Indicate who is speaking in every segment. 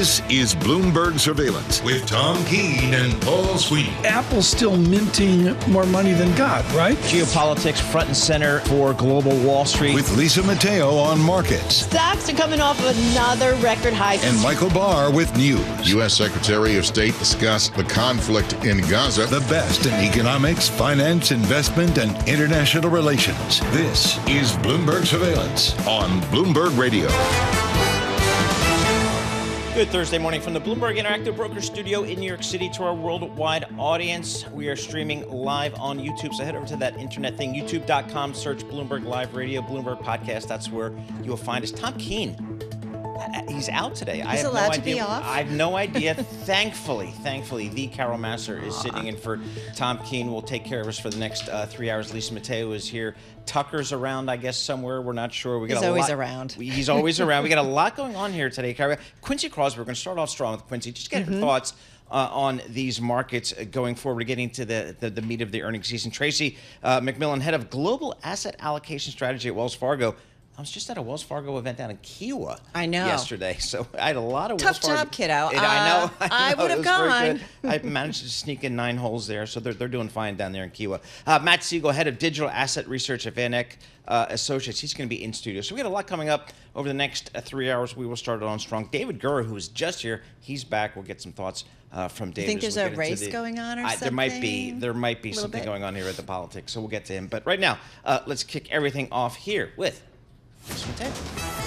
Speaker 1: This is Bloomberg Surveillance with Tom Keene and Paul Sweeney.
Speaker 2: Apple's still minting more money than God, right?
Speaker 3: Geopolitics front and center for global Wall Street.
Speaker 1: With Lisa Mateo on markets.
Speaker 4: Stocks are coming off of another record high.
Speaker 1: And Michael Barr with news.
Speaker 5: U.S. Secretary of State discussed the conflict in Gaza.
Speaker 1: The best in economics, finance, investment, and international relations. This is Bloomberg Surveillance on Bloomberg Radio.
Speaker 3: Good Thursday morning from the Bloomberg Interactive Broker Studio in New York City to our worldwide audience. We are streaming live on YouTube, so head over to that internet thing, youtube.com, search Bloomberg Live Radio, Bloomberg Podcast. That's where you will find us. Tom Keene, he's out today.
Speaker 4: He's allowed to be off?
Speaker 3: I have no idea. Thankfully, the Carol Massar is sitting in for Tom Keene. Will take care of us for the next 3 hours. Lisa Mateo is here. Tucker's around, I guess, somewhere. We're not sure.
Speaker 4: He's always around.
Speaker 3: He's always around. We got a lot going on here today, Carol. Quincy Crosby, we're going to start off strong with Quincy. Just get your thoughts on these markets going forward. We're getting to the meat of the earnings season. Tracy McMillan, head of Global Asset Allocation Strategy at Wells Fargo. I was just at a Wells Fargo event down in Kiowa yesterday, so I had a lot of
Speaker 4: tough
Speaker 3: Wells Fargo.
Speaker 4: job, kiddo.
Speaker 3: I know.
Speaker 4: I would have gone.
Speaker 3: I managed to sneak in 9 holes there, so they're doing fine down there in Kiowa. Matt Sigel, head of digital asset research at Van Eck Associates. He's going to be in studio. So we got a lot coming up over the next 3 hours. We will start it on strong. David Gura, who was just here, he's back. We'll get some thoughts from David.
Speaker 4: You think there's a race going on or something?
Speaker 3: There might be something going on here at the politics, so we'll get to him. But right now, let's kick everything off here with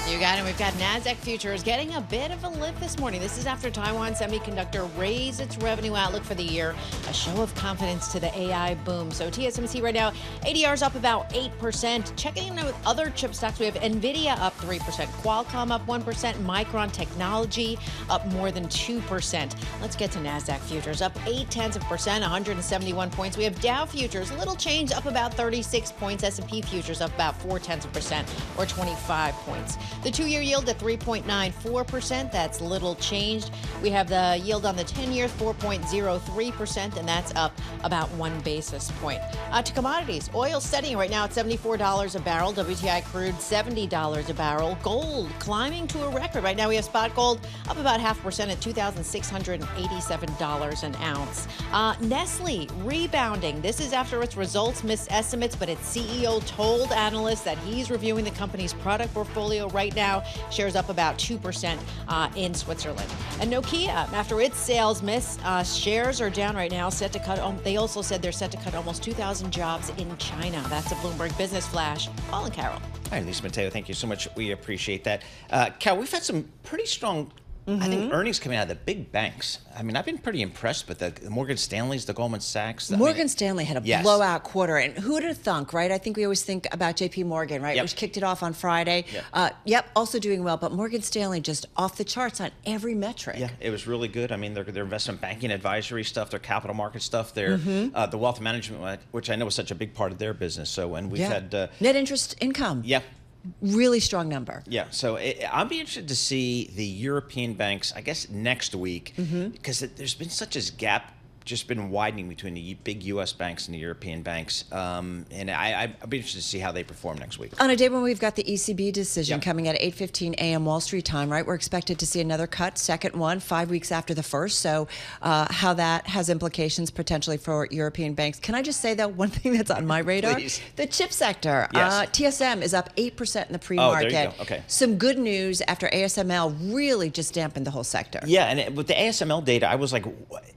Speaker 4: You got it. We've got NASDAQ futures getting a bit of a lift this morning. This is after Taiwan Semiconductor raised its revenue outlook for the year, a show of confidence to the AI boom. So TSMC right now, ADR's up about 8%. Checking in with other chip stocks, we have NVIDIA up 3%, Qualcomm up 1%, Micron Technology up more than 2%. Let's get to NASDAQ futures, up 0.8%, 171 points. We have Dow futures, little change, up about 36 points. S&P futures up about 0.4%, or 25 points. The 2-year yield at 3.94%. That's little changed. We have the yield on the 10-year 4.03%, and that's up about 1 basis point. To commodities, oil steadying right now at $74 a barrel. WTI crude $70 a barrel. Gold climbing to a record. Right now we have spot gold up about 0.5% at $2,687 an ounce. Nestle rebounding. This is after its results missed estimates, but its CEO told analysts that he's reviewing the company's product portfolio right now. Shares up about 2% in Switzerland. And Nokia, after its sales miss, shares are down right now, set to cut. They also said they're set to cut almost 2,000 jobs in China. That's a Bloomberg Business Flash. Paul and Carol.
Speaker 3: Hi, Lisa Mateo. Thank you so much. We appreciate that. Carol, we've had some pretty strong I think earnings coming out of the big banks. I mean, I've been pretty impressed with the Morgan Stanleys, the Goldman Sachs.
Speaker 4: Morgan Stanley had a blowout quarter, and who'd have thunk, right? I think we always think about J.P. Morgan, right? Which kicked it off on Friday. Also doing well, but Morgan Stanley just off the charts on every metric.
Speaker 3: Yeah, it was really good. I mean, their investment banking advisory stuff, their capital market stuff, their the wealth management, which I know is such a big part of their business. So, and we've had
Speaker 4: net interest income.
Speaker 3: Yeah.
Speaker 4: Really strong number.
Speaker 3: Yeah, so I'll be interested to see the European banks, I guess, next week, because there's been such a gap just been widening between the big U.S. banks and the European banks. And I'll be interested to see how they perform next week.
Speaker 4: On a day when we've got the ECB decision coming at 8:15 a.m. Wall Street time, right? We're expected to see another cut, second one, 5 weeks after the first. So how that has implications potentially for European banks. Can I just say, though, one thing that's on my radar?
Speaker 3: Please.
Speaker 4: The chip sector.
Speaker 3: Yes.
Speaker 4: TSM is up 8% in the pre-market.
Speaker 3: Oh, there you go. Okay.
Speaker 4: Some good news after ASML really just dampened the whole sector.
Speaker 3: Yeah, and with the ASML data, I was like,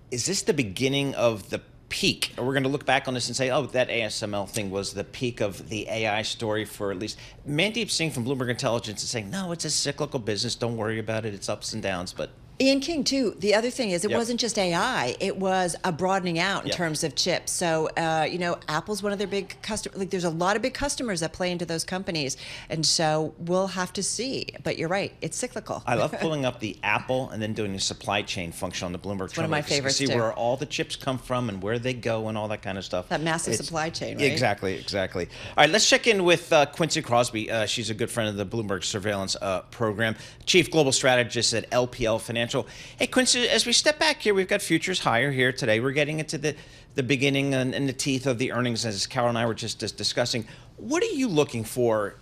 Speaker 3: is this the beginning of the peak? We're going to look back on this and say, oh, that ASML thing was the peak of the AI story for at least. Mandeep Singh from Bloomberg Intelligence is saying, no, it's a cyclical business. Don't worry about it. It's ups and downs. But
Speaker 4: Ian King, too. The other thing is it wasn't just AI. It was a broadening out in terms of chips. So, Apple's one of their big customers. Like, there's a lot of big customers that play into those companies. And so we'll have to see. But you're right. It's cyclical.
Speaker 3: I love pulling up the Apple and then doing the supply chain function on the Bloomberg.
Speaker 4: One of my favorites,
Speaker 3: see where all the chips come from and where they go and all that kind of stuff.
Speaker 4: That massive supply chain, right?
Speaker 3: Exactly. All right, let's check in with Quincy Crosby. She's a good friend of the Bloomberg Surveillance program. Chief Global Strategist at LPL Financial. Hey, Quincy, as we step back here, we've got futures higher here today. We're getting into the beginning and the teeth of the earnings, as Carol and I were just discussing. What are you looking for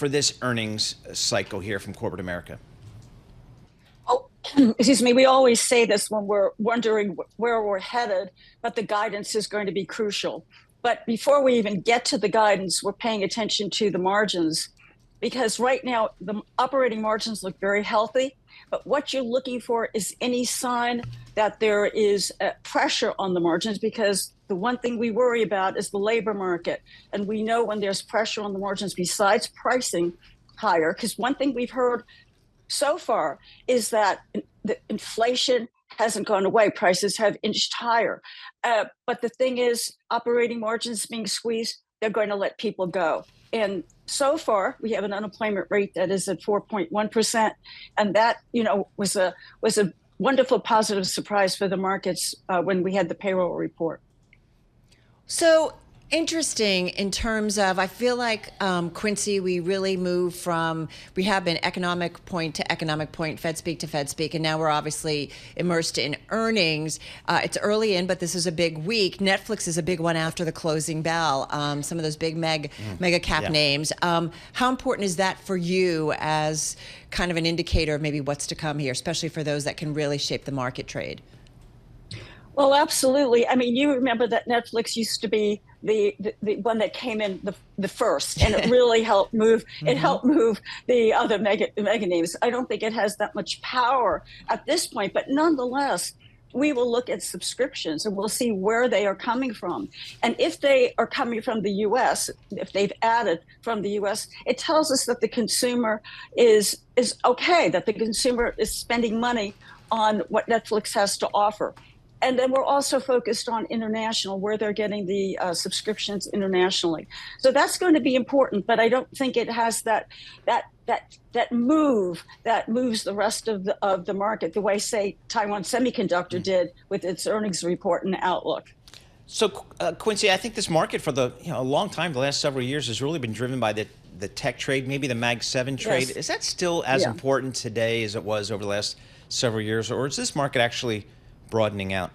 Speaker 3: this earnings cycle here from corporate America?
Speaker 6: excuse me, we always say this when we're wondering where we're headed, but the guidance is going to be crucial. But before we even get to the guidance, we're paying attention to the margins, because right now the operating margins look very healthy. But what you're looking for is any sign that there is pressure on the margins, because the one thing we worry about is the labor market. And we know when there's pressure on the margins, besides pricing higher, because one thing we've heard so far is that the inflation hasn't gone away. Prices have inched higher. But the thing is, operating margins being squeezed, they're going to let people go. And so far, we have an unemployment rate that is at 4.1%. And that, was a wonderful positive surprise for the markets when we had the payroll report.
Speaker 4: So interesting in terms of, I feel like, Quincy, we really moved from, we have been economic point to economic point, Fed speak to Fed speak, and now we're obviously immersed in earnings. It's early in, but this is a big week. Netflix is a big one after the closing bell. Some of those big mega cap names. How important is that for you as kind of an indicator of maybe what's to come here, especially for those that can really shape the market trade?
Speaker 6: Well, absolutely. I mean, you remember that Netflix used to be the one that came in the first, and it really helped move. It helped move the other mega names. I don't think it has that much power at this point, but nonetheless, we will look at subscriptions and we'll see where they are coming from. And if they are coming from the U.S., if they've added from the U.S., it tells us that the consumer is okay, that the consumer is spending money on what Netflix has to offer. And then we're also focused on international, where they're getting the subscriptions internationally. So that's going to be important, but I don't think it has that move that moves the rest of the market the way, say, Taiwan Semiconductor did with its earnings report and outlook.
Speaker 3: So, Quincy, I think this market for a long time, the last several years, has really been driven by the tech trade, maybe the Mag 7 trade. Yes. Is that still as important today as it was over the last several years, or is this market actually broadening out?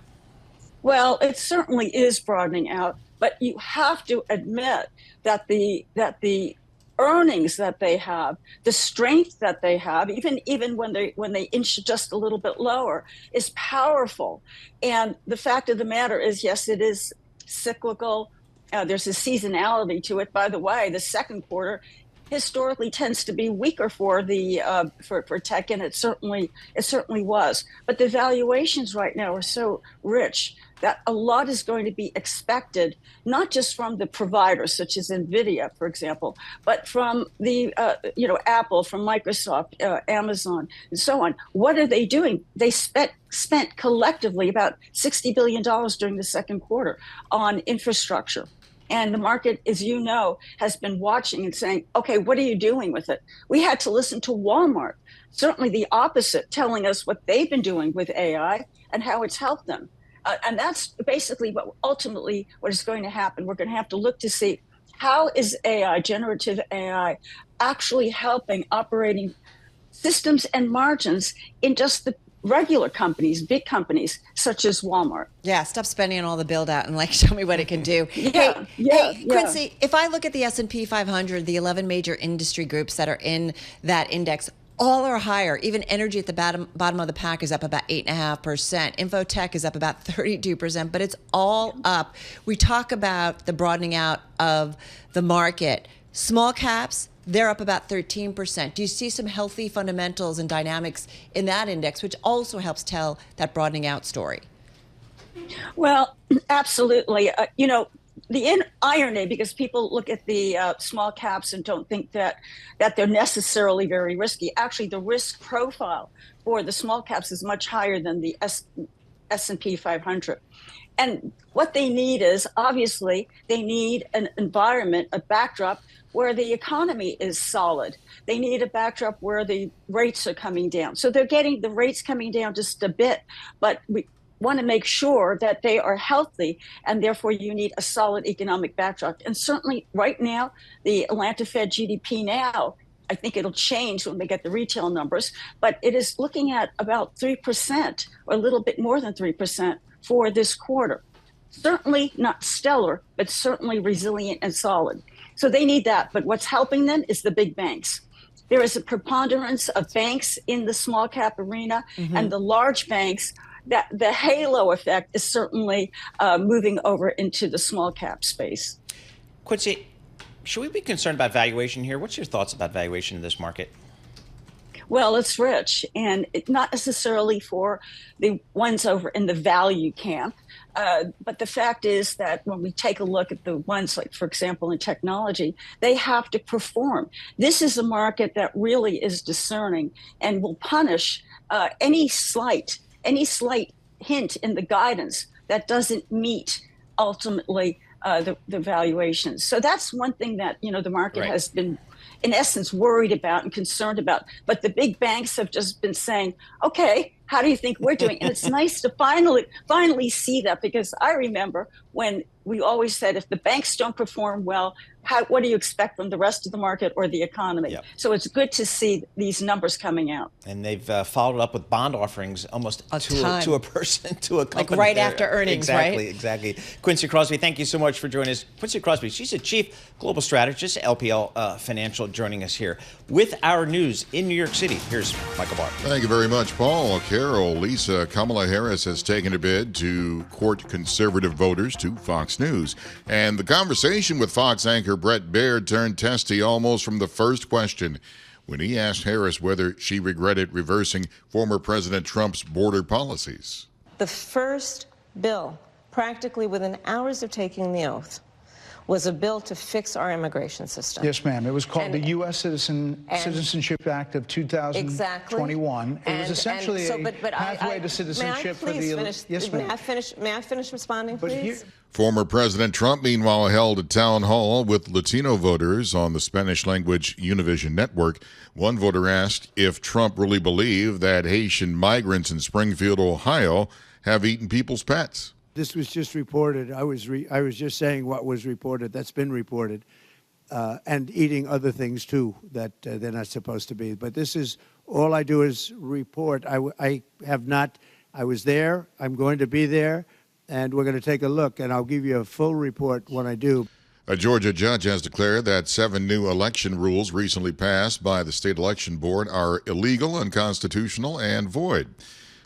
Speaker 6: Well, it certainly is broadening out, but you have to admit that the earnings that they have, the strength that they have, even when they inch just a little bit lower, is powerful. And the fact of the matter is, yes, it is cyclical. There's a seasonality to it. By the way, the second quarter historically tends to be weaker for the for tech, and it certainly was. But the valuations right now are so rich that a lot is going to be expected, not just from the providers such as Nvidia, for example, but from the Apple, from Microsoft, Amazon, and so on. What are they doing? They spent collectively about $60 billion during the second quarter on infrastructure. And the market, as you know, has been watching and saying, okay, what are you doing with it? We had to listen to Walmart, certainly the opposite, telling us what they've been doing with AI and how it's helped them. And that's basically what is going to happen. We're going to have to look to see, how is AI, generative AI, actually helping operating systems and margins in just the regular companies, big companies such as Walmart.
Speaker 4: Yeah, stop spending on all the build out and show me what it can do.
Speaker 6: Hey,
Speaker 4: Quincy, if I look at the S&P 500, the 11 major industry groups that are in that index, all are higher. Even energy at the bottom of the pack is up about 8.5%. Infotech is up about 32%, but it's all up. We talk about the broadening out of the market. Small caps, they're up about 13%. Do you see some healthy fundamentals and dynamics in that index, which also helps tell that broadening out story?
Speaker 6: Well, absolutely. The irony, because people look at the small caps and don't think that they're necessarily very risky. Actually, the risk profile for the small caps is much higher than the S&P 500. And what they need is, obviously, they need an environment, a backdrop where the economy is solid. They need a backdrop where the rates are coming down. So they're getting the rates coming down just a bit, but we want to make sure that they are healthy, and therefore you need a solid economic backdrop. And certainly right now, the Atlanta Fed GDP now, I think it'll change when we get the retail numbers, but it is looking at about 3% or a little bit more than 3% for this quarter. Certainly not stellar, but certainly resilient and solid. So they need that. But what's helping them is the big banks. there is a preponderance of banks in the small cap arena, and the large banks, that the halo effect is certainly moving over into the small cap space.
Speaker 3: Quincy, should we be concerned about valuation here? What's your thoughts about valuation in this market?
Speaker 6: Well, it's rich, and not necessarily for the ones over in the value camp. But the fact is that when we take a look at the ones like, for example, in technology, they have to perform. This is a market that really is discerning and will punish any slight hint in the guidance that doesn't meet ultimately the valuation. So that's one thing that, the market has been, in essence, worried about and concerned about. But the big banks have just been saying, okay, how do you think we're doing? And it's nice to finally see that, because I remember when we always said, if the banks don't perform well, what do you expect from the rest of the market or the economy?
Speaker 3: Yep.
Speaker 6: So it's good to see these numbers coming out.
Speaker 3: And they've followed up with bond offerings almost to a person, to a company.
Speaker 4: Like right after earnings,
Speaker 3: exactly,
Speaker 4: right?
Speaker 3: Exactly. Quincy Crosby, thank you so much for joining us. Quincy Crosby, she's a chief global strategist, LPL Financial, joining us here with our news in New York City. Here's Michael Barr.
Speaker 5: Thank you very much, Paul. Carol, Lisa, Kamala Harris has taken a bid to court conservative voters to Fox News. And the conversation with Fox anchor Brett Baird turned testy almost from the first question when he asked Harris whether she regretted reversing former President Trump's border policies.
Speaker 7: The first bill, practically within hours of taking the oath, was a bill to fix our immigration system.
Speaker 2: Yes, ma'am. It was called the U.S. Citizenship Act of 2021.
Speaker 7: Exactly.
Speaker 2: It was essentially a pathway to citizenship for the... Yes, ma'am.
Speaker 7: May I finish responding, please?
Speaker 5: Former President Trump, meanwhile, held a town hall with Latino voters on the Spanish-language Univision network. One voter asked if Trump really believed that Haitian migrants in Springfield, Ohio, have eaten people's pets.
Speaker 8: This was just reported. I was just saying what was reported. That's been reported, and eating other things too that they're not supposed to be. But this is all I do is report. I have not. I was there. I'm going to be there, and we're going to take a look, and I'll give you a full report when I do.
Speaker 5: A Georgia judge has declared that 7 new election rules recently passed by the state election board are illegal, unconstitutional, and void.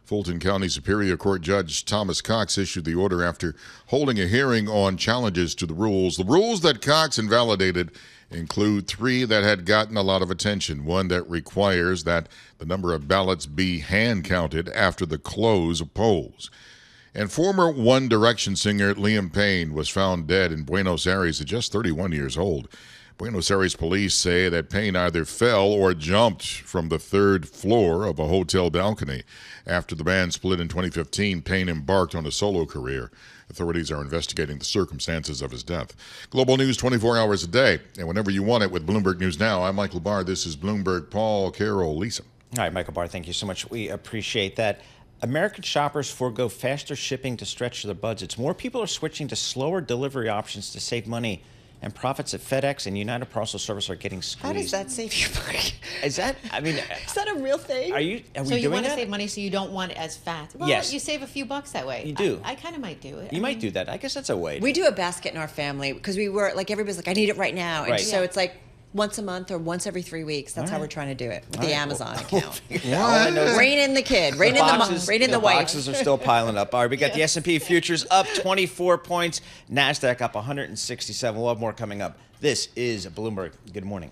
Speaker 5: Fulton County Superior Court Judge Thomas Cox issued the order after holding a hearing on challenges to the rules. The rules that Cox invalidated include 3 that had gotten a lot of attention. One that requires that the number of ballots be hand counted after the close of polls. And former One Direction singer Liam Payne was found dead in Buenos Aires at just 31 years old. Buenos Aires police say that Payne either fell or jumped from the 3rd floor of a hotel balcony. After the band split in 2015, Payne embarked on a solo career. Authorities are investigating the circumstances of his death. Global news 24 hours a day, and whenever you want it with Bloomberg News Now. I'm Michael Barr. This is Bloomberg. Paul, Carol, Lisa.
Speaker 3: All right, Michael Barr, thank you so much. We appreciate that. American shoppers forego faster shipping to stretch their budgets. More people are switching to slower delivery options to save money. And profits at FedEx and United Parcel Service are getting squeezed.
Speaker 4: How does that save you money?
Speaker 3: Is that,
Speaker 4: is that a real thing?
Speaker 3: Are we doing that? So
Speaker 4: you want to save money so you don't want it as fast. Well,
Speaker 3: yes.
Speaker 4: You save a few bucks that way.
Speaker 3: You do.
Speaker 4: I kind of might do it.
Speaker 3: You might do that. I guess that's a way.
Speaker 9: We do a basket in our family because we were like, everybody's like, I need it right now. And so it's like once a month or once every 3 weeks. That's how we're trying to do it with the Amazon account. Rein in the kid. Rein in the wife.
Speaker 3: Boxes are still piling up. All right, we got the S&P futures up 24 points. NASDAQ up 167. We'll have more coming up. This is Bloomberg. Good morning.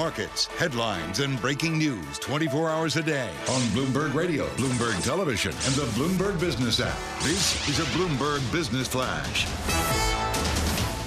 Speaker 1: markets, headlines, and breaking news 24 hours a day on Bloomberg Radio, Bloomberg Television, and the Bloomberg Business app. This is a Bloomberg Business Flash.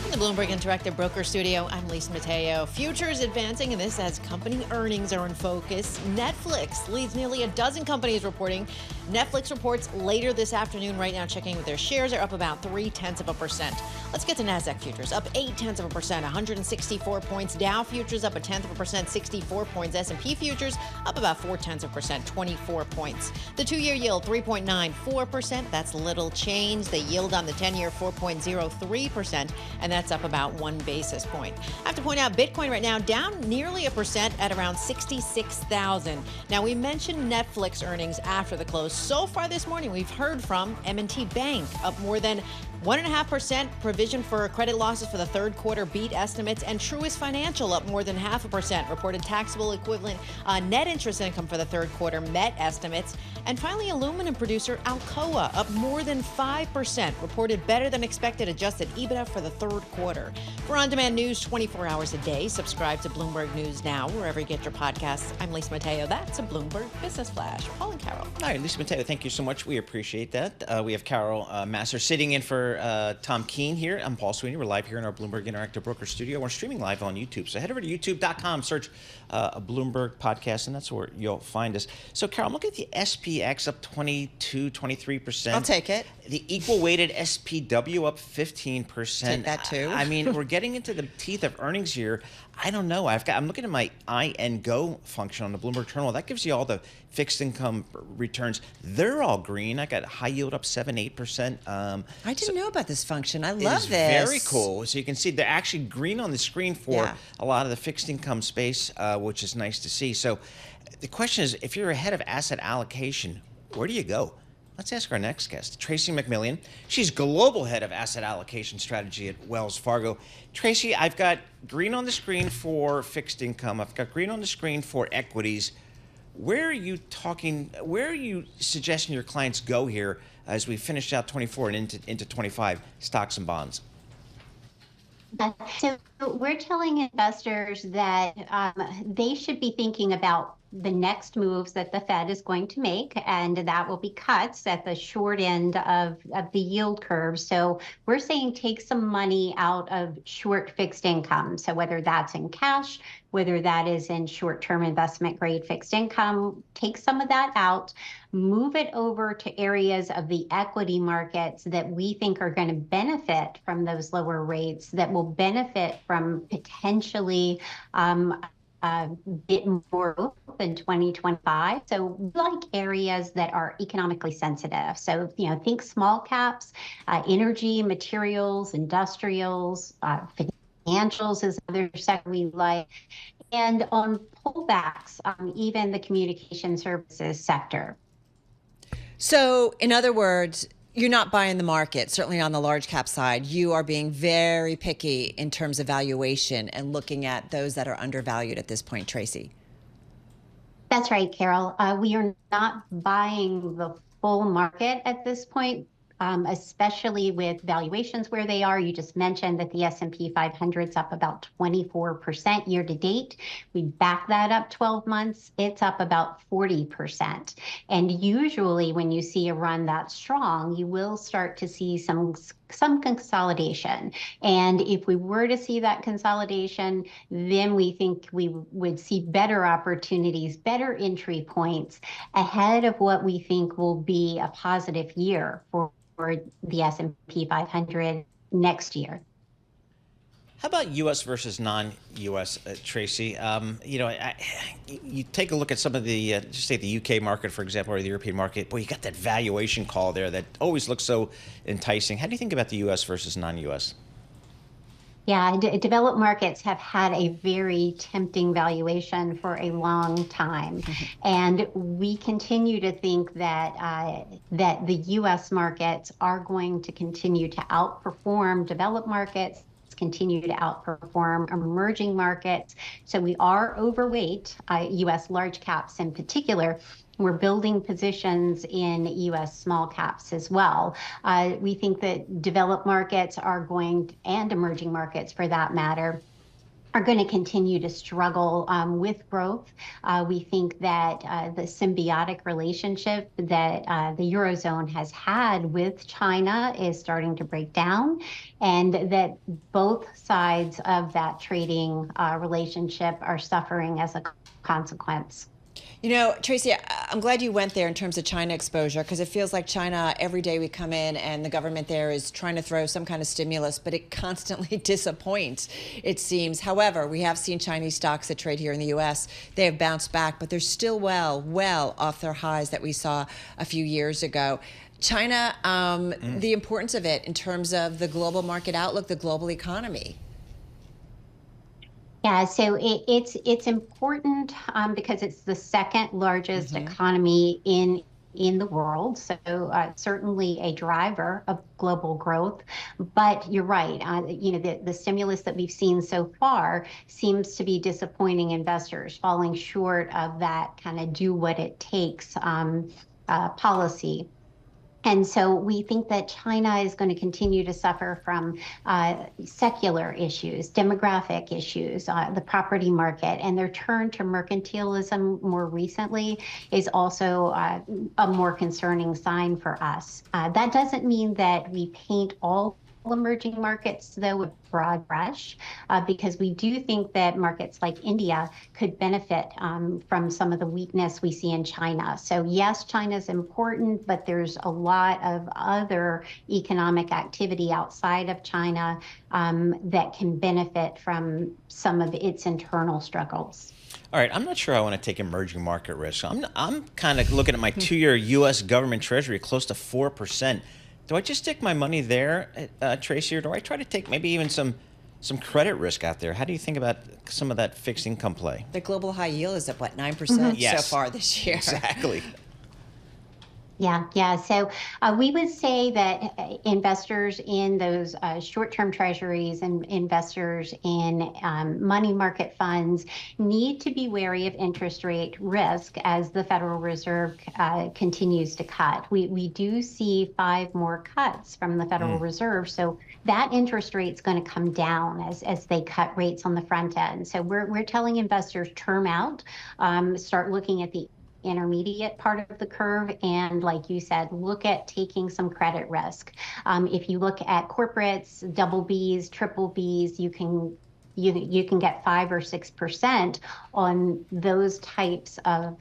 Speaker 4: In the Bloomberg Interactive Broker Studio, I'm Lisa Mateo. Futures advancing, and this as company earnings are in focus. Netflix leads nearly a dozen companies reporting. Netflix reports later this afternoon. Right now, checking with their shares are up about 0.3%. Let's get to Nasdaq futures up 0.8%, 164 points. Dow futures up 0.1%, 64 points. S&P futures up about 0.4%, 24 points. The 2-year yield 3.94%. That's little change. The yield on the 10-year 4.03%, and that's up about 1 basis point. I have to point out Bitcoin right now down nearly 1% at around 66,000. Now we mentioned Netflix earnings after the close. So far this morning, we've heard from M&T Bank up more than 1.5%. Provision for credit losses for the third quarter beat estimates, and Truist Financial up more than 0.5%. Reported taxable equivalent net interest income for the third quarter met estimates. And finally, aluminum producer Alcoa up more than 5%. Reported better than expected adjusted EBITDA for the third quarter. For on-demand news 24 hours a day, subscribe to Bloomberg News Now wherever you get your podcasts. I'm Lisa Mateo. That's a Bloomberg Business Flash. Paul and Carol.
Speaker 3: Hi, Lisa Mateo. Thank you so much. We appreciate that. We have Carol Massar sitting in for Tom Keene here. I'm Paul Sweeney. We're live here in our Bloomberg Interactive Broker Studio. We're streaming live on YouTube. So head over to youtube.com, search a Bloomberg podcast, and that's where you'll find us. So, Carol, I'm looking at the SPX up 22, 23%.
Speaker 9: I'll take it.
Speaker 3: The equal-weighted SPW up 15%.
Speaker 9: Take that, too.
Speaker 3: I mean, we're getting into the teeth of earnings here. I don't know. I'm looking at my INGO function on the Bloomberg Terminal. That gives you all the fixed income returns. They're all green. I got high yield up 7-8%.
Speaker 9: I didn't know about this function. I love this.
Speaker 3: Very cool. So you can see they're actually green on the screen for a lot of the fixed income space, which is nice to see. So the question is, if you're ahead of asset allocation, where do you go? Let's ask our next guest, Tracy McMillan. She's global head of asset allocation strategy at Wells Fargo. Tracy, I've got green on the screen for fixed income. I've got green on the screen for equities. Where are you suggesting your clients go here as we finish out 24 and into 25, stocks and bonds?
Speaker 10: So we're telling investors that they should be thinking about the next moves that the Fed is going to make, and that will be cuts at the short end of the yield curve. So we're saying take some money out of short fixed income. So whether that's in cash, whether that is in short-term investment grade fixed income, take some of that out, move it over to areas of the equity markets that we think are going to benefit from those lower rates, that will benefit from potentially a bit more growth in 2025. So we like areas that are economically sensitive. So, think small caps, energy, materials, industrials, financials is another sector we like. And on pullbacks, even the communication services sector.
Speaker 9: So, in other words, you're not buying the market, certainly on the large cap side. You are being very picky in terms of valuation and looking at those that are undervalued at this point, Tracy.
Speaker 10: That's right, Carol. We are not buying the full market at this point, especially with valuations where they are. You just mentioned that the S&P 500 is up about 24% year to date. We back that up 12 months, it's up about 40%. And usually when you see a run that strong, you will start to see some consolidation. And if we were to see that consolidation, then we think we would see better opportunities, better entry points ahead of what we think will be a positive year for the S&P 500 next year.
Speaker 3: How about U.S. versus non-U.S., Tracy? You take a look at some of the, just say the U.K. market, for example, or the European market. Boy, you got that valuation call there that always looks so enticing. How do you think about the U.S. versus non-U.S.?
Speaker 10: Yeah, developed markets have had a very tempting valuation for a long time. And we continue to think that that the U.S. markets are going to continue to outperform developed markets, continue to outperform emerging markets. So we are overweight, U.S. large caps in particular. We're building positions in U.S. small caps as well. We think that developed markets are going, and emerging markets for that matter, are going to continue to struggle with growth. We think that the symbiotic relationship that the Eurozone has had with China is starting to break down, and that both sides of that trading relationship are suffering as a consequence.
Speaker 9: You know, Tracy, I'm glad you went there in terms of China exposure, because it feels like China, every day we come in and the government there is trying to throw some kind of stimulus, but it constantly disappoints, it seems. However, we have seen Chinese stocks that trade here in the U.S. They have bounced back, but they're still well off their highs that we saw a few years ago. China, the importance of it in terms of the global market outlook, the global economy.
Speaker 10: Yeah, so it's important because it's the second largest economy in the world, so certainly a driver of global growth. But you're right, the stimulus that we've seen so far seems to be disappointing investors, falling short of that kind of do what it takes policy. And so we think that China is going to continue to suffer from secular issues, demographic issues, the property market, and their turn to mercantilism more recently is also a more concerning sign for us. That doesn't mean that we paint all emerging markets, though, with broad brush, because we do think that markets like India could benefit from some of the weakness we see in China. So yes, China's important, but there's a lot of other economic activity outside of China that can benefit from some of its internal struggles.
Speaker 3: All right, I'm not sure I want to take emerging market risk. I'm kind of looking at my 2-year U.S. government treasury close to 4%. Do I just stick my money there, Tracy, or do I try to take maybe even some credit risk out there? How do you think about some of that fixed income play?
Speaker 9: The global high yield is at, what, 9% so far this year?
Speaker 3: Exactly.
Speaker 10: Yeah. So we would say that investors in those short-term treasuries and investors in money market funds need to be wary of interest rate risk as the Federal Reserve continues to cut. We do see 5 more cuts from the Federal Reserve, so that interest rate is going to come down as they cut rates on the front end. So we're telling investors term out, start looking at the intermediate part of the curve, and like you said, look at taking some credit risk. If you look at corporates, double Bs, triple Bs, you can get 5 or 6% on those types of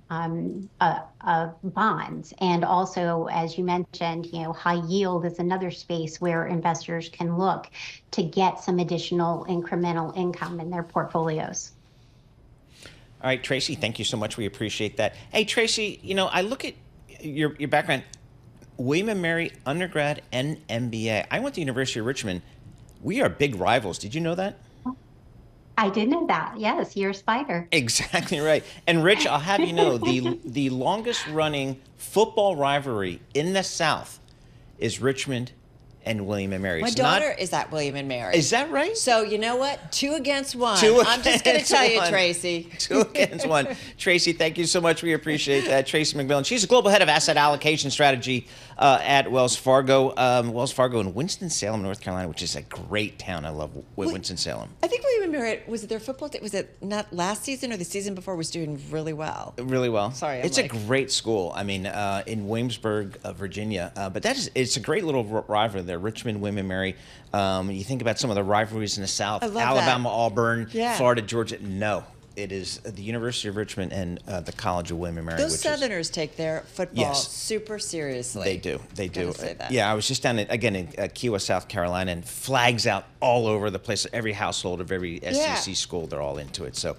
Speaker 10: bonds. And also, as you mentioned, high yield is another space where investors can look to get some additional incremental income in their portfolios.
Speaker 3: All right, Tracy, thank you so much. We appreciate that. Hey, Tracy, I look at your background, William & Mary, undergrad and MBA. I went to University of Richmond. We are big rivals. Did you know that?
Speaker 10: I did know that. Yes, you're a spider.
Speaker 3: Exactly right. And Rich, I'll have you know, the longest running football rivalry in the South is Richmond and William & Mary.
Speaker 9: My daughter is at William & Mary.
Speaker 3: Is that right?
Speaker 9: So you know what? 2 against 1. I'm just going to tell you, Tracy.
Speaker 3: 2 against 1. Tracy, thank you so much. We appreciate that. Tracy McMillan. She's the global head of asset allocation strategy at Wells Fargo. Wells Fargo in Winston-Salem, North Carolina, which is a great town. I love Winston-Salem.
Speaker 9: I think William & Mary, was it their football team? Was it not last season or the season before, was doing really well?
Speaker 3: Really well.
Speaker 9: Sorry.
Speaker 3: It's a great school. I mean, in Williamsburg, Virginia. But it's a great little rivalry there. Richmond, William & Mary. You think about some of the rivalries in the South, Alabama, Auburn, Florida, Georgia. No, it is the University of Richmond and the College of William & Mary.
Speaker 9: Those Southerners take their football super seriously.
Speaker 3: They do. They do.
Speaker 9: Say that.
Speaker 3: Yeah, I was just down in Key West, South Carolina, and flags out all over the place. Every household of every SEC school, they're all into it. So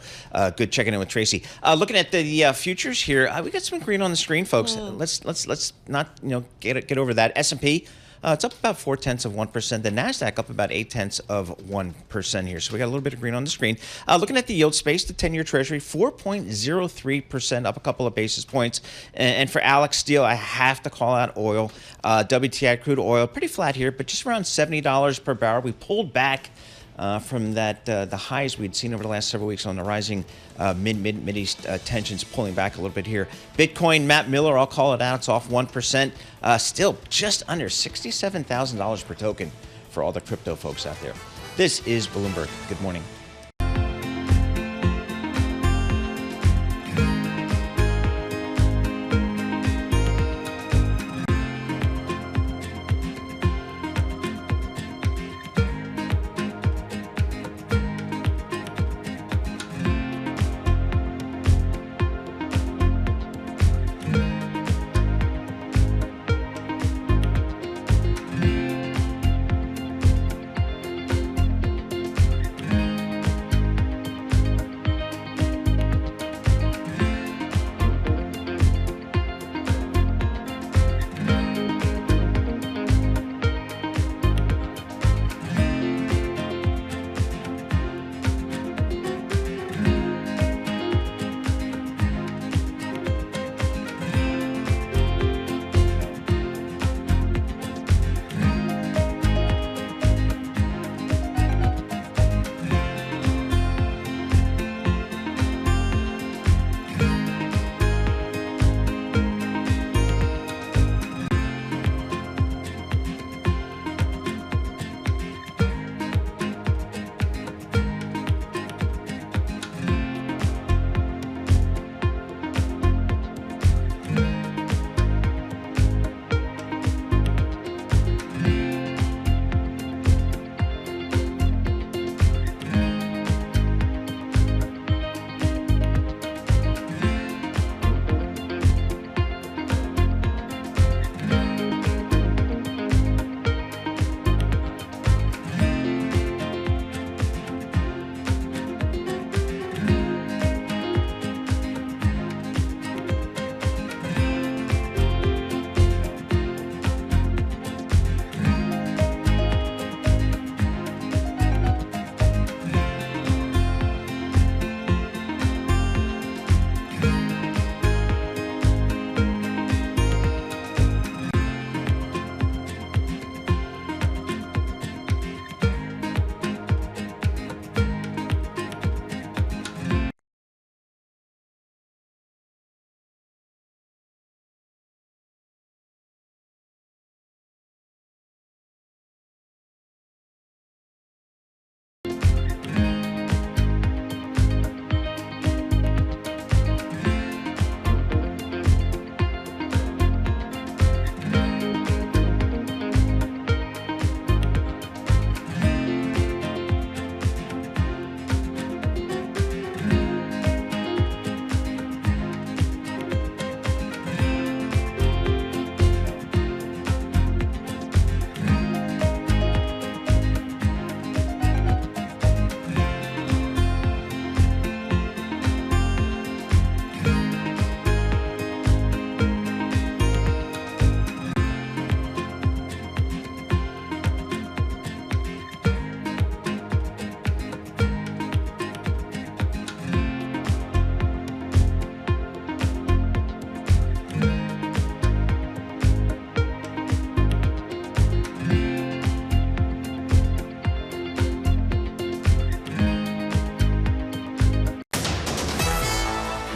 Speaker 3: good checking in with Tracy. Looking at the futures here, we got some green on the screen, folks. Let's not get over that. S&P. It's up about 0.4%. The NASDAQ up about 0.8% here. So we got a little bit of green on the screen. Looking at the yield space, the 10-year Treasury, 4.03%, up a couple of basis points. And for Alex Steele, I have to call out oil. WTI crude oil, pretty flat here, but just around $70 per barrel. We pulled back from that the highs we'd seen over the last several weeks on the rising Mid-East tensions, pulling back a little bit here. Bitcoin, Matt Miller, I'll call it out. It's off 1%. Still just under $67,000 per token for all the crypto folks out there. This is Bloomberg. Good morning.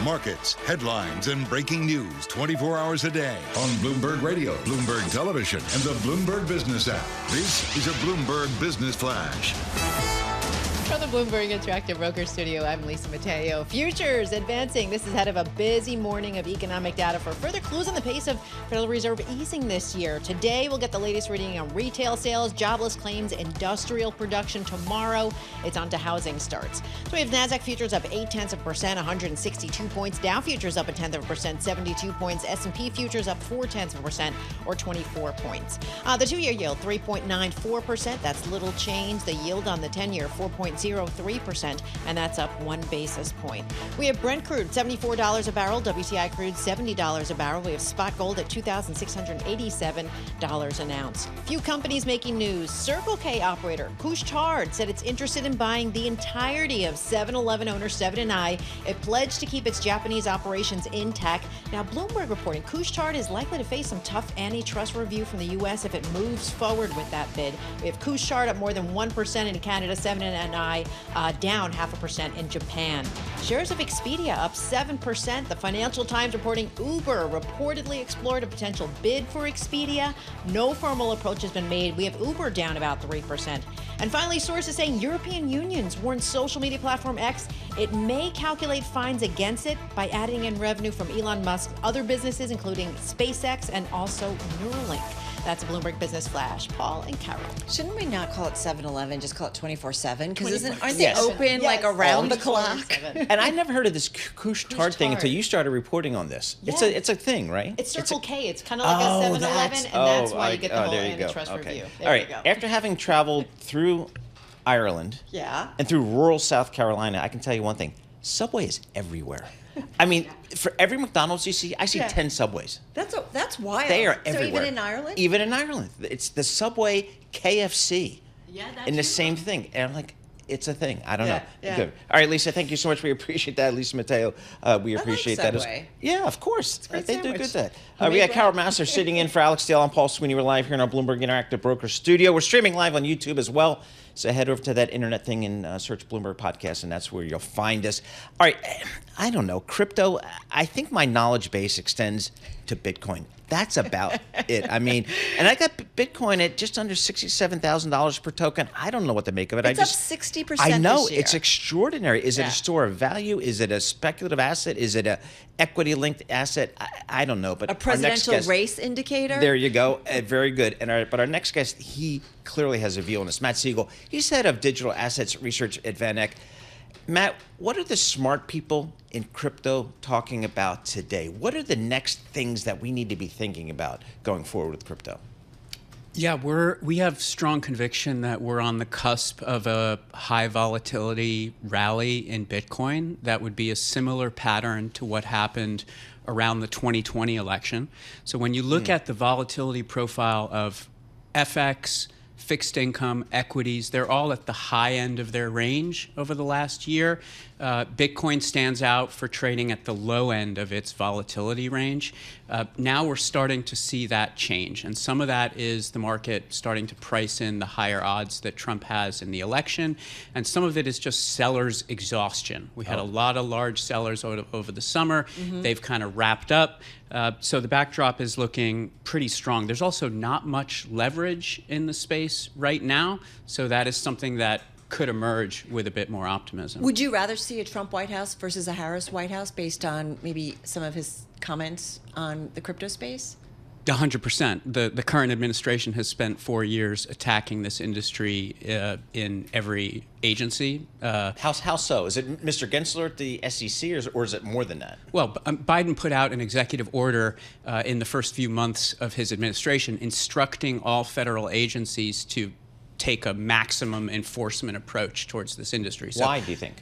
Speaker 1: markets, headlines, and breaking news 24 hours a day on Bloomberg Radio, Bloomberg Television, and the Bloomberg Business app. This is a Bloomberg Business Flash.
Speaker 4: From the Bloomberg Interactive Broker Studio, I'm Lisa Mateo. Futures advancing. This is ahead of a busy morning of economic data for further clues on the pace of Federal Reserve easing this year. Today, we'll get the latest reading on retail sales, jobless claims, industrial production. Tomorrow, it's on to housing starts. So we have NASDAQ futures up 0.8%, 162 points. Dow futures up 0.1%, 72 points. S&P futures up 0.4%, or 24 points. The two-year yield, 3.94%. That's little change. The yield on the 10-year, 4.03%, and that's up 1 basis point. We have Brent crude, $74 a barrel. WTI crude, $70 a barrel. We have spot gold at $2,687 an ounce. Few companies making news. Circle K operator Couche-Tard said it's interested in buying the entirety of 7-Eleven owner Seven & I. It pledged to keep its Japanese operations intact. Now, Bloomberg reporting Couche-Tard is likely to face some tough antitrust review from the U.S. if it moves forward with that bid. We have Couche-Tard up more than 1% in Canada, Seven & I down 0.5% in Japan. Shares of Expedia up 7%. The Financial Times reporting Uber reportedly explored a potential bid for Expedia. No formal approach has been made. We have Uber down about 3%. And finally, sources saying European unions warned social media platform X it may calculate fines against it by adding in revenue from Elon Musk's other businesses, including SpaceX and also Neuralink. That's a Bloomberg Business Flash. Paul and Carol.
Speaker 9: Shouldn't we not call it 7-Eleven, just call it 24/7? Because aren't they open like around the clock?
Speaker 3: And I never heard of this Couche-Tard thing until you started reporting on this. Yeah. It's a thing, right?
Speaker 4: It's Circle K. It's kind of like a 7-Eleven, and that's why you get the whole antitrust review.
Speaker 3: All right. After having traveled through Ireland and through rural South Carolina, I can tell you one thing. Subway is everywhere. I mean, for every McDonald's you see, I see 10 Subways.
Speaker 9: That's wild.
Speaker 3: They are everywhere.
Speaker 9: So even in Ireland?
Speaker 3: Even in Ireland. It's the Subway KFC.
Speaker 4: Yeah, that's
Speaker 3: in the same thing. And I'm like, it's a thing. I don't know.
Speaker 9: Yeah.
Speaker 3: Good. All right, Lisa, thank you so much. We appreciate that. Lisa Mateo, we appreciate that. Yeah, of course. It's great. They do good that. We got Carol Massar sitting in for Alex Dale. I'm Paul Sweeney. We're live here in our Bloomberg Interactive Broker Studio. We're streaming live on YouTube as well. So head over to that internet thing and search Bloomberg Podcast, and that's where you'll find us. All right, I don't know. Crypto, I think my knowledge base extends to Bitcoin. That's about it. I mean, and I got Bitcoin at just under $67,000 per token. I don't know what to make of it.
Speaker 9: It's up 60%
Speaker 3: I know.
Speaker 9: this year.
Speaker 3: It's extraordinary. Is it a store of value? Is it a speculative asset? Is it a equity-linked asset? I don't know. But
Speaker 9: a presidential race indicator?
Speaker 3: There you go. Very good. But our next guest, he clearly has a view on this. Matt Sigel, he's head of digital assets research at Van Eck. Matt, what are the smart people in crypto talking about today? What are the next things that we need to be thinking about going forward with crypto?
Speaker 11: Yeah, we have strong conviction that we're on the cusp of a high volatility rally in Bitcoin that would be a similar pattern to what happened around the 2020 election. So when you look at the volatility profile of FX, fixed income, equities, they're all at the high end of their range over the last year. Bitcoin stands out for trading at the low end of its volatility range. Now we're starting to see that change. And some of that is the market starting to price in the higher odds that Trump has in the election. And some of it is just sellers' exhaustion. We had a lot of large sellers over the summer. They've kind of wrapped up. So the backdrop is looking pretty strong. There's also not much leverage in the space right now. So that is something that could emerge with a bit more optimism.
Speaker 9: Would you rather see a Trump White House versus a Harris White House based on maybe some of his comments on the crypto space?
Speaker 11: 100%. The current administration has spent 4 years attacking this industry in every agency.
Speaker 3: How so? Is it Mr. Gensler at the SEC, or is it more than that?
Speaker 11: Well, Biden put out an executive order in the first few months of his administration instructing all federal agencies to take a maximum enforcement approach towards this industry. So,
Speaker 3: why do you think?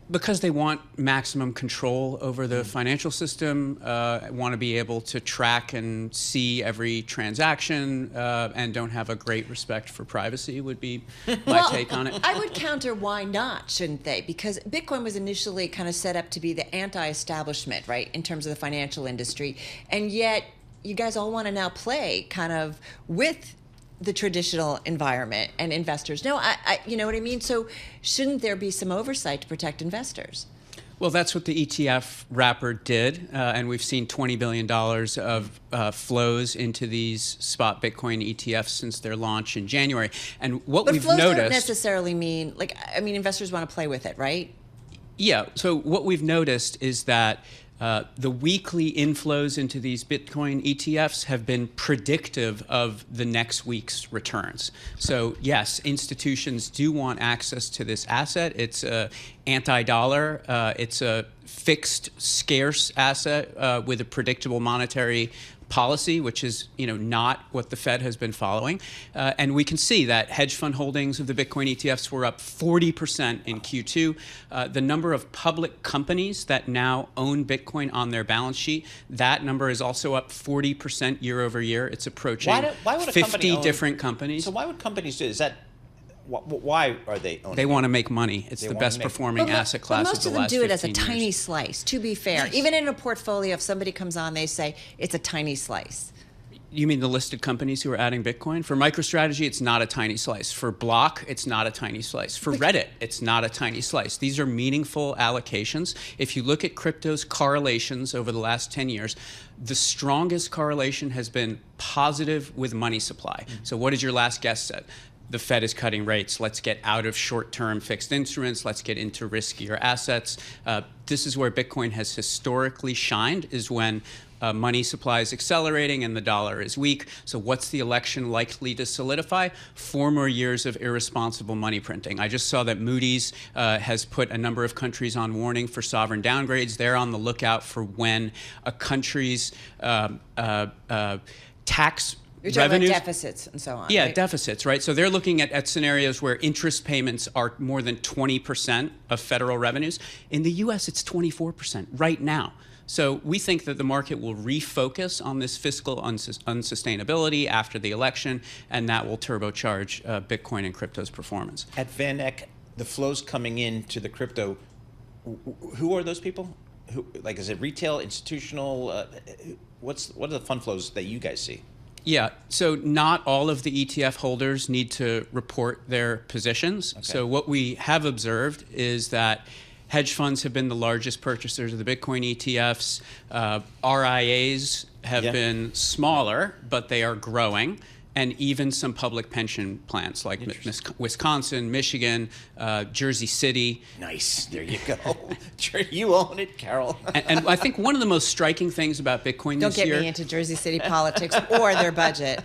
Speaker 11: Because they want maximum control over the financial system, want to be able to track and see every transaction, and don't have a great respect for privacy would be my take on it.
Speaker 9: I would counter why not, shouldn't they? Because Bitcoin was initially kind of set up to be the anti-establishment, right, in terms of the financial industry. And yet you guys all want to now play kind of with the traditional environment and investors. No, you know what I mean? So shouldn't there be some oversight to protect investors?
Speaker 11: Well, that's what the ETF wrapper did, and we've seen $20 billion of flows into these spot Bitcoin ETFs since their launch in January. And what we've
Speaker 9: flows
Speaker 11: noticed
Speaker 9: don't necessarily mean investors want to play with it, right?
Speaker 11: Yeah. So what we've noticed is that the weekly inflows into these Bitcoin ETFs have been predictive of the next week's returns. So yes, institutions do want access to this asset. It's anti-dollar. It's a fixed, scarce asset with a predictable monetary policy, which is not what the Fed has been following. And we can see that hedge fund holdings of the Bitcoin ETFs were up 40% in Q2. The number of public companies that now own Bitcoin on their balance sheet, that number is also up 40% year over year. It's approaching
Speaker 3: why would a
Speaker 11: 50 different companies.
Speaker 3: So why would companies do this? Is that why are they owning
Speaker 11: They
Speaker 3: it?
Speaker 11: want to make money. It's the best performing asset class
Speaker 9: most
Speaker 11: of the last 15
Speaker 9: them
Speaker 11: years.
Speaker 9: do it as a tiny slice, to be fair.
Speaker 3: Yes.
Speaker 9: Even in a portfolio, if somebody comes on, they say it's a tiny slice.
Speaker 11: You mean the listed companies who are adding Bitcoin? For MicroStrategy, it's not a tiny slice. For Block, it's not a tiny slice. For Reddit, it's not a tiny slice. These are meaningful allocations. If you look at crypto's correlations over the last 10 years, the strongest correlation has been positive with money supply. So what did your last guest said? The Fed is cutting rates. Let's get out of short-term fixed instruments. Let's get into riskier assets. This is where Bitcoin has historically shined, is when money supply is accelerating and the dollar is weak. So what's the election likely to solidify? 4 more years of irresponsible money printing. I just saw that Moody's has put a number of countries on warning for sovereign downgrades. They're on the lookout for when a country's tax
Speaker 9: You're talking
Speaker 11: revenues,
Speaker 9: about deficits and so on.
Speaker 11: Yeah,
Speaker 9: right?
Speaker 11: deficits, right? So they're looking at scenarios where interest payments are more than 20% of federal revenues. In the U.S., it's 24% right now. So we think that the market will refocus on this fiscal unsustainability after the election, and that will turbocharge Bitcoin and crypto's performance.
Speaker 3: At Van Eck, the flows coming into the crypto, who are those people? Is it retail, institutional? What are the fund flows that you guys see?
Speaker 11: Yeah, so not all of the ETF holders need to report their positions. Okay. So what we have observed is that hedge funds have been the largest purchasers of the Bitcoin ETFs. RIAs have been smaller, but they are growing. And even some public pension plans like Wisconsin, Michigan, Jersey City.
Speaker 3: Nice. There you go. You own it, Carol.
Speaker 11: and I think one of the most striking things about Bitcoin this year...
Speaker 9: Don't get me into Jersey City politics or their budget.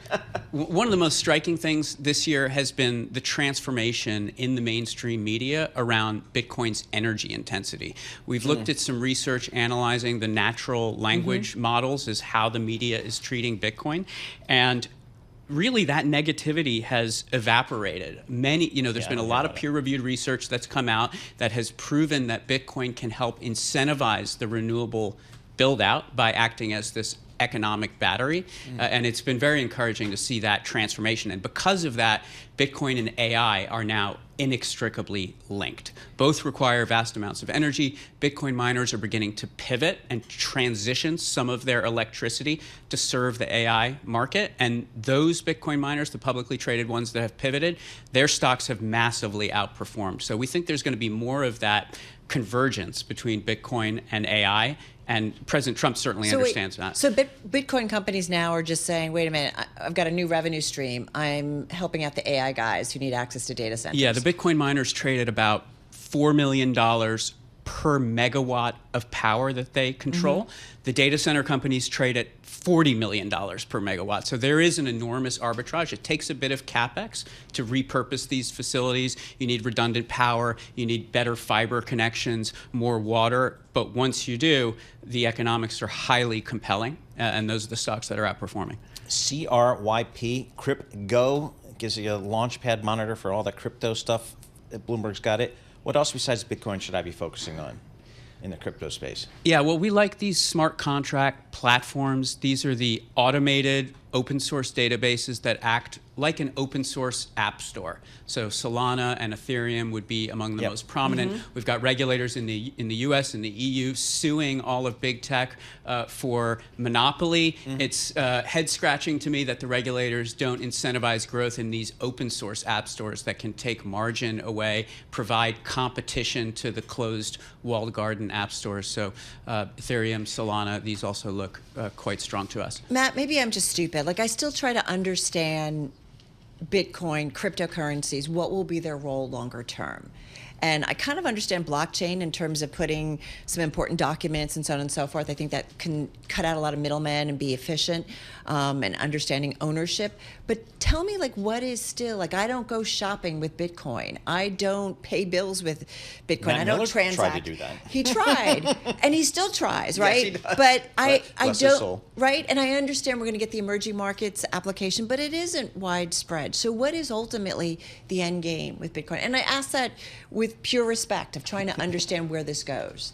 Speaker 11: One of the most striking things this year has been the transformation in the mainstream media around Bitcoin's energy intensity. We've looked at some research analyzing the natural language models as how the media is treating Bitcoin. And really, that negativity has evaporated. There's been a lot of peer-reviewed research that's come out that has proven that Bitcoin can help incentivize the renewable build-out by acting as this economic battery. And it's been very encouraging to see that transformation. And because of that, Bitcoin and AI are now inextricably linked. Both require vast amounts of energy. Bitcoin miners are beginning to pivot and transition some of their electricity to serve the AI market. And those Bitcoin miners, the publicly traded ones that have pivoted, their stocks have massively outperformed. So we think there's going to be more of that convergence between Bitcoin and AI. And President Trump certainly understands that.
Speaker 9: So Bitcoin companies now are just saying, wait a minute, I've got a new revenue stream. I'm helping out the AI guys who need access to data centers.
Speaker 11: Yeah, the Bitcoin miners trade at about $4 million per megawatt of power that they control. The data center companies trade at $40 million per megawatt. So there is an enormous arbitrage. It takes a bit of CapEx to repurpose these facilities. You need redundant power. You need better fiber connections, more water. But once you do, the economics are highly compelling. And those are the stocks that are outperforming.
Speaker 3: CRYP, CryptGo, gives you a launchpad monitor for all the crypto stuff. Bloomberg's got it. What else besides Bitcoin should I be focusing on in the crypto space?
Speaker 11: Yeah, well, we like these smart contract platforms. These are the automated open source databases that act like an open source app store. So Solana and Ethereum would be among the most prominent. We've got regulators in the US and the EU suing all of big tech for monopoly. It's head scratching to me that the regulators don't incentivize growth in these open source app stores that can take margin away, provide competition to the closed walled garden app stores. So Ethereum, Solana, these also look quite strong to us.
Speaker 9: Matt, maybe I'm just stupid. Like, I still try to understand Bitcoin, cryptocurrencies, what will be their role longer term? And I kind of understand blockchain in terms of putting some important documents and so on and so forth. I think that can cut out a lot of middlemen and be efficient, and understanding ownership. But tell me, like, what is still, like, I don't go shopping with Bitcoin. I don't pay bills with Bitcoin.
Speaker 3: Matt
Speaker 9: I don't
Speaker 3: Miller
Speaker 9: transact.
Speaker 3: tried to do that.
Speaker 9: He tried, and he still tries, right?
Speaker 3: Yes, he does.
Speaker 9: But I
Speaker 3: Bless his
Speaker 9: don't,
Speaker 3: soul.
Speaker 9: right? And I understand we're going to get the emerging markets application, but it isn't widespread. So what is ultimately the end game with Bitcoin? And I ask that with pure respect of trying to understand where this goes.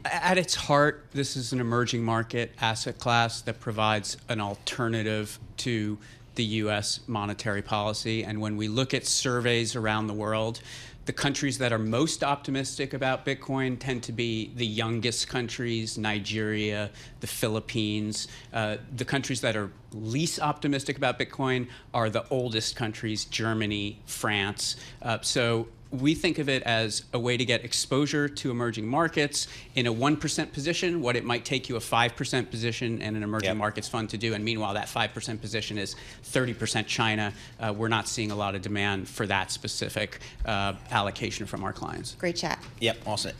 Speaker 11: At its heart, this is an emerging market asset class that provides an alternative to the U.S. monetary policy. And when we look at surveys around the world, the countries that are most optimistic about Bitcoin tend to be the youngest countries, Nigeria, the Philippines. The countries that are least optimistic about Bitcoin are the oldest countries, Germany, France. So we think of it as a way to get exposure to emerging markets in a 1% position, what it might take you a 5% position in an emerging markets fund to do. And meanwhile, that 5% position is 30% China. We're not seeing a lot of demand for that specific allocation from our clients.
Speaker 9: Great chat.
Speaker 3: Yep, awesome.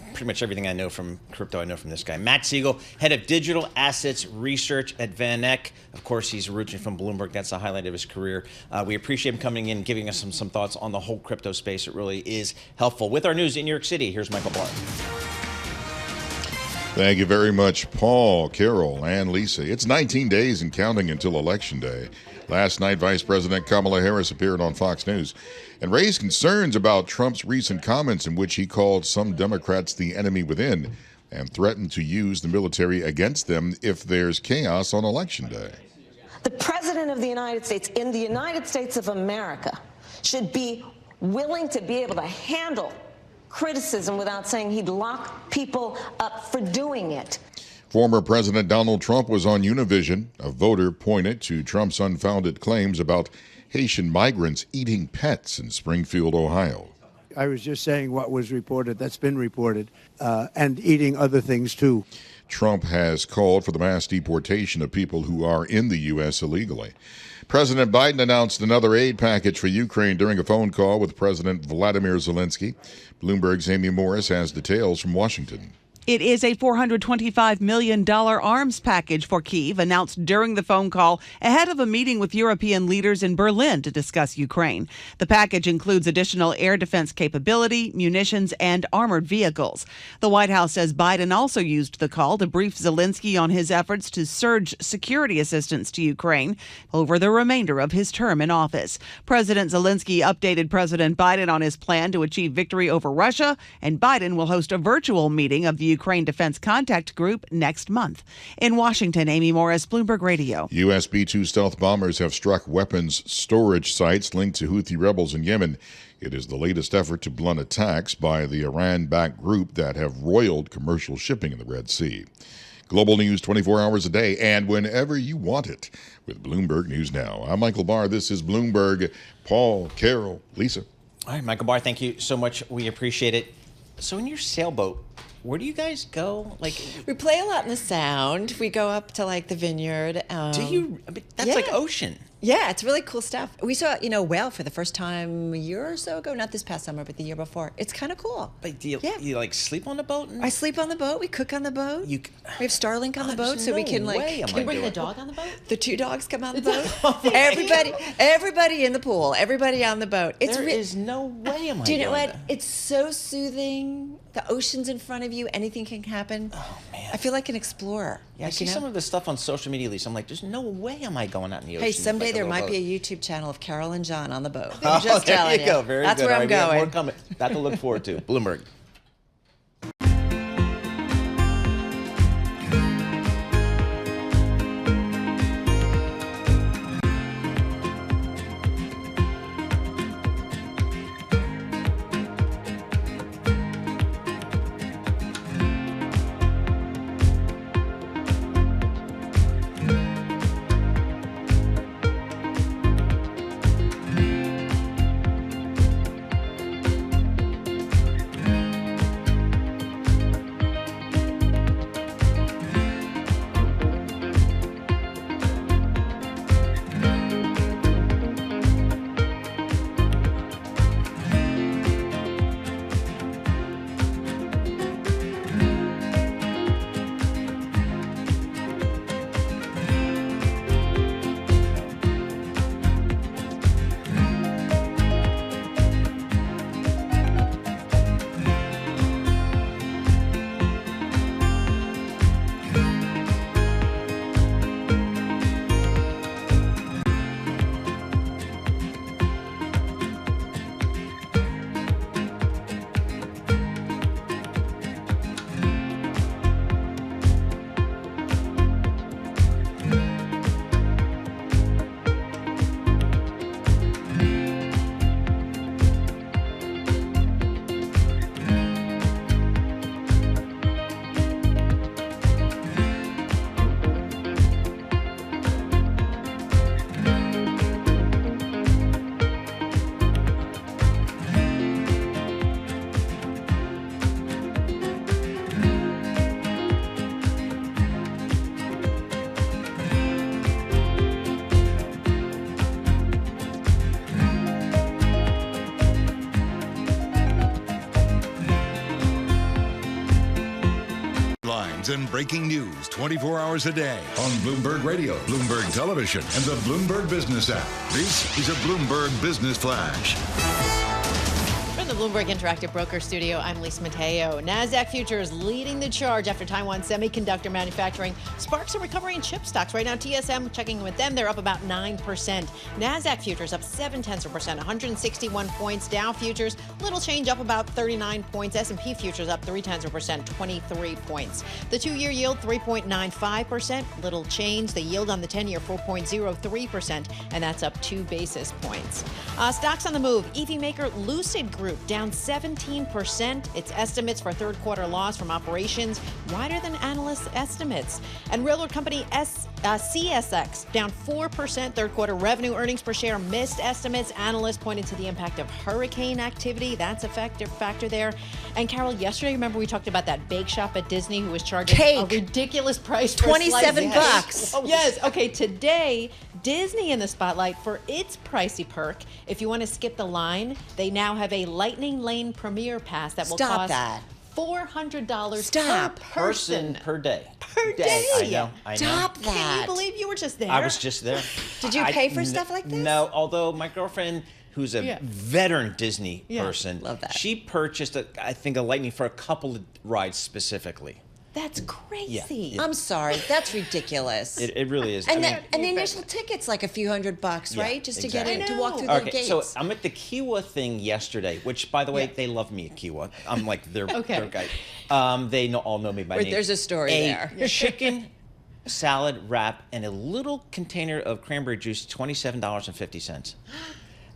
Speaker 3: Pretty much everything I know from crypto, I know from this guy. Matt Sigel, head of digital assets research at Van Eck. Of course, he's originally from Bloomberg. That's the highlight of his career. We appreciate him coming in, giving us some thoughts on the whole crypto space. It really is helpful. With our news in New York City, here's Michael Barr.
Speaker 5: Thank you very much, Paul, Carol, and Lisa. It's 19 days and counting until Election Day. Last night, Vice President Kamala Harris appeared on Fox News and raised concerns about Trump's recent comments in which he called some Democrats the enemy within and threatened to use the military against them if there's chaos on Election Day.
Speaker 7: The President of the United States, in the United States of America, should be willing to be able to handle criticism without saying he'd lock people up for doing it.
Speaker 5: Former President Donald Trump was on Univision. A voter pointed to Trump's unfounded claims about Haitian migrants eating pets in Springfield, Ohio.
Speaker 8: I was just saying what was reported, that's been reported, and eating other things too.
Speaker 5: Trump has called for the mass deportation of people who are in the U.S. illegally. President Biden announced another aid package for Ukraine during a phone call with President Vladimir Zelensky. Bloomberg's Amy Morris has details from Washington.
Speaker 12: It is a $425 million arms package for Kyiv, announced during the phone call ahead of a meeting with European leaders in Berlin to discuss Ukraine. The package includes additional air defense capability, munitions, and armored vehicles. The White House says Biden also used the call to brief Zelensky on his efforts to surge security assistance to Ukraine over the remainder of his term in office. President Zelensky updated President Biden on his plan to achieve victory over Russia, and Biden will host a virtual meeting of the Ukraine Defense Contact Group next month. In Washington, Amy Morris, Bloomberg Radio.
Speaker 5: U.S. B-2 stealth bombers have struck weapons storage sites linked to Houthi rebels in Yemen. It is the latest effort to blunt attacks by the Iran-backed group that have roiled commercial shipping in the Red Sea. Global news 24 hours a day and whenever you want it with Bloomberg News Now. I'm Michael Barr. This is Bloomberg. Paul, Carol, Lisa.
Speaker 3: All right, Michael Barr, thank you so much. We appreciate it. So in your sailboat, where do you guys go? Like,
Speaker 9: we play a lot in the Sound. We go up to like the Vineyard.
Speaker 3: Do you? I mean, that's like ocean.
Speaker 9: Yeah, it's really cool stuff. We saw, whale for the first time a year or so ago. Not this past summer, but the year before. It's kind of cool.
Speaker 3: Like, do you like sleep on the boat?
Speaker 9: I sleep on the boat. We cook on the boat. We have Starlink on the boat, so we can
Speaker 4: Can we bring the dog on the boat?
Speaker 9: The two dogs come on the boat. Everybody in the pool. Everybody on the boat.
Speaker 3: There is no way am I.
Speaker 9: Do you know what?
Speaker 3: That.
Speaker 9: It's so soothing. The ocean's in front of you. Anything can happen.
Speaker 3: Oh man,
Speaker 9: I feel like an explorer.
Speaker 3: Yeah, I see some of the stuff on social media, Lisa. I'm like, there's no way am I going out in the ocean.
Speaker 9: Hey, someday
Speaker 3: like
Speaker 9: there might
Speaker 3: boat.
Speaker 9: be a YouTube channel of Carol and John on the boat.
Speaker 3: Oh,
Speaker 9: Just
Speaker 3: there
Speaker 9: telling
Speaker 3: you go. Very
Speaker 9: That's
Speaker 3: good.
Speaker 9: where I'm
Speaker 3: We have
Speaker 9: going.
Speaker 3: more coming. That to look forward to. Bloomberg.
Speaker 1: headlines and breaking news 24 hours a day on Bloomberg Radio, Bloomberg Television, and the Bloomberg Business app. This is a Bloomberg Business Flash.
Speaker 4: From the Bloomberg Interactive Broker Studio, I'm Lisa Mateo. NASDAQ futures leading the charge after Taiwan semiconductor manufacturing sparks a recovery in chip stocks. Right now, TSM, checking with them, they're up about 9%. NASDAQ futures up 0.7%, 161 points. Dow futures, little change, up about 39 points. S&P futures up 0.3%, 23 points. The two-year yield, 3.95%, little change. The yield on the 10-year, 4.03%, and that's up 2 basis points. Stocks on the move. EV maker Lucid Group down 17%. Its estimates for third quarter loss from operations wider than analysts' estimates. And railroad company CSX down 4%. Third quarter revenue, earnings per share missed estimates. Analysts pointed to the impact of hurricane activity. That's a factor there. And Carol, yesterday, remember we talked about that bake shop at Disney who was charging a ridiculous price for
Speaker 9: $27 bucks.
Speaker 4: Yes. Okay. Today, Disney in the spotlight for its pricey perk. If you want to skip the line, they now have a Lightning Lane Premier Pass that will cost $400 per person
Speaker 3: per day.
Speaker 4: Per day.
Speaker 3: I know.
Speaker 9: Stop that.
Speaker 4: Can you believe you were just there?
Speaker 3: I was just there.
Speaker 9: Did you pay for stuff like this?
Speaker 3: No, although my girlfriend, who's a veteran Disney person,
Speaker 9: love that.
Speaker 3: She purchased, I think, a Lightning for a couple of rides specifically.
Speaker 4: That's crazy.
Speaker 3: Yeah.
Speaker 9: I'm sorry. That's ridiculous.
Speaker 3: It really is.
Speaker 9: And the initial ticket's like a few $100, right? Just to get in, to walk through the gates.
Speaker 3: So I'm at the Kiwa thing yesterday, which, by the way, they love me at Kiwa. I'm like their guy. They all know me by name.
Speaker 9: There's a story there.
Speaker 3: Chicken salad wrap and a little container of cranberry juice, $27.50.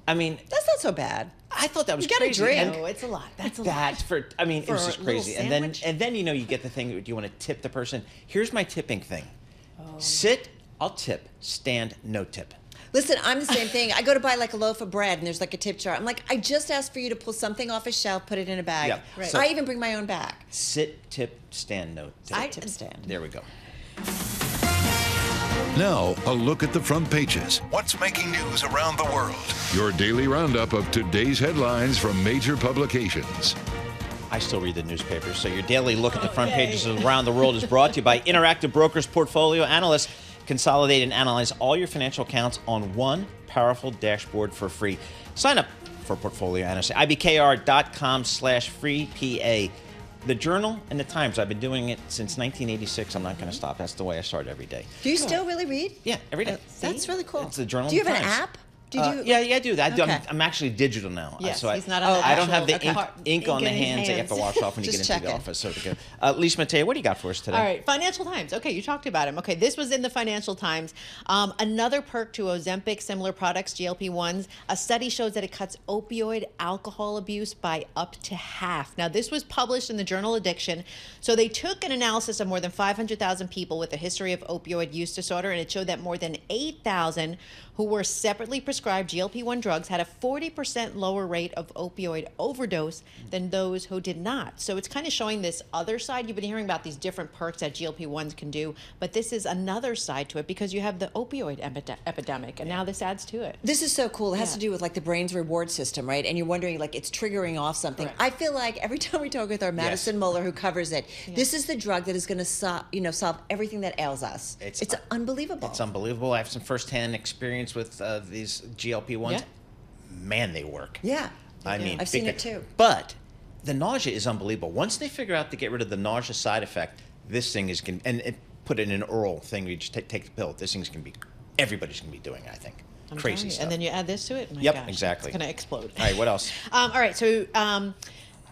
Speaker 3: I mean,
Speaker 9: that's not so bad.
Speaker 3: I thought that was
Speaker 9: you
Speaker 3: crazy.
Speaker 9: Drink.
Speaker 4: No, it's a lot. That's a lot.
Speaker 3: That's for. I mean, it was just crazy. And then you know you get the thing. Do you want to tip the person? Here's my tipping thing. Sit, I'll tip. Stand, no tip.
Speaker 9: Listen, I'm the same thing. I go to buy like a loaf of bread and there's like a tip jar. I'm like, I just asked for you to pull something off a shelf, put it in a bag.
Speaker 3: Yeah.
Speaker 4: Right.
Speaker 3: So,
Speaker 9: I even bring my own bag.
Speaker 3: Sit, tip, stand, no tip.
Speaker 9: Tip, stand.
Speaker 3: There we go.
Speaker 1: Now, a look at the front pages. What's making news around the world? Your daily roundup of today's headlines from major publications.
Speaker 3: I still read the newspapers, so your daily look at the front pages of around the world is brought to you by Interactive Brokers Portfolio Analysts. Consolidate and analyze all your financial accounts on one powerful dashboard for free. Sign up for Portfolio Analysts. ibkr.com/free PA. The Journal and the Times, I've been doing it since 1986. I'm not going to stop. That's the way I start every day.
Speaker 9: Do you still really read?
Speaker 3: Yeah, every day.
Speaker 9: That's really cool.
Speaker 3: It's the Journal
Speaker 9: Do you
Speaker 3: and
Speaker 9: have
Speaker 3: the
Speaker 9: an
Speaker 3: Times.
Speaker 9: app?
Speaker 3: Yeah, I do that.
Speaker 9: Okay.
Speaker 3: I'm actually digital now.
Speaker 4: Yes,
Speaker 3: so
Speaker 4: he's not on the
Speaker 3: I don't have the
Speaker 4: actual
Speaker 3: ink on the
Speaker 4: in
Speaker 3: hands that you have to wash off when you get
Speaker 9: Just
Speaker 3: into the
Speaker 9: checking.
Speaker 3: office. So good. Lisa Mateo, what do you got for us today?
Speaker 4: All right, Financial Times. Okay, you talked about him. Okay, this was in the Financial Times. Another perk to Ozempic, similar products, GLP-1s. A study shows that it cuts opioid alcohol abuse by up to half. Now, this was published in the journal Addiction. So they took an analysis of more than 500,000 people with a history of opioid use disorder, and it showed that more than 8,000 who were separately prescribed GLP-1 drugs had a 40% lower rate of opioid overdose than those who did not. So it's kind of showing this other side. You've been hearing about these different perks that GLP-1s can do, but this is another side to it because you have the opioid epidemic, and now this adds to it.
Speaker 9: This is so cool. It has to do with like the brain's reward system, right? And you're wondering like it's triggering off something.
Speaker 4: Correct.
Speaker 9: I feel like every time we talk with our Madison Muller who covers it, this is the drug that is going to solve everything that ails us. It's unbelievable.
Speaker 3: It's unbelievable. I have some firsthand experience with these GLP-1s.
Speaker 4: Yeah.
Speaker 3: Man, they work.
Speaker 9: Yeah.
Speaker 3: I mean,
Speaker 9: I've seen it too.
Speaker 3: But the nausea is unbelievable. Once they figure out to get rid of the nausea side effect, this thing is put it in an oral thing where you just take the pill. This thing's going to be, everybody's going to be doing, I think.
Speaker 4: I'm
Speaker 3: Crazy
Speaker 4: telling you.
Speaker 3: stuff.
Speaker 4: And then you add this to it. My
Speaker 3: Yep,
Speaker 4: gosh,
Speaker 3: exactly.
Speaker 4: It's going to explode.
Speaker 3: All right, what else?
Speaker 4: All right, so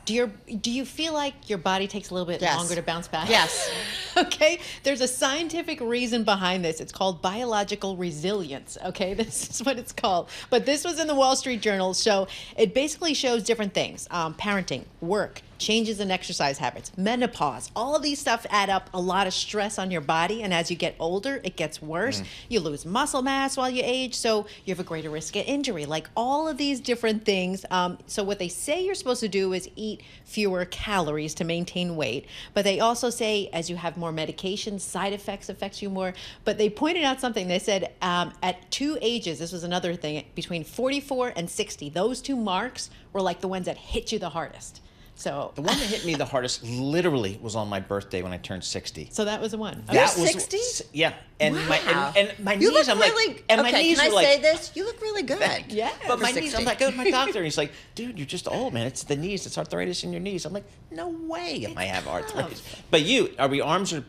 Speaker 4: do you feel like your body takes a little bit longer to bounce back?
Speaker 9: Yes.
Speaker 4: Okay, there's a scientific reason behind this. It's called biological resilience. Okay, this is what it's called. But this was in the Wall Street Journal, so it basically shows different things: parenting, work, changes in exercise habits, menopause. All of these stuff add up a lot of stress on your body, and as you get older, it gets worse. You lose muscle mass while you age, so you have a greater risk of injury. Like all of these different things. So what they say you're supposed to do is eat fewer calories to maintain weight, but they also say as you have more medication, side effects affects you more. But they pointed out something. They said at 2 ages, this was another thing, between 44 and 60, those 2 marks were like the ones that hit you the hardest. So
Speaker 3: the one that hit me the hardest literally was on my birthday when I turned 60.
Speaker 4: So that was the one.
Speaker 3: That
Speaker 9: You're
Speaker 3: was
Speaker 9: 60?
Speaker 3: Yeah. And
Speaker 9: Wow.
Speaker 3: my
Speaker 9: You
Speaker 3: knees,
Speaker 9: look
Speaker 3: I'm
Speaker 9: really,
Speaker 3: like, and my
Speaker 9: okay,
Speaker 3: knees
Speaker 9: can I
Speaker 3: were like,
Speaker 9: say this? You look really good.
Speaker 4: Yeah.
Speaker 3: but my
Speaker 9: for
Speaker 3: knees,
Speaker 9: 60.
Speaker 3: I'm like, go to my doctor, and he's like, dude, you're just old, man. It's the knees. It's arthritis in your knees. I'm like, no way am I have arthritis. But are we arms or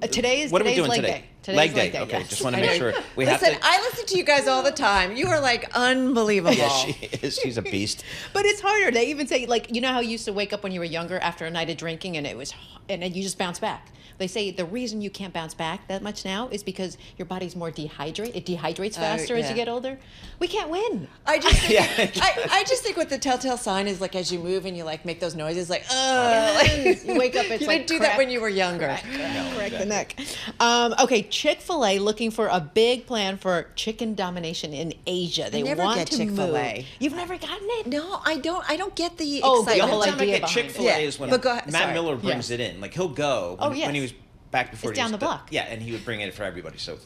Speaker 4: today's
Speaker 3: what are we doing
Speaker 4: leg
Speaker 3: today?
Speaker 4: day. Today's leg day,
Speaker 3: Okay,
Speaker 4: yes.
Speaker 3: just want to make sure we have
Speaker 9: Listen,
Speaker 3: to.
Speaker 9: I listen to you guys all the time. You are like unbelievable.
Speaker 3: Yeah, she is. She's a beast.
Speaker 4: But it's harder. They even say, like, you know how you used to wake up when you were younger after a night of drinking and then you just bounce back. They say the reason you can't bounce back that much now is because your body's more dehydrated. It dehydrates faster as you get older. We can't win.
Speaker 9: I just think, I just think what the telltale sign is, like, as you move and you like make those noises, like, like
Speaker 4: you wake up, it's
Speaker 9: you
Speaker 4: like
Speaker 9: didn't do that when you were younger.
Speaker 4: Crack the neck. Okay, Chick-fil-A looking for a big plan for chicken domination in Asia. They
Speaker 9: never
Speaker 4: want
Speaker 9: get
Speaker 4: to
Speaker 9: Chick-fil-A.
Speaker 4: move. You've never gotten it?
Speaker 9: No, I don't get the
Speaker 3: The
Speaker 9: excitement.
Speaker 3: only time I get
Speaker 4: behind
Speaker 3: Chick-fil-A
Speaker 9: it.
Speaker 3: is when
Speaker 9: But go ahead,
Speaker 3: Matt
Speaker 9: sorry.
Speaker 3: Miller brings it in. Like, he'll go when he was back before
Speaker 4: It's
Speaker 3: he
Speaker 4: down
Speaker 3: was
Speaker 4: the block.
Speaker 3: Yeah, and he would bring it for everybody. So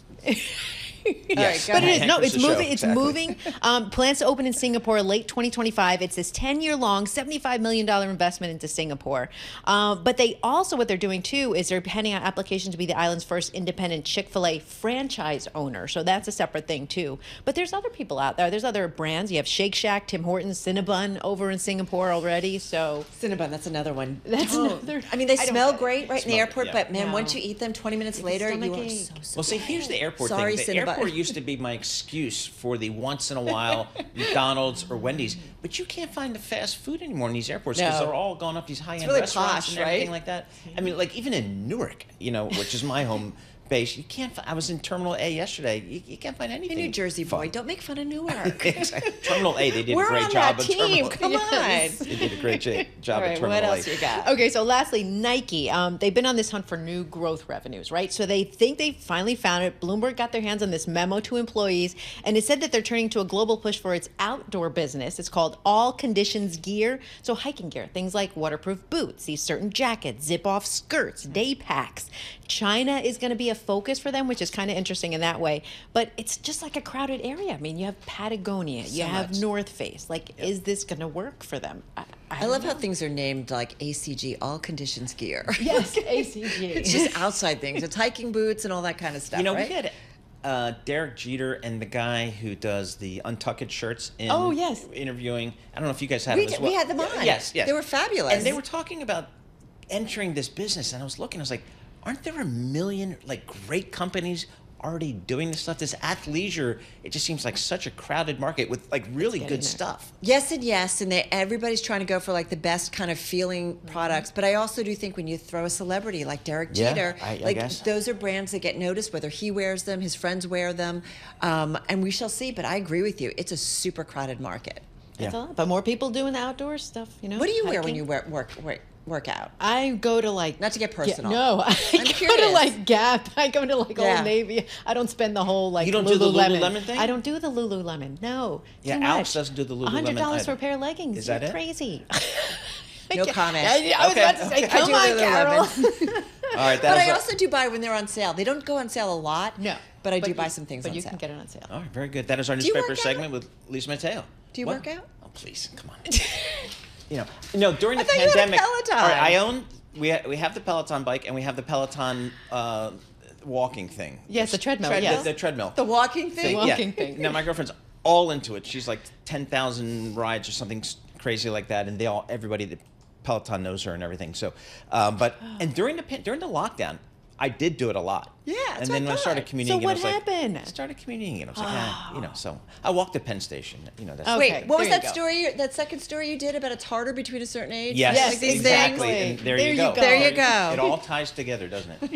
Speaker 9: Yes.
Speaker 4: But it is, no,
Speaker 3: Anchors
Speaker 4: it's
Speaker 3: the show,
Speaker 4: moving. It's
Speaker 3: exactly.
Speaker 4: moving. Plans to open in Singapore late 2025. It's this 10-year-long, $75 million investment into Singapore. But they also, what they're doing too, is they're pending out application to be the island's first independent Chick-fil-A franchise owner. So that's a separate thing too. But there's other people out there. There's other brands. You have Shake Shack, Tim Hortons, Cinnabon over in Singapore already. So
Speaker 9: Cinnabon, that's another one.
Speaker 4: That's another.
Speaker 9: I mean, they
Speaker 4: I don't
Speaker 9: smell
Speaker 4: get it.
Speaker 9: great right in the airport,
Speaker 3: yeah.
Speaker 9: but man,
Speaker 4: No.
Speaker 9: once you eat them 20 minutes later, you
Speaker 4: stomach
Speaker 9: are
Speaker 4: ache.
Speaker 9: so
Speaker 3: Well, see, here's the airport
Speaker 9: Sorry,
Speaker 3: thing. The
Speaker 9: Cinnabon.
Speaker 3: airport used to be my excuse for the once in a while McDonald's or Wendy's, but you can't find the fast food anymore in these airports because
Speaker 9: No.
Speaker 3: they're all gone up these high-end
Speaker 9: really
Speaker 3: restaurants
Speaker 9: posh,
Speaker 3: and everything
Speaker 9: right?
Speaker 3: like that. I mean, like even in Newark, which is my home base, you can't. I was in Terminal A yesterday. You can't find anything.
Speaker 9: Hey, New Jersey boy,
Speaker 3: fun.
Speaker 9: don't make fun of Newark.
Speaker 3: Exactly. Terminal A, they did
Speaker 9: We're
Speaker 3: a great
Speaker 9: on
Speaker 3: job.
Speaker 9: that
Speaker 3: at
Speaker 9: team.
Speaker 3: Terminal
Speaker 9: Come
Speaker 4: Yes.
Speaker 9: on.
Speaker 3: They did a great job
Speaker 9: All
Speaker 3: at
Speaker 9: right,
Speaker 3: Terminal
Speaker 9: what
Speaker 3: A.
Speaker 9: else you got?
Speaker 4: Okay, so lastly, Nike. They've been on this hunt for new growth revenues, right? So they think they finally found it. Bloomberg got their hands on this memo to employees, and it said that they're turning to a global push for its outdoor business. It's called All Conditions Gear. So hiking gear, things like waterproof boots, these certain jackets, zip-off skirts, day packs. China is going to be a focus for them, which is kind of interesting in that way. But it's just like a crowded area. I mean, you have Patagonia, you have
Speaker 3: much.
Speaker 4: North Face. Like, is this going to work for them?
Speaker 9: I love how things are named like ACG, all conditions gear.
Speaker 4: Yes, ACG.
Speaker 9: It's just outside things. It's hiking boots and all that kind of stuff, right?
Speaker 3: We had Derek Jeter and the guy who does the untucked shirts in interviewing. I don't know if you guys had them as well.
Speaker 9: We had them on.
Speaker 3: Yes.
Speaker 9: They were fabulous.
Speaker 3: And they were talking about entering this business, and I was looking, I was like, aren't there a million great companies already doing this stuff? This athleisure, it just seems like such a crowded market with really good stuff.
Speaker 9: Yes and yes, and everybody's trying to go for the best kind of feeling products. But I also do think when you throw a celebrity like Derek Jeter,
Speaker 3: I guess.
Speaker 9: those are brands that get noticed, whether he wears them, his friends wear them, and we shall see. But I agree with you; it's a super crowded market.
Speaker 4: That's a lot. But more people doing the outdoor stuff,
Speaker 9: What do you wear when you work out?
Speaker 4: I go to
Speaker 9: not to get personal.
Speaker 4: I go
Speaker 9: curious.
Speaker 4: to Gap. I go to Old Navy. I don't spend the whole
Speaker 3: You don't do the Lululemon thing?
Speaker 4: I don't do the Lululemon. No.
Speaker 3: Yeah,
Speaker 4: too
Speaker 3: Alex
Speaker 4: much.
Speaker 3: doesn't do the Lululemon
Speaker 4: $100 for a
Speaker 3: either.
Speaker 4: pair of leggings.
Speaker 3: Is that
Speaker 4: You're
Speaker 3: it?
Speaker 4: crazy.
Speaker 9: No comment.
Speaker 4: I was about to say, come on, Carol.
Speaker 3: All right,
Speaker 9: But I also do buy when they're on sale. They don't go on sale a lot.
Speaker 4: No.
Speaker 9: But I do buy some things on
Speaker 4: But you
Speaker 9: sale.
Speaker 4: can get it on sale.
Speaker 3: All right, very good. That is our
Speaker 9: Do you
Speaker 3: newspaper
Speaker 9: work out?
Speaker 3: segment with Lisa Mateo.
Speaker 9: Do you work out?
Speaker 3: Oh, please, come on. During the
Speaker 9: thought you had a
Speaker 3: pandemic,
Speaker 9: Peloton.
Speaker 3: all right, we have the Peloton bike and we have the Peloton walking thing.
Speaker 4: Yes, the treadmill. Yes.
Speaker 3: The treadmill.
Speaker 9: The walking thing?
Speaker 4: Walking thing.
Speaker 3: Now my girlfriend's all into it. She's like 10,000 rides or something crazy like that, and everybody at Peloton knows her and everything. So, and during the lockdown, I did do it a lot.
Speaker 9: Yeah, that's
Speaker 3: and
Speaker 9: what
Speaker 3: then
Speaker 9: I
Speaker 3: when I started
Speaker 9: thought.
Speaker 3: commuting,
Speaker 4: So what
Speaker 3: I was
Speaker 4: happened?
Speaker 3: I started commuting, and I was like, so I walked to Penn Station. That's
Speaker 4: Okay.
Speaker 9: Wait, what was
Speaker 4: there you
Speaker 9: that
Speaker 4: go.
Speaker 9: story? That second story you did about a tartar between a certain age?
Speaker 3: Yes,
Speaker 9: Like these
Speaker 3: exactly.
Speaker 9: things?
Speaker 3: And there you go.
Speaker 9: There you go.
Speaker 3: It all ties together, doesn't it?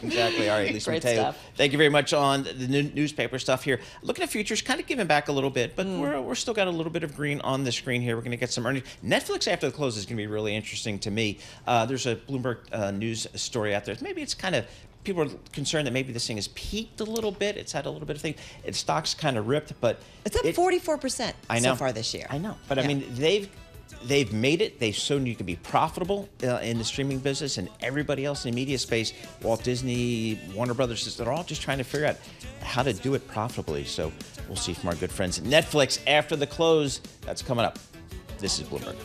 Speaker 3: Exactly. All right, Lisa
Speaker 4: Great
Speaker 3: Mateo.
Speaker 4: stuff.
Speaker 3: Thank you very much on the newspaper stuff here. Looking at futures, kind of giving back a little bit, but we're still got a little bit of green on the screen here. We're going to get some earnings. Netflix after the close is going to be really interesting to me. There's a Bloomberg news story out there. Maybe it's kind of. People are concerned that maybe this thing has peaked a little bit. It's had a little bit of thing. Its stock's kind of ripped, but
Speaker 9: It's up 44% so far this year.
Speaker 3: I know, but I mean they've made it. They've shown you can be profitable in the streaming business, and everybody else in the media space, Walt Disney, Warner Brothers, they're all just trying to figure out how to do it profitably. So we'll see from our good friends at Netflix after the close. That's coming up. This is Bloomberg.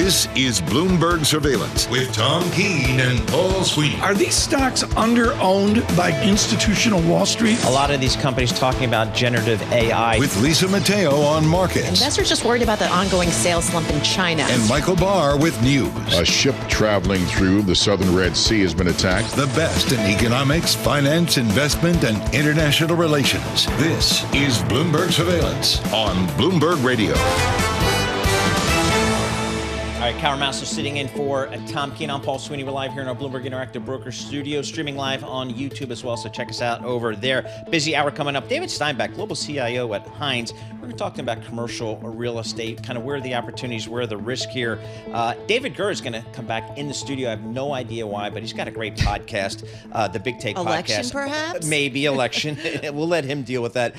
Speaker 1: This is Bloomberg Surveillance with Tom Keene and Paul Sweeney.
Speaker 13: Are these stocks under-owned by institutional Wall Street?
Speaker 3: A lot of these companies talking about generative AI.
Speaker 1: With Lisa Mateo on markets.
Speaker 4: Investors just worried about the ongoing sales slump in China.
Speaker 1: And Michael Barr with news.
Speaker 5: A ship traveling through the southern Red Sea has been attacked.
Speaker 1: The best in economics, finance, investment, and international relations. This is Bloomberg Surveillance on Bloomberg Radio.
Speaker 3: All right, Kara Massar sitting in for Tom Keene. I'm Paul Sweeney. We're live here in our Bloomberg Interactive Broker studio, streaming live on YouTube as well, so check us out over there. Busy hour coming up. David Steinbach, Global CIO at Hines. We're talking about commercial real estate, kind of where are the opportunities, where are the risk here. David Gura is going to come back in the studio. I have no idea why, but he's got a great podcast, the Big Take
Speaker 9: election,
Speaker 3: podcast.
Speaker 9: Perhaps?
Speaker 3: Maybe election. We'll let him deal with that.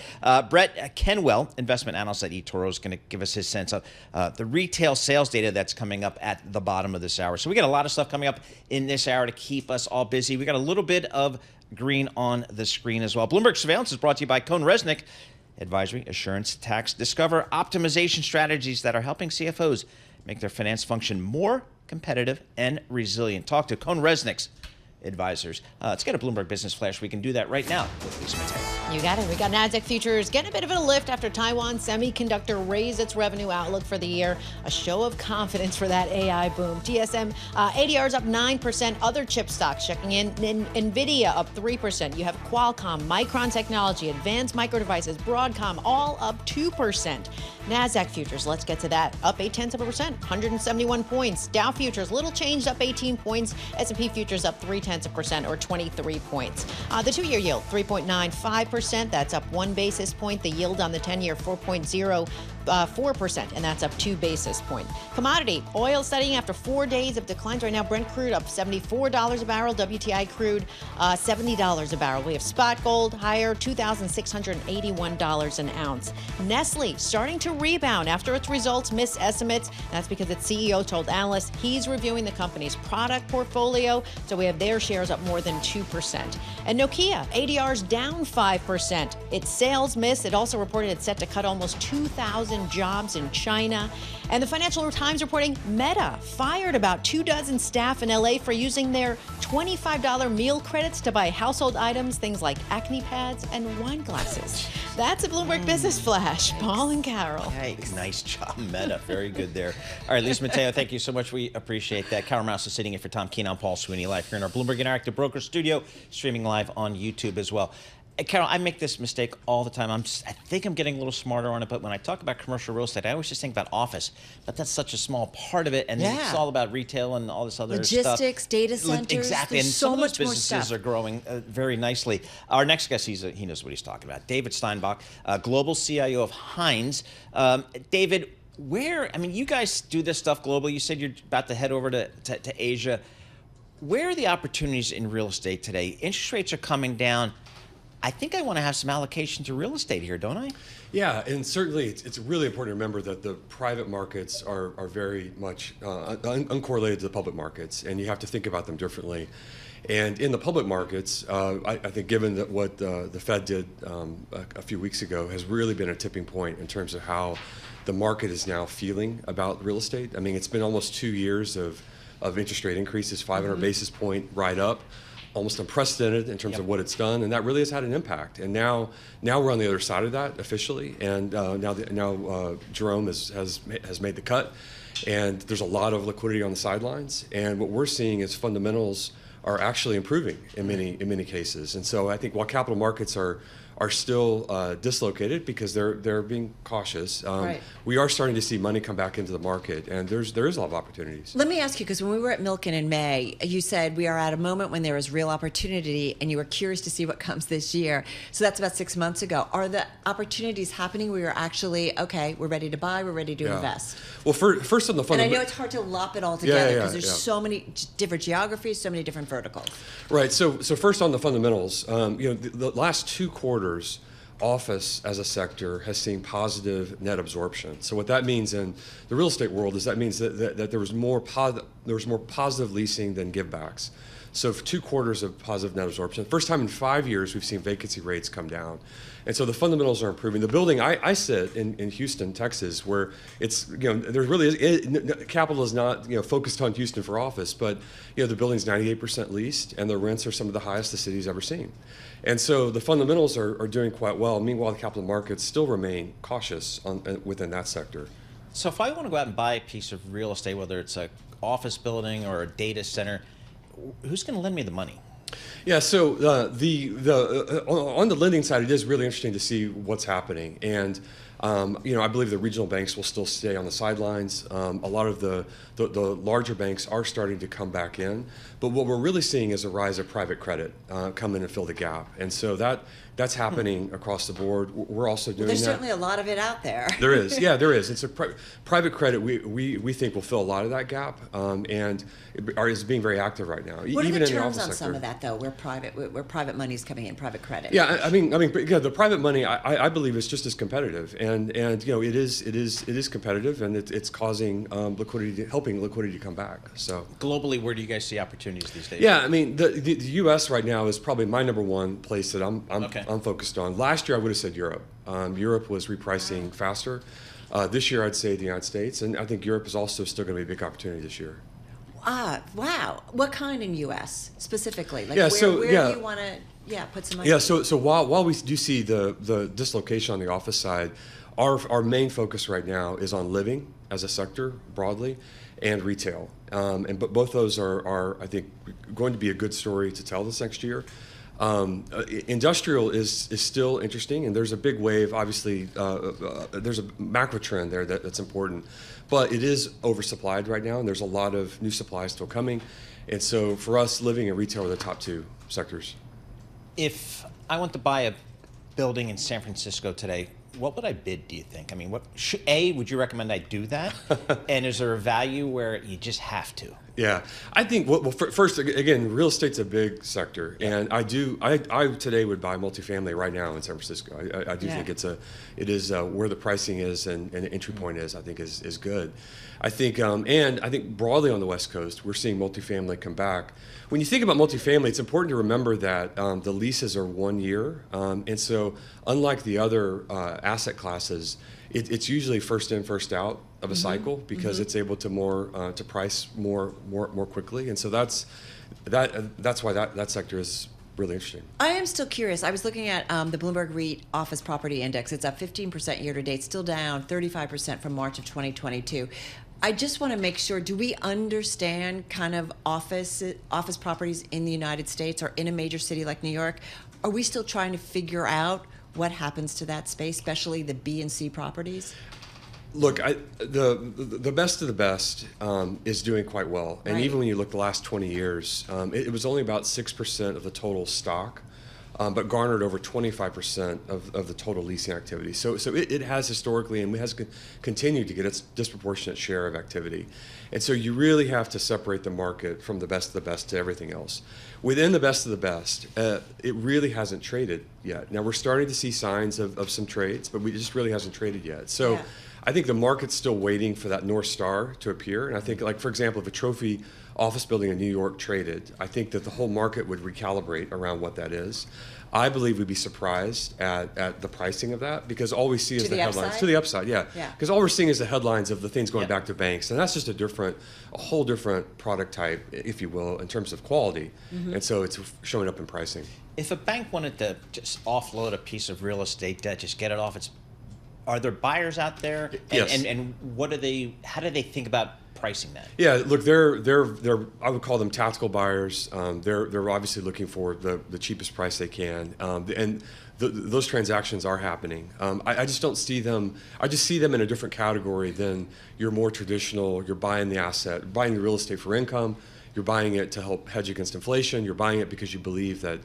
Speaker 3: Brett Kenwell, investment analyst at eToro, is going to give us his sense of the retail sales data that's coming up at the bottom of this hour. So we got a lot of stuff coming up in this hour to keep us all busy. We got a little bit of green on the screen as well. Bloomberg Surveillance is brought to you by Cohn Resnick Advisory, Assurance, Tax. Discover optimization strategies that are helping CFOs make their finance function more competitive and resilient. Talk to Cohn Resnick's advisors. Let's get a Bloomberg Business Flash. We can do that right now with Lisa Mateo.
Speaker 4: You got it. We got Nasdaq futures getting a bit of a lift after Taiwan Semiconductor raised its revenue outlook for the year. A show of confidence for that AI boom. TSM ADRs up 9%. Other chip stocks checking in. NVIDIA up 3%. You have Qualcomm, Micron Technology, Advanced Micro Devices, Broadcom, all up 2%. Nasdaq futures, let's get to that. Up 0.8%, 171 points. Dow futures, little changed, up 18 points. S&P futures up 0.3%, or 23 points. The two-year yield, 3.95%. That's up 1 basis point. The yield on the 10-year, 4.04%, and that's up 2 basis points. Commodity, oil studying after 4 days of declines. Right now, Brent crude up $74 a barrel. WTI crude, $70 a barrel. We have spot gold higher, $2,681 an ounce. Nestle starting to rebound after its results missed estimates. That's because its CEO told analysts he's reviewing the company's product portfolio. So we have their shares up more than 2%. And Nokia, ADRs down 5%. Its sales missed. It also reported it's set to cut almost 2,000 jobs in China. And the Financial Times reporting Meta fired about 24 staff in LA for using their $25 meal credits to buy household items, things like acne pads and wine glasses. That's a Bloomberg Business Flash. Paul and Carol.
Speaker 3: Hey, nice job, Meta. Very good there. All right, Lisa Mateo, thank you so much. We appreciate that. Carol Mouse is sitting in for Tom Keene. I'm Paul Sweeney, live here in our Bloomberg Interactive Broker studio, streaming live on YouTube as well. Carol, I make this mistake all the time. I think I'm getting a little smarter on it, but when I talk about commercial real estate, I always just think about office, but that's such a small part of it, and it's all about retail and all this other stuff.
Speaker 9: Logistics, data centers.
Speaker 3: Exactly, and
Speaker 9: There's
Speaker 3: some
Speaker 9: so
Speaker 3: of those
Speaker 9: much more
Speaker 3: businesses
Speaker 9: stuff.
Speaker 3: are growing very nicely. Our next guest, he knows what he's talking about. David Steinbach, Global CIO of Hines. David, you guys do this stuff globally. You said you're about to head over to Asia. Where are the opportunities in real estate today? Interest rates are coming down. I think I want to have some allocation to real estate here, don't I?
Speaker 14: Yeah, and certainly it's really important to remember that the private markets are very much uncorrelated to the public markets, and you have to think about them differently. And in the public markets, I think given that what the Fed did a few weeks ago has really been a tipping point in terms of how the market is now feeling about real estate. I mean, it's been almost 2 years of interest rate increases, 500 basis point ride up. Almost unprecedented in terms of what it's done, and that really has had an impact. And now we're on the other side of that officially, and now Jerome has made the cut, and there's a lot of liquidity on the sidelines. And what we're seeing is fundamentals are actually improving in many cases. And so I think while capital markets are still dislocated because they're being cautious, we are starting to see money come back into the market, and there is a lot of opportunities.
Speaker 9: Let me ask you, because when we were at Milken in May, you said we are at a moment when there is real opportunity, and you were curious to see what comes this year. So that's about 6 months ago. Are the opportunities happening where you're actually, okay, we're ready to buy, we're ready to invest?
Speaker 14: Well, first on the fundamental.
Speaker 9: And I know it's hard to lop it all together because there's so many different geographies, so many different verticals.
Speaker 14: Right. So first on the fundamentals, the last 2 quarters, office as a sector has seen positive net absorption. So what that means in the real estate world is that means that there was more positive leasing than givebacks. So for 2 quarters of positive net absorption. First time in 5 years we've seen vacancy rates come down. And so the fundamentals are improving. The building I sit in Houston, Texas, where it's, there really is, capital is not, focused on Houston for office, but, the building's 98% leased and the rents are some of the highest the city's ever seen. And so the fundamentals are doing quite well. Meanwhile, the capital markets still remain cautious within that sector.
Speaker 3: So if I want to go out and buy a piece of real estate, whether it's an office building or a data center, who's going to lend me the money?
Speaker 14: Yeah, so on the lending side, it is really interesting to see what's happening. And I believe the regional banks will still stay on the sidelines. A lot of the larger banks are starting to come back in. But what we're really seeing is a rise of private credit come in and fill the gap. And so that's happening across the board. We're also doing
Speaker 9: There's
Speaker 14: that.
Speaker 9: certainly a lot of it out there.
Speaker 14: There is. Yeah, there is. It's a private credit. We think will fill a lot of that gap and is being very active right now.
Speaker 9: What
Speaker 14: even
Speaker 9: are the
Speaker 14: in the
Speaker 9: terms
Speaker 14: office
Speaker 9: on
Speaker 14: sector.
Speaker 9: some of that, though, where private money is coming in, private credit?
Speaker 14: Yeah, I mean, the private money, I believe, is just as competitive, and it is competitive, and it's causing helping liquidity to come back. So
Speaker 3: globally, where do you guys see opportunities these days?
Speaker 14: Yeah, I mean, the U.S. right now is probably my number one place that I'm focused on. Last year, I would have said Europe. Europe was repricing faster. This year, I'd say the United States, and I think Europe is also still going to be a big opportunity this year.
Speaker 9: Wow. What kind in U.S. specifically? Like
Speaker 14: where
Speaker 9: do you want to put some money?
Speaker 14: Yeah, so while we do see the dislocation on the office side, our main focus right now is on living as a sector broadly and retail. But both those are, I think, going to be a good story to tell this next year. Industrial is still interesting, and there's a big wave. Obviously, there's a macro trend there that's important, but it is oversupplied right now, and there's a lot of new supply still coming. And so for us, living and retail are the top 2 sectors.
Speaker 3: If I want to buy a building in San Francisco today, what would I bid, do you think? I mean, would you recommend I do that? And is there a value where you just have to?
Speaker 14: Yeah, I think, first, again, real estate's a big sector. And I today would buy multifamily right now in San Francisco. I do think it is where the pricing is and the entry point is, I think is good. I think, and I think broadly on the West Coast, we're seeing multifamily come back. When you think about multifamily, it's important to remember that the leases are 1 year. And so unlike the other asset classes, it's usually first in, first out of a cycle because it's able to price more quickly. And so that's why that sector is really interesting.
Speaker 9: I am still curious. I was looking at the Bloomberg REIT Office Property Index. It's up 15% year to date, still down 35% from March of 2022. I just want to make sure, do we understand kind of office properties in the United States or in a major city like New York? Are we still trying to figure out what happens to that space, especially the B and C properties?
Speaker 14: Look, the best of the best is doing quite well. And even when you look the last 20 years, it was only about 6% of the total stock, but garnered over 25% of the total leasing activity. So it has historically and has continued to get its disproportionate share of activity. And so you really have to separate the market from the best of the best to everything else. Within the best of the best, it really hasn't traded yet. Now we're starting to see signs of some trades, but it just really hasn't traded yet. So I think the market's still waiting for that North Star to appear. And I think, like, for example, if a trophy office building in New York traded, I think that the whole market would recalibrate around what that is. I believe we'd be surprised at the pricing of that because all we see is the headlines.
Speaker 9: Upside?
Speaker 14: To the upside, yeah. Because all we're seeing is the headlines of the things going back to banks. And that's just a whole different product type, if you will, in terms of quality. And so it's showing up in pricing.
Speaker 3: If a bank wanted to just offload a piece of real estate debt, just get it off are there buyers out there?
Speaker 14: Yes.
Speaker 3: And how do they think about pricing that?
Speaker 14: Yeah, look, they're I would call them tactical buyers. They're obviously looking for the cheapest price they can, and those transactions are happening. I just don't see them. I just see them in a different category than your more traditional. You're buying the asset, buying the real estate for income. You're buying it to help hedge against inflation. You're buying it because you believe that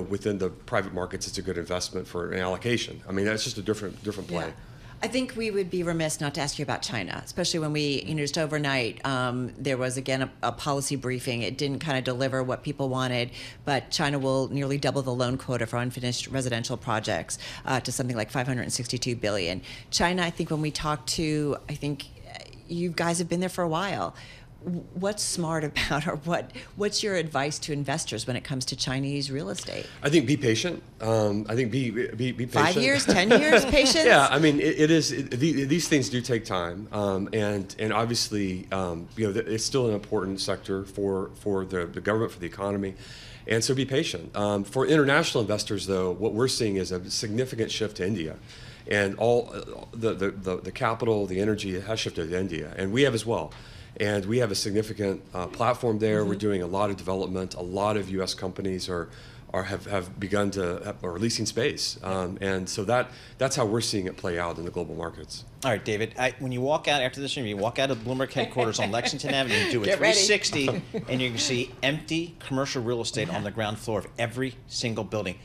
Speaker 14: within the private markets, it's a good investment for an allocation. I mean, that's just a different play.
Speaker 9: Yeah. I think we would be remiss not to ask you about China, especially when we, just overnight, there was, again, a policy briefing. It didn't kind of deliver what people wanted, but China will nearly double the loan quota for unfinished residential projects to something like $562 billion. China, I think when we talked to, I think you guys have been there for a while. what's smart about, or what's your advice to investors when it comes to Chinese real estate?
Speaker 14: I think be patient. I think be patient.
Speaker 9: 5 years, 10 years, patience.
Speaker 14: Yeah, I mean, these things do take time, and obviously, it's still an important sector for the government, for the economy. And so be patient. For international investors, though, what we're seeing is a significant shift to India. And all the capital, the energy has shifted to India. And we have as well. And we have a significant platform there. We're doing a lot of development. A lot of U.S. companies have begun to are leasing space. And so that's how we're seeing it play out in the global markets.
Speaker 3: All right, David, when you walk out after this interview, you walk out of Bloomberg headquarters on Lexington Avenue, you do a 360, and you can see empty commercial real estate on the ground floor of every single building.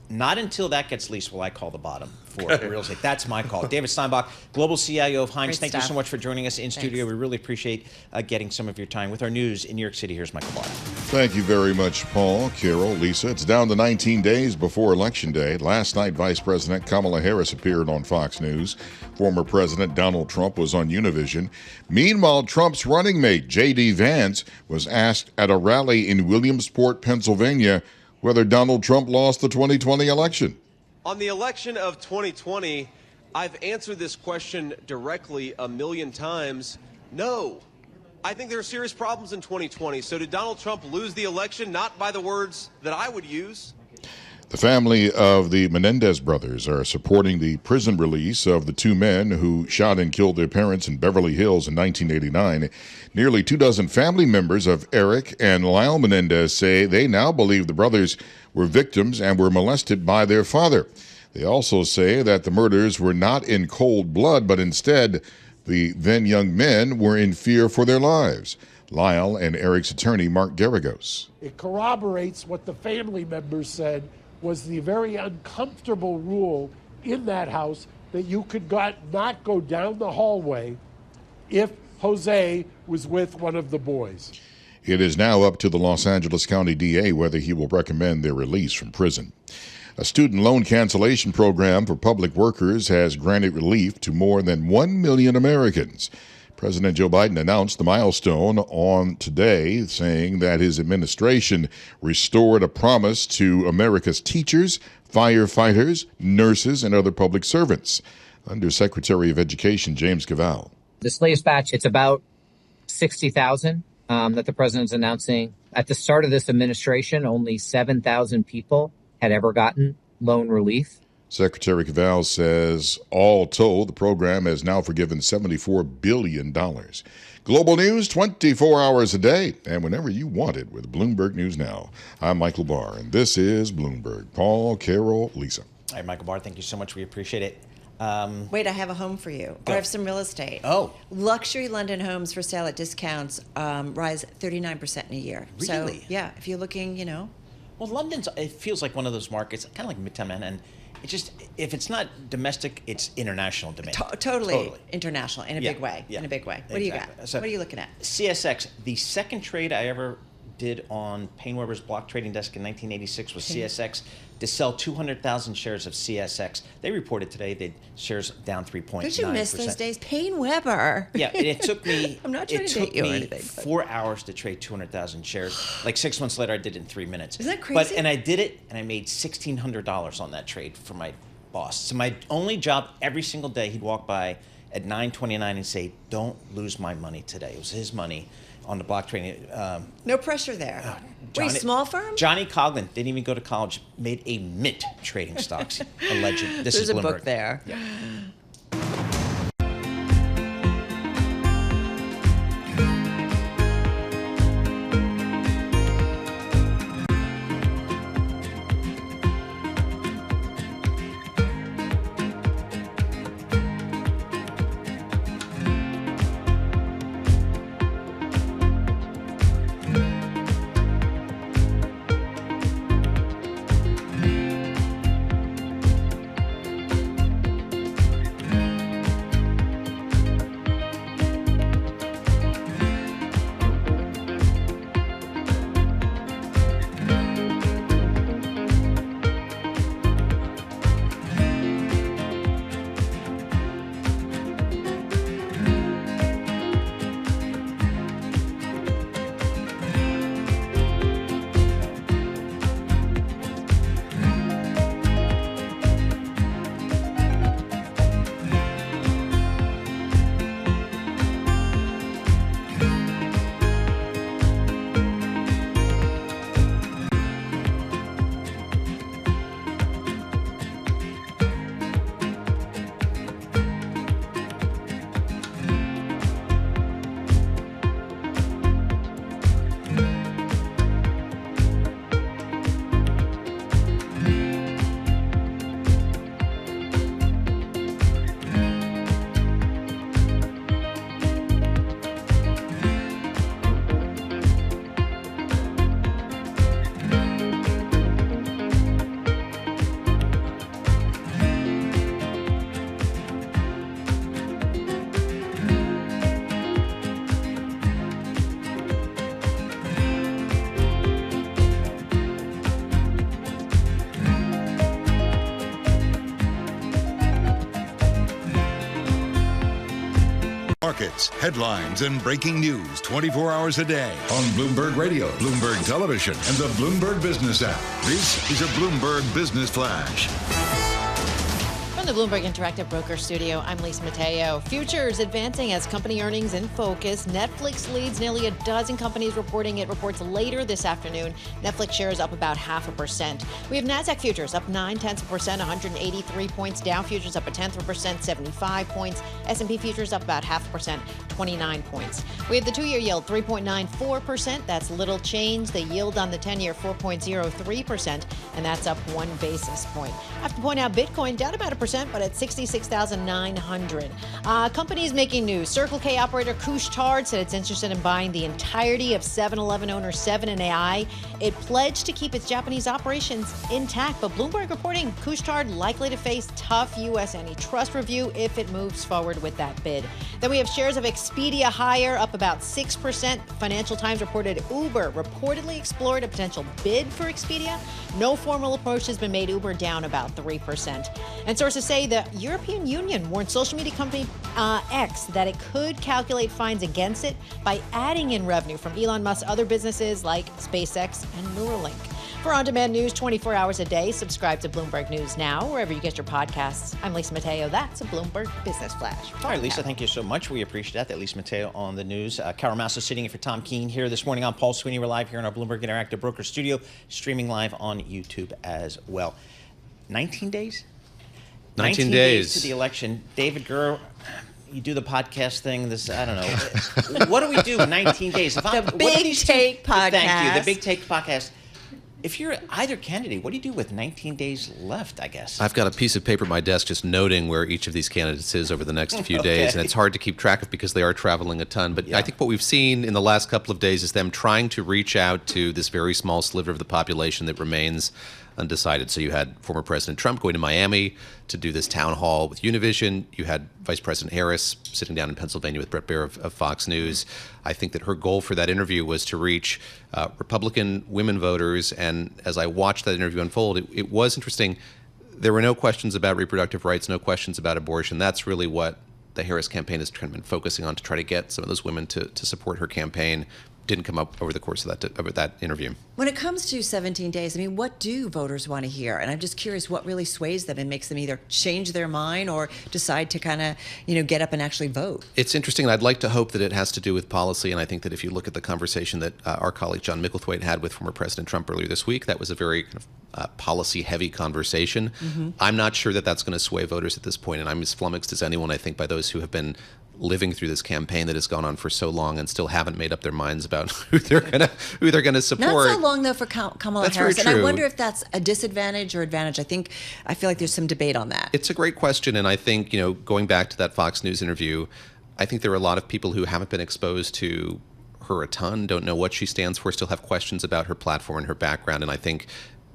Speaker 3: Not until that gets leased will I call the bottom for real estate. That's my call. David Steinbach, Global CIO of Hines, thank you so much for joining us in studio. We really appreciate getting some of your time with our news in New York City. Here's Michael Barr.
Speaker 5: Thank you very much, Paul, Carol, Lisa. It's down to 19 days before Election Day. Last night, Vice President Kamala Harris appeared on Fox News. Former President Donald Trump was on Univision. Meanwhile, Trump's running mate, J.D. Vance, was asked at a rally in Williamsport, Pennsylvania, whether Donald Trump lost the 2020 election.
Speaker 15: On the election of 2020, I've answered this question directly a million times. No. I think there are serious problems in 2020. So did Donald Trump lose the election? Not by the words that I would use.
Speaker 5: The family of the Menendez brothers are supporting the prison release of the two men who shot and killed their parents in Beverly Hills in 1989. Nearly 24 family members of Eric and Lyle Menendez say they now believe the brothers were victims and were molested by their father. They also say that the murders were not in cold blood, but instead the then young men were in fear for their lives. Lyle and Eric's attorney, Mark Garagos.
Speaker 16: It corroborates what the family members said was the very uncomfortable rule in that house that you could not go down the hallway if Jose was with one of the boys.
Speaker 5: It is now up to the Los Angeles County DA whether he will recommend their release from prison. A student loan cancellation program for public workers has granted relief to more than 1 million Americans. President Joe Biden announced the milestone on today, saying that his administration restored a promise to America's teachers, firefighters, nurses, and other public servants. Undersecretary of Education James Cavall.
Speaker 17: This latest batch, it's about 60,000 that the president's announcing. At the start of this administration, only 7,000 people had ever gotten loan relief.
Speaker 5: Secretary Cavall says all told, the program has now forgiven $74 billion. Global news 24 hours a day and whenever you want it with Bloomberg News Now. I'm Michael Barr, and this is Bloomberg. Paul, Carol, Lisa.
Speaker 3: All right, Michael Barr, thank you so much. We appreciate it.
Speaker 9: Wait, I have a home for you. Or I have some real estate.
Speaker 3: Oh.
Speaker 9: Luxury London homes for sale at discounts rise 39% in a year.
Speaker 3: Really?
Speaker 9: So, yeah, if you're looking,
Speaker 3: Well, London's, it feels like one of those markets, kind of like Midtown Manhattan. It just, if it's not domestic, it's international demand.
Speaker 9: Totally international in a big way.
Speaker 3: Yeah,
Speaker 9: in a big way. What
Speaker 3: exactly.
Speaker 9: do you got?
Speaker 3: So,
Speaker 9: what are you looking at?
Speaker 3: CSX, the second trade I ever did on Paine-Webber's block trading desk in 1986 was CSX to sell 200,000 shares of CSX. They reported today that shares down 3.9%.
Speaker 9: Don't you miss those days? Paine-Webber.
Speaker 3: Yeah, it took me.
Speaker 9: I'm not trying to date you or anything.
Speaker 3: 4 hours to trade 200,000 shares. Like 6 months later, I did it in 3 minutes.
Speaker 9: Isn't that crazy?
Speaker 3: And I did it, and I made $1,600 on that trade for my boss. So my only job every single day, he'd walk by at 9:29 and say, "Don't lose my money today." It was his money on the block trading.
Speaker 9: No pressure there. Wait, small firm?
Speaker 3: Johnny Coughlin didn't even go to college. Made a mint trading stocks. A legend. This
Speaker 9: There's
Speaker 3: is
Speaker 9: a
Speaker 3: Bloomberg.
Speaker 9: book there.
Speaker 3: Yeah.
Speaker 1: Markets, headlines, and breaking news 24 hours a day on Bloomberg Radio, Bloomberg Television, and the Bloomberg Business app. This is a Bloomberg Business Flash.
Speaker 4: From the Bloomberg Interactive Broker Studio, I'm Lisa Mateo. Futures advancing as company earnings in focus. Netflix leads nearly a dozen companies reporting. It reports later this afternoon. Netflix shares up about 0.5%. We have Nasdaq futures up 0.9%, 183 points. Dow futures up 0.1%, 75 points. S&P futures up about 0.5%, 29 points. We have the 2-year yield 3.94%. That's little change. The yield on the 10-year 4.03%, and that's up 1 basis point. I have to point out Bitcoin down about 1%. But at 66,900. Companies making news. Circle K operator Couche-Tard said it's interested in buying the entirety of 7-Eleven owner 7 & AI. It pledged to keep its Japanese operations intact, but Bloomberg reporting Couche-Tard likely to face tough U.S. antitrust review if it moves forward with that bid. Then we have shares of Expedia higher, up about 6%. Financial Times reported Uber reportedly explored a potential bid for Expedia. No formal approach has been made. Uber down about 3%. And sources say the European Union warned social media company X that it could calculate fines against it by adding in revenue from Elon Musk's other businesses like SpaceX and Neuralink. For on-demand news 24 hours a day, subscribe to Bloomberg News Now, wherever you get your podcasts. I'm Lisa Mateo. That's a Bloomberg Business Flash.
Speaker 3: All right, Lisa, thank you so much. We appreciate that. Lisa Mateo on the news. Carol Massar sitting in for Tom Keene here this morning. I'm Paul Sweeney. We're live here in our Bloomberg Interactive Broker Studio, streaming live on YouTube as well. 19 days?
Speaker 18: 19 days
Speaker 3: to the election. David Gura, you do the podcast thing. I don't know. What do we do in 19 days?
Speaker 9: The Big Take podcast.
Speaker 3: Thank you. The Big Take podcast. If you're either candidate, what do you do with 19 days left, I guess?
Speaker 18: I've got a piece of paper at my desk just noting where each of these candidates is over the next few days, and it's hard to keep track of because they are traveling a ton. But I think what we've seen in the last couple of days is them trying to reach out to this very small sliver of the population that remains undecided. So you had former President Trump going to Miami to do this town hall with Univision. You had Vice President Harris sitting down in Pennsylvania with Bret Baier of Fox News. I think that her goal for that interview was to reach Republican women voters. And as I watched that interview unfold, it was interesting. There were no questions about reproductive rights, no questions about abortion. That's really what the Harris campaign has kind of been focusing on to try to get some of those women to support her campaign. Didn't come up over the course of that interview.
Speaker 9: When it comes to 17 days, I mean, what do voters want to hear? And I'm just curious what really sways them and makes them either change their mind or decide to kind of, get up and actually vote.
Speaker 18: It's interesting. And I'd like to hope that it has to do with policy. And I think that if you look at the conversation that our colleague John Micklethwaite had with former President Trump earlier this week, that was a very kind of policy-heavy conversation. Mm-hmm. I'm not sure that that's going to sway voters at this point. And I'm as flummoxed as anyone, I think, by those who have been living through this campaign that has gone on for so long and still haven't made up their minds about who they're gonna support.
Speaker 9: Not so long though for Kamala Harris, and I wonder if that's a disadvantage or advantage. I feel like there's some debate on that.
Speaker 18: It's a great question, and I think going back to that Fox News interview, I think there are a lot of people who haven't been exposed to her a ton, don't know what she stands for, still have questions about her platform and her background, and I think.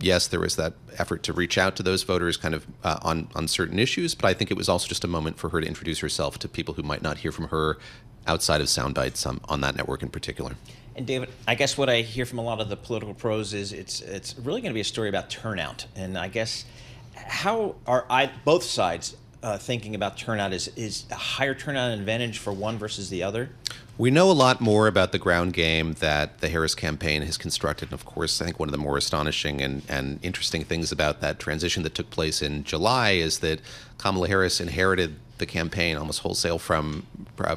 Speaker 18: Yes, there was that effort to reach out to those voters kind of on certain issues, but I think it was also just a moment for her to introduce herself to people who might not hear from her outside of sound bites on that network in particular.
Speaker 3: And David, I guess what I hear from a lot of the political pros is it's really going to be a story about turnout. And I guess how are both sides thinking about turnout? Is a higher turnout an advantage for one versus the other?
Speaker 18: We know a lot more about the ground game that the Harris campaign has constructed. And of course, I think one of the more astonishing and interesting things about that transition that took place in July is that Kamala Harris inherited the campaign almost wholesale from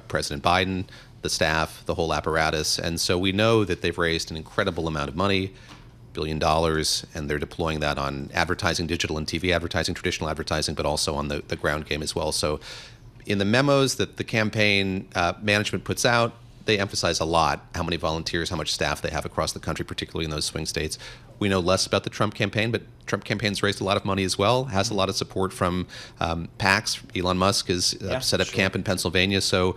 Speaker 18: President Biden, the staff, the whole apparatus. And so we know that they've raised an incredible amount of money, $1 billion, and they're deploying that on advertising, digital and TV advertising, traditional advertising, but also on the ground game as well. So in the memos that the campaign management puts out, they emphasize a lot how many volunteers, how much staff they have across the country, particularly in those swing states. We know less about the Trump campaign, but Trump campaign's raised a lot of money as well, has a lot of support from PACs. Elon Musk has set up camp in Pennsylvania. So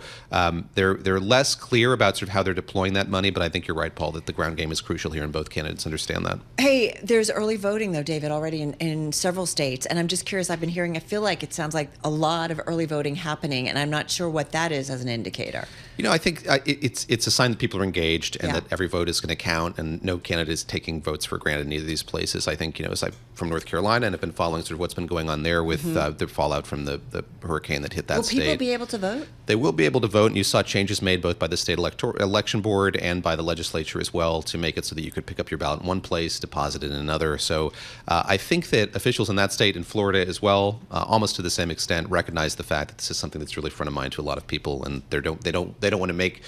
Speaker 18: they're less clear about sort of how they're deploying that money, but I think you're right, Paul, that the ground game is crucial here, and both candidates understand that.
Speaker 9: Hey, there's early voting, though, David, already in several states. And I'm just curious, I feel like it sounds like a lot of early voting happening, and I'm not sure what that is as an indicator.
Speaker 18: I think it's a sign that people are engaged and that every vote is going to count, and no candidate is taking votes for granted. granted in either of these places. I think, as I'm from North Carolina and have been following sort of what's been going on there with the fallout from the hurricane that hit that state.
Speaker 9: Will people be able to vote?
Speaker 18: They will be able to vote, and you saw changes made both by the state election board and by the legislature as well to make it so that you could pick up your ballot in one place, deposit it in another. So I think that officials in that state, in Florida as well, almost to the same extent, recognize the fact that this is something that's really front of mind to a lot of people, and they don't want to make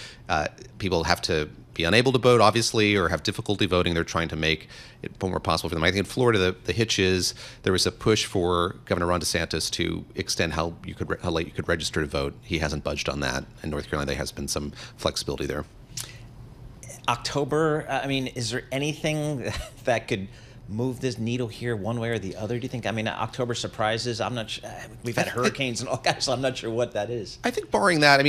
Speaker 18: people have to be unable to vote, obviously, or have difficulty voting. They're trying to make it more possible for them. I think in Florida, the hitch is there was a push for Governor Ron DeSantis to extend how late you could register to vote. He hasn't budged on that. In North Carolina, there has been some flexibility there.
Speaker 3: October, is there anything that could move this needle here one way or the other, do you think? October surprises, I'm not sure. We've had hurricanes and all kinds, so I'm not sure what that is.
Speaker 18: I think barring that,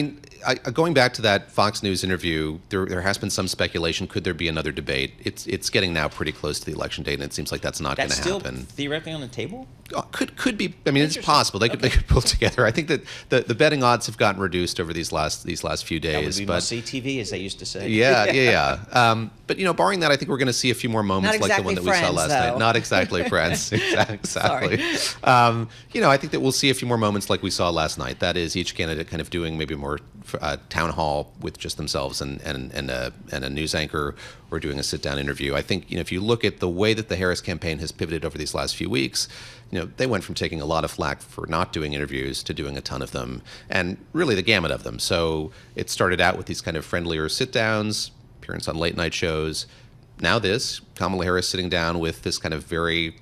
Speaker 18: going back to that Fox News interview, there has been some speculation, could there be another debate? It's getting now pretty close to the election date, and it seems like that's not going to happen.
Speaker 3: That's still theoretically on the table?
Speaker 18: Could be. It's possible. They could pull together. I think that the betting odds have gotten reduced over these last few days.
Speaker 3: That would be must-see TV, as they used to say.
Speaker 18: Yeah. But barring that, I think we're going to see a few more moments like the one that we saw last night. Not exactly Friends. Exactly. I think that we'll see a few more moments like we saw last night. That is, each candidate kind of doing maybe more town hall with just themselves and a news anchor, or doing a sit-down interview. I think if you look at the way that the Harris campaign has pivoted over these last few weeks, they went from taking a lot of flack for not doing interviews to doing a ton of them, and really the gamut of them. So it started out with these kind of friendlier sit-downs, appearance on late-night shows. Now Kamala Harris sitting down with this kind of very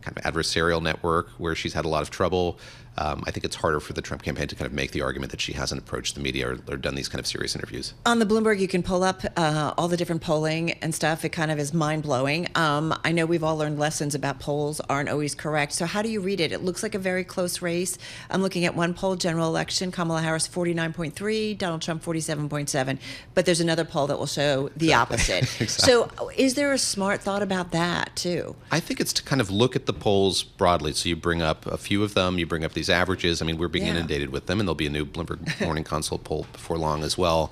Speaker 18: kind of adversarial network where she's had a lot of trouble. I think it's harder for the Trump campaign to kind of make the argument that she hasn't approached the media or done these kind of serious interviews.
Speaker 9: On the Bloomberg, you can pull up all the different polling and stuff. It kind of is mind-blowing. I know we've all learned lessons about polls aren't always correct. So how do you read it? It looks like a very close race. I'm looking at one poll, general election, Kamala Harris 49.3, Donald Trump 47.7. But there's another poll that will show the opposite.
Speaker 18: Exactly.
Speaker 9: So is there a smart thought about that, too?
Speaker 18: I think it's to kind of look at the polls broadly. So you bring up a few of them, you bring up these averages. We're being inundated with them, and there'll be a new Bloomberg Morning Consult poll before long as well.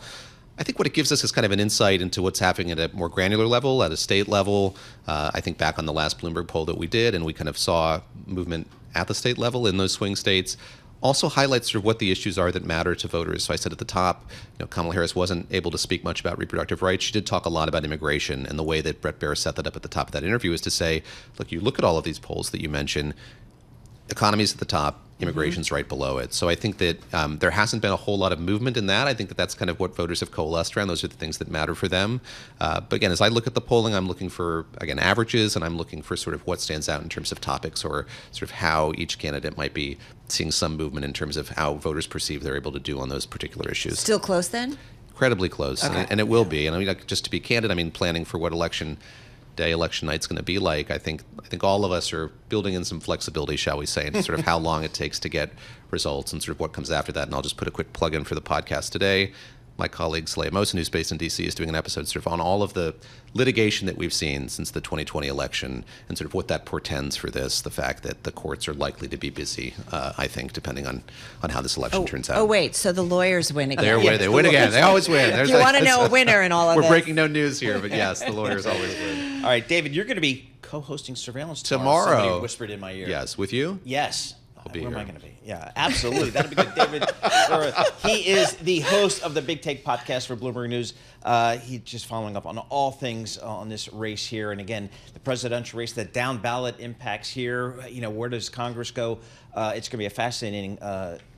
Speaker 18: I think what it gives us is kind of an insight into what's happening at a more granular level, at a state level. I think back on the last Bloomberg poll that we did, and we kind of saw movement at the state level in those swing states. Also highlights sort of what the issues are that matter to voters. So I said at the top, Kamala Harris wasn't able to speak much about reproductive rights. She did talk a lot about immigration, and the way that Bret Baier set that up at the top of that interview is to say, look, you look at all of these polls that you mentioned, economy's at the top, immigration's right below it. So I think that there hasn't been a whole lot of movement in that. I think that that's kind of what voters have coalesced around. Those are the things that matter for them. But again, as I look at the polling, I'm looking for, again, averages, and I'm looking for sort of what stands out in terms of topics, or sort of how each candidate might be seeing some movement in terms of how voters perceive they're able to do on those particular issues.
Speaker 9: Still close then?
Speaker 18: Incredibly close.
Speaker 9: Okay.
Speaker 18: And it will be. And just to be candid, planning for what election night's going to be like. I think all of us are building in some flexibility, shall we say, into sort of how long it takes to get results and sort of what comes after that. And I'll just put a quick plug in for the podcast today. My colleague Saleha Mohsen, who's based in D.C., is doing an episode sort of on all of the litigation that we've seen since the 2020 election and sort of what that portends for this, the fact that the courts are likely to be busy, I think, depending on how this election turns out.
Speaker 9: Oh, wait, so the lawyers win again.
Speaker 18: They win again. They always win.
Speaker 9: You want to know a winner in all of this.
Speaker 18: We're breaking no news here, but yes, the lawyers always win.
Speaker 3: All right, David, you're going to be co-hosting Surveillance tomorrow. Somebody whispered in my ear.
Speaker 18: Yes, with you?
Speaker 3: Yes.
Speaker 18: Where
Speaker 3: am I going to be? Yeah, absolutely. That'll be good. David, he is the host of the Big Take podcast for Bloomberg News. He's just following up on all things on this race here. And again, the presidential race, the down ballot impacts here. Where does Congress go? It's going to be a fascinating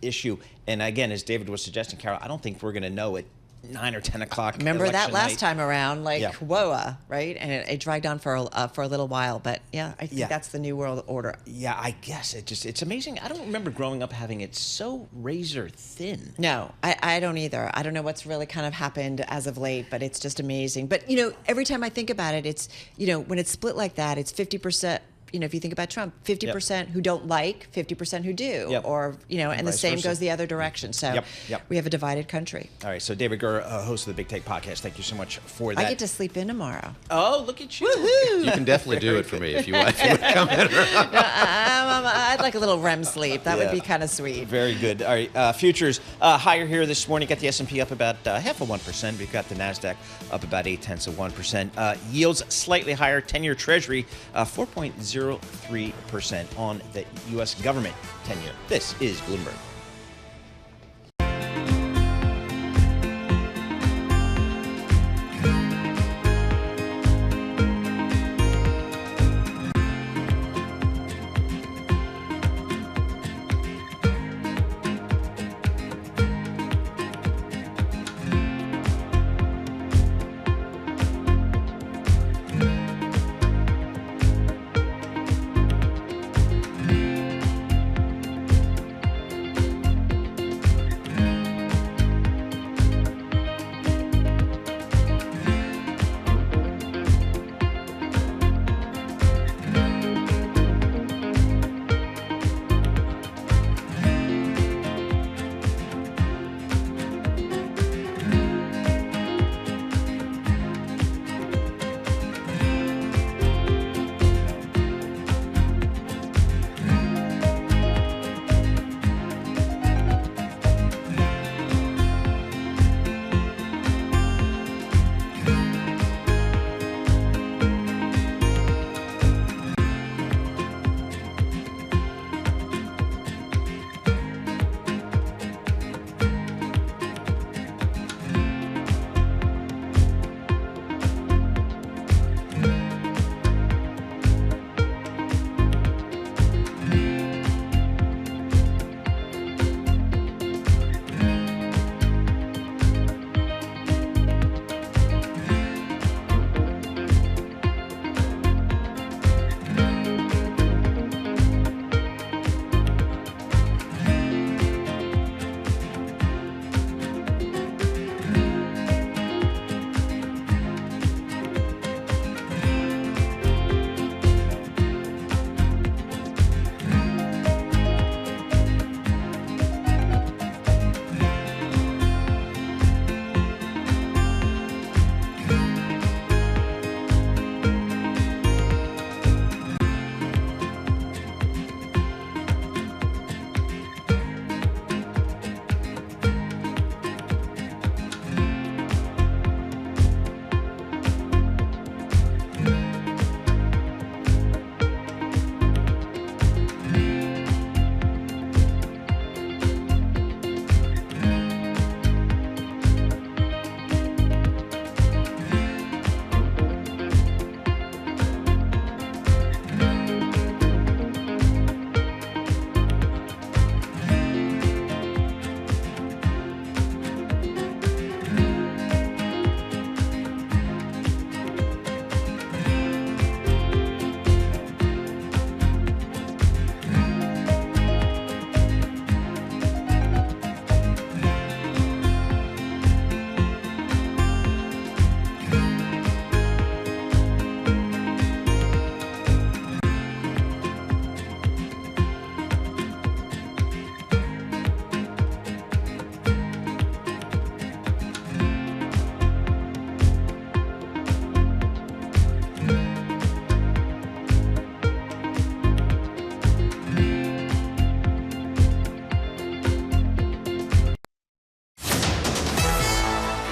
Speaker 3: issue. And again, as David was suggesting, Carol, I don't think we're going to know it 9 or 10 o'clock.
Speaker 9: Remember that last
Speaker 3: night.
Speaker 9: Time around, whoa, right? And it dragged on for a little while, but I think that's the new world order.
Speaker 3: Yeah, I guess it's amazing. I don't remember growing up having it so razor thin.
Speaker 9: No, I don't either. I don't know what's really kind of happened as of late, but it's just amazing. But every time I think about it, it's when it's split like that, it's 50% if you think about Trump, 50% who don't like, 50% who do, or, and the
Speaker 3: vice
Speaker 9: same
Speaker 3: versa.
Speaker 9: goes the other direction. So we have a divided country.
Speaker 3: All right. So David Gura, host of the Big Take podcast. Thank you so much for that.
Speaker 9: I get to sleep in tomorrow.
Speaker 3: Oh, look at you.
Speaker 9: Woohoo!
Speaker 18: You can definitely do it for me if you want. If you would come in.
Speaker 9: I'd like a little REM sleep. That would be kind of sweet.
Speaker 3: Very good. All right. Futures higher here this morning. Got the S&P up about 0.5%. We've got the NASDAQ up about 0.8%. Yields slightly higher. 10-year Treasury 4.03% on the U.S. government 10-year. This is Bloomberg.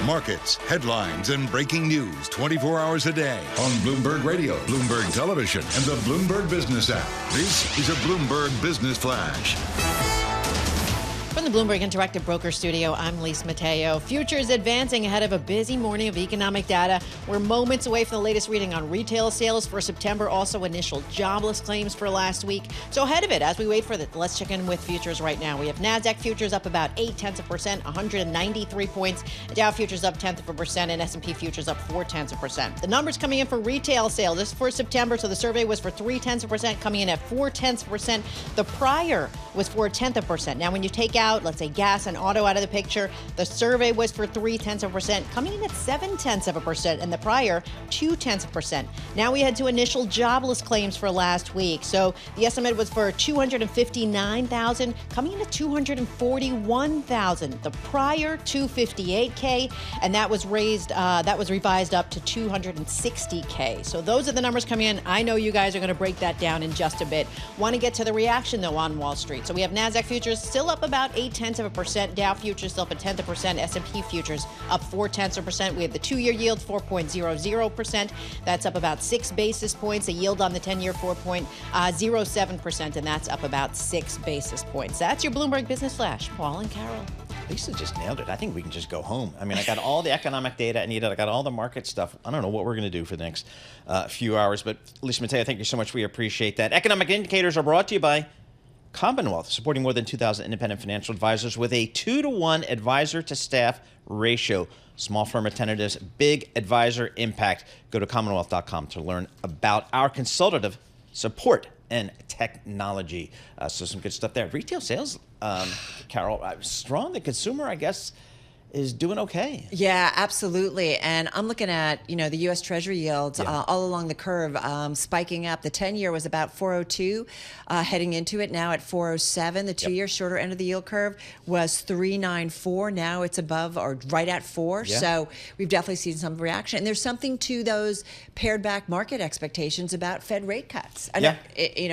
Speaker 1: Markets, headlines, and breaking news 24 hours a day on Bloomberg Radio, Bloomberg Television, and the Bloomberg Business app. This is a Bloomberg Business Flash.
Speaker 4: From the Bloomberg Interactive Broker Studio, I'm Lise Mateo. Futures advancing ahead of a busy morning of economic data. We're moments away from the latest reading on retail sales for September, also initial jobless claims for last week. So ahead of it, as we wait for that, let's check in with futures right now. We have NASDAQ futures up about 0.8%, 193 points. Dow futures up 0.1%, and S&P futures up 0.4%. The numbers coming in for retail sales, this is for September, so the survey was for 0.3%, coming in at 0.4%. The prior was for 0.1%. Now, when you take out out, let's say gas and auto out of the picture, the survey was for 0.3%, coming in at 0.7%, and the prior 0.2%. Now we head to initial jobless claims for last week. So the estimate was for 259,000, coming in at 241,000. The prior 258K, and that was revised up to 260K. So those are the numbers coming in. I know you guys are going to break that down in just a bit. Want to get to the reaction though on Wall Street. So we have Nasdaq futures still up about 0.8%, Dow futures still up 0.1%, S&P futures up 0.4%. We have the 2-year yield 4.00%. That's up about 6 basis points. The yield on the 10-year 4.07%, and that's up about 6 basis points. That's your Bloomberg Business Flash. Paul and Carol.
Speaker 3: Lisa just nailed it. I think we can just go home. I mean, I got all the economic data I needed. I got all the market stuff. I don't know what we're going to do for the next few hours, but Lisa, Mateo, thank you so much. We appreciate that. Economic indicators are brought to you by Commonwealth, supporting more than 2,000 independent financial advisors with a 2-to-1 advisor-to-staff ratio. Small firm attentiveness, big advisor impact. Go to commonwealth.com to learn about our consultative support and technology. So some good stuff there. Retail sales, Carol, strong. The consumer, I guess, is doing okay.
Speaker 9: Yeah, absolutely. And I'm looking at, the U.S. Treasury yields all along the curve, spiking up. The 10-year was about 402 heading into it, now at 407. The 2-year shorter end of the yield curve was 394. Now it's above or right at 4.
Speaker 3: Yeah.
Speaker 9: So we've definitely seen some reaction. And there's something to those pared back market expectations about Fed rate cuts.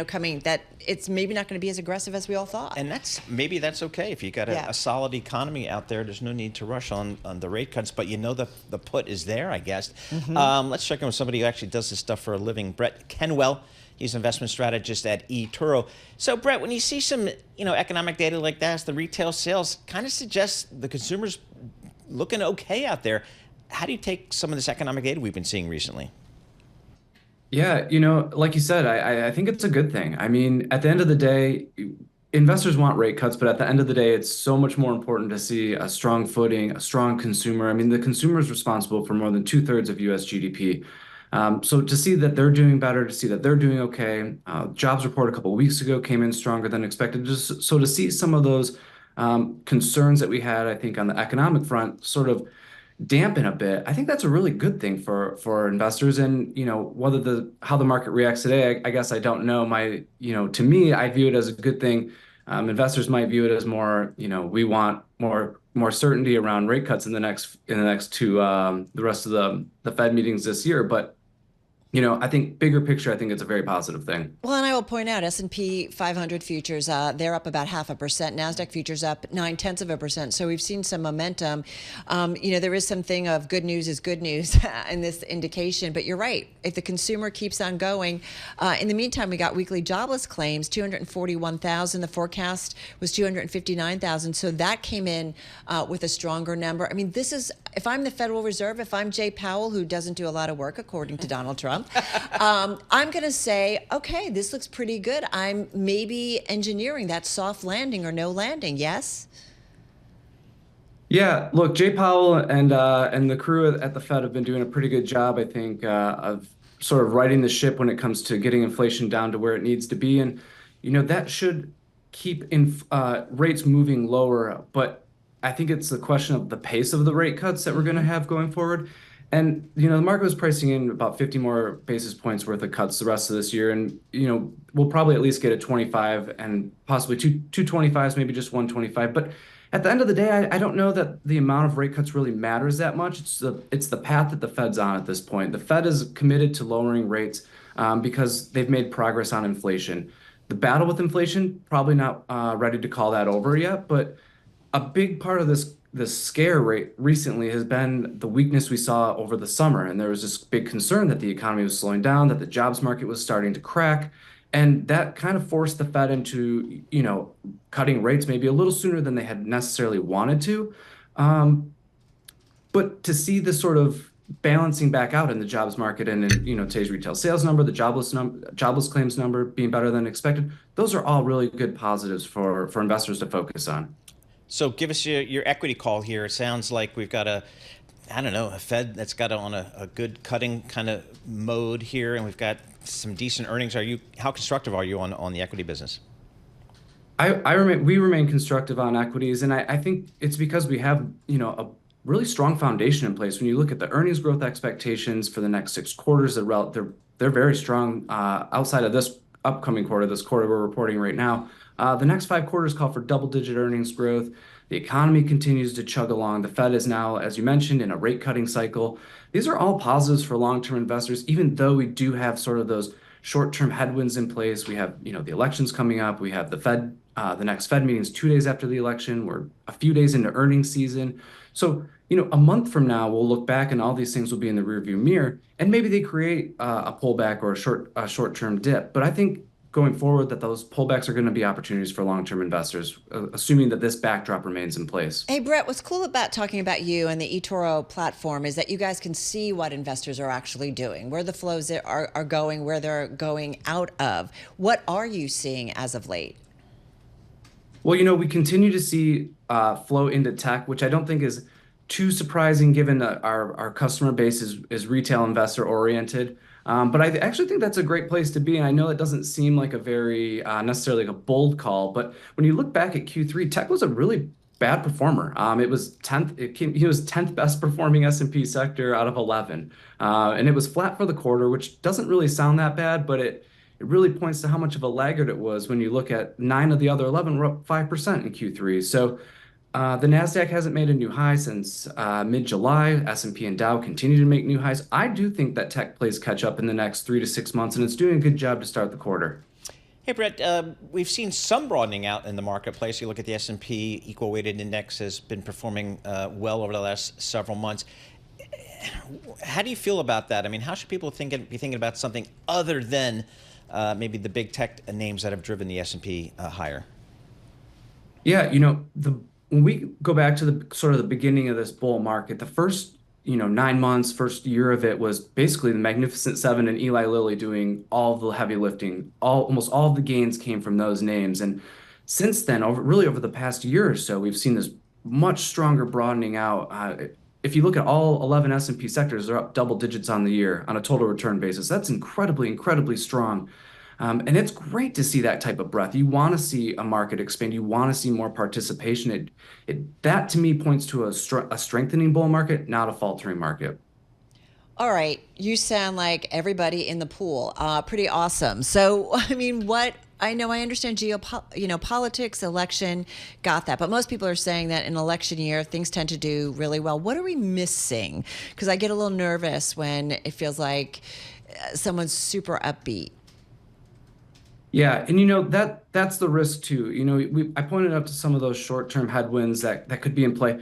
Speaker 9: Coming that it's maybe not going to be as aggressive as we all thought.
Speaker 3: And maybe that's okay. If you got a solid economy out there, there's no need to rush on the rate cuts, but the put is there, I guess.
Speaker 9: Mm-hmm.
Speaker 3: Let's check in with somebody who actually does this stuff for a living. Brett Kenwell, he's an investment strategist at eToro. So Brett, when you see some economic data like that, the retail sales kind of suggests the consumer's looking okay out there. How do you take some of this economic data we've been seeing recently?
Speaker 19: Yeah, like you said, I think it's a good thing. I mean, at the end of the day, investors want rate cuts, but at the end of the day, it's so much more important to see a strong footing, a strong consumer. I mean, the consumer is responsible for more than 2/3 of U.S. GDP. So to see that they're doing better, to see that they're doing okay, jobs report a couple of weeks ago came in stronger than expected. So to see some of those concerns that we had, I think, on the economic front sort of dampen a bit, I think that's a really good thing for investors. And whether how the market reacts today, I guess I don't know. To me, I view it as a good thing. Investors might view it as more, we want more certainty around rate cuts in the next two the rest of the Fed meetings this year. But I think bigger picture, I think it's a very positive thing.
Speaker 9: Well, and I will point out S&P 500 futures, they're up about 0.5%. NASDAQ futures up 0.9%. So we've seen some momentum. There is something of good news is good news in this indication. But you're right. If the consumer keeps on going, in the meantime, we got weekly jobless claims, 241,000. The forecast was 259,000. So that came in with a stronger number. I mean, this is, if I'm the Federal Reserve, if I'm Jay Powell, who doesn't do a lot of work, according to Donald Trump, I'm going to say, okay, this looks pretty good. I'm maybe engineering that soft landing or no landing. Yes?
Speaker 19: Yeah, look, Jay Powell and the crew at the Fed have been doing a pretty good job, I think, of sort of righting the ship when it comes to getting inflation down to where it needs to be. And, that should keep rates moving lower. But I think it's the question of the pace of the rate cuts that we're going to have going forward. And, the market was pricing in about 50 more basis points worth of cuts the rest of this year. And, we'll probably at least get a 25 and possibly two 25s, maybe just 125. But at the end of the day, I don't know that the amount of rate cuts really matters that much. It's the path that the Fed's on at this point. The Fed is committed to lowering rates because they've made progress on inflation. The battle with inflation, probably not ready to call that over yet, but a big part of this scare rate recently has been the weakness we saw over the summer. And there was this big concern that the economy was slowing down, that the jobs market was starting to crack. And that kind of forced the Fed into, cutting rates maybe a little sooner than they had necessarily wanted to. But to see this sort of balancing back out in the jobs market and in, today's retail sales number, the jobless claims number being better than expected, those are all really good positives for investors to focus on.
Speaker 3: So give us your equity call here. It sounds like we've got a Fed that's got on a good cutting kind of mode here, and we've got some decent earnings. How constructive are you on the equity business?
Speaker 19: We remain constructive on equities, and I think it's because we have, a really strong foundation in place. When you look at the earnings growth expectations for the next 6 quarters, they're very strong outside of this upcoming quarter, this quarter we're reporting right now. The next 5 quarters call for double-digit earnings growth. The economy continues to chug along. The Fed is now, as you mentioned, in a rate cutting cycle. These are all positives for long-term investors, even though we do have sort of those short-term headwinds in place. We have, the elections coming up. We have the next Fed meeting is 2 days after the election. We're a few days into earnings season. So, a month from now, we'll look back and all these things will be in the rearview mirror, and maybe they create a pullback or a short-term dip. But I think going forward that those pullbacks are going to be opportunities for long-term investors, assuming that this backdrop remains in place.
Speaker 9: Hey, Brett, what's cool about talking about you and the eToro platform is that you guys can see what investors are actually doing, where the flows are going, where they're going out of. What are you seeing as of late?
Speaker 19: Well, we continue to see flow into tech, which I don't think is too surprising given that our customer base is retail investor oriented. But I actually think that's a great place to be. And I know it doesn't seem like a very necessarily like a bold call, but when you look back at Q3, tech was a really bad performer. It was 10th. He was 10th best performing S&P sector out of 11, and it was flat for the quarter, which doesn't really sound that bad, but it really points to how much of a laggard it was when you look at 9 of the other 11 were up 5% in Q3. So the NASDAQ hasn't made a new high since mid-July. S&P and Dow continue to make new highs. I do think that tech plays catch up in the next 3 to 6 months, and it's doing a good job to start the quarter.
Speaker 3: Hey, Brett, we've seen some broadening out in the marketplace. You look at the S&P equal weighted index has been performing well over the last several months. How do you feel about that? I mean, how should people be thinking about something other than maybe the big tech names that have driven the S&P higher?
Speaker 19: Yeah, when we go back to the sort of the beginning of this bull market, the first 9 months, first year of it was basically the Magnificent Seven and Eli Lilly doing all the heavy lifting. Almost all of the gains came from those names, and since then, over the past year or so, we've seen this much stronger broadening out. If you look at all 11 S&P sectors, they're up double digits on the year on a total return basis. That's incredibly, incredibly strong. And it's great to see that type of breadth. You want to see a market expand. You want to see more participation. That to me points to a strengthening bull market, not a faltering market.
Speaker 9: All right. You sound like everybody in the pool. Pretty awesome. So, I mean, I understand politics, election, got that. But most people are saying that in election year, things tend to do really well. What are we missing? Because I get a little nervous when it feels like someone's super upbeat.
Speaker 19: Yeah, and that's the risk too. I pointed out to some of those short-term headwinds that could be in play.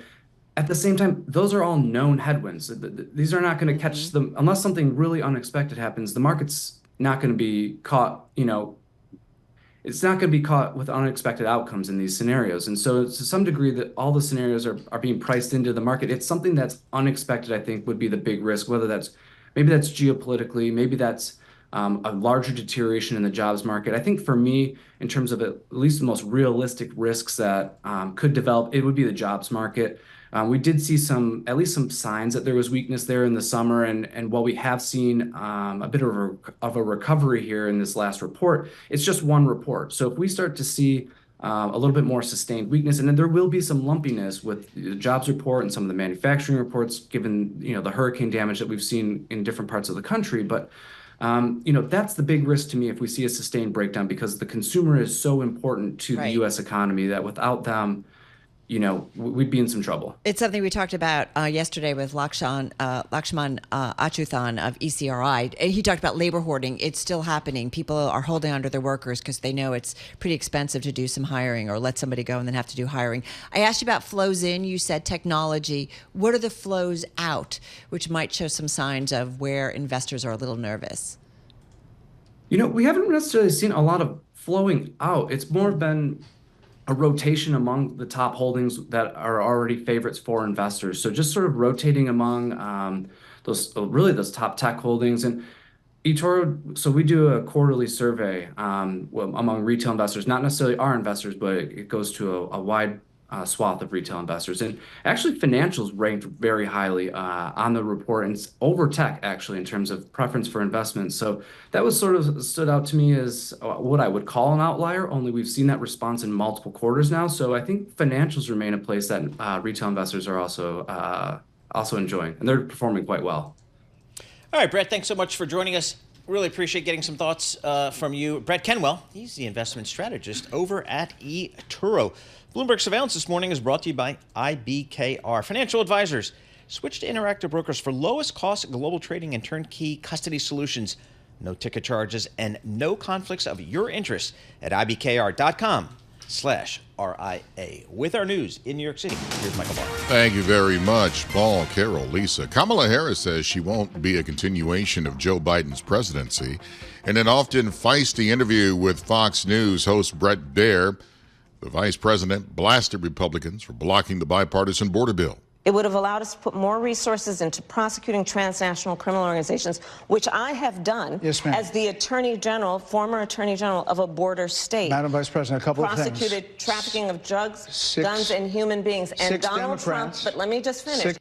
Speaker 19: At the same time, those are all known headwinds. These are not going to catch them unless something really unexpected happens. The market's not going to be caught, it's not going to be caught with unexpected outcomes in these scenarios. And so to some degree that all the scenarios are being priced into the market. It's something that's unexpected, I think, would be the big risk, whether maybe that's geopolitically, maybe that's a larger deterioration in the jobs market. I think for me, in terms of at least the most realistic risks that could develop, it would be the jobs market. We did see at least some signs that there was weakness there in the summer, and while we have seen a bit of a recovery here in this last report, it's just one report. So if we start to see a little bit more sustained weakness, and then there will be some lumpiness with the jobs report and some of the manufacturing reports, given the hurricane damage that we've seen in different parts of the country, but that's the big risk to me if we see a sustained breakdown, because the consumer is so important to the U.S. economy that without them, we'd be in some trouble.
Speaker 9: It's something we talked about yesterday with Lakshman Achuthan of ECRI. He talked about labor hoarding. It's still happening. People are holding onto their workers because they know it's pretty expensive to do some hiring or let somebody go and then have to do hiring. I asked you about flows in. You said technology. What are the flows out, which might show some signs of where investors are a little nervous?
Speaker 19: We haven't necessarily seen a lot of flowing out. It's more been a rotation among the top holdings that are already favorites for investors. So just sort of rotating among those top tech holdings. And eToro, so we do a quarterly survey among retail investors, not necessarily our investors, but it goes to a wide swath of retail investors. And actually, financials ranked very highly on the report, and it's over tech, actually, in terms of preference for investment. So that was sort of stood out to me as what I would call an outlier, only we've seen that response in multiple quarters now. So I think financials remain a place that retail investors are also enjoying, and they're performing quite well.
Speaker 3: All right, Brett, thanks so much for joining us. Really appreciate getting some thoughts from you. Brett Kenwell, he's the investment strategist over at eToro. Bloomberg Surveillance this morning is brought to you by IBKR. Financial advisors, switch to Interactive Brokers for lowest cost global trading and turnkey custody solutions. No ticket charges and no conflicts of your interest at ibkr.com/RIA. With our news in New York City, here's Michael Barr.
Speaker 5: Thank you very much, Paul, Carol, Lisa. Kamala Harris says she won't be a continuation of Joe Biden's presidency. In an often feisty interview with Fox News host Bret Baier, the vice president blasted Republicans for blocking the bipartisan border bill.
Speaker 7: It would have allowed us to put more resources into prosecuting transnational criminal organizations, which I have done as the Attorney General, former Attorney General of a border state.
Speaker 2: Madam Vice President, a couple of things.
Speaker 7: Prosecuted trafficking of drugs, guns, and human beings. And Donald Trump, but let me just finish.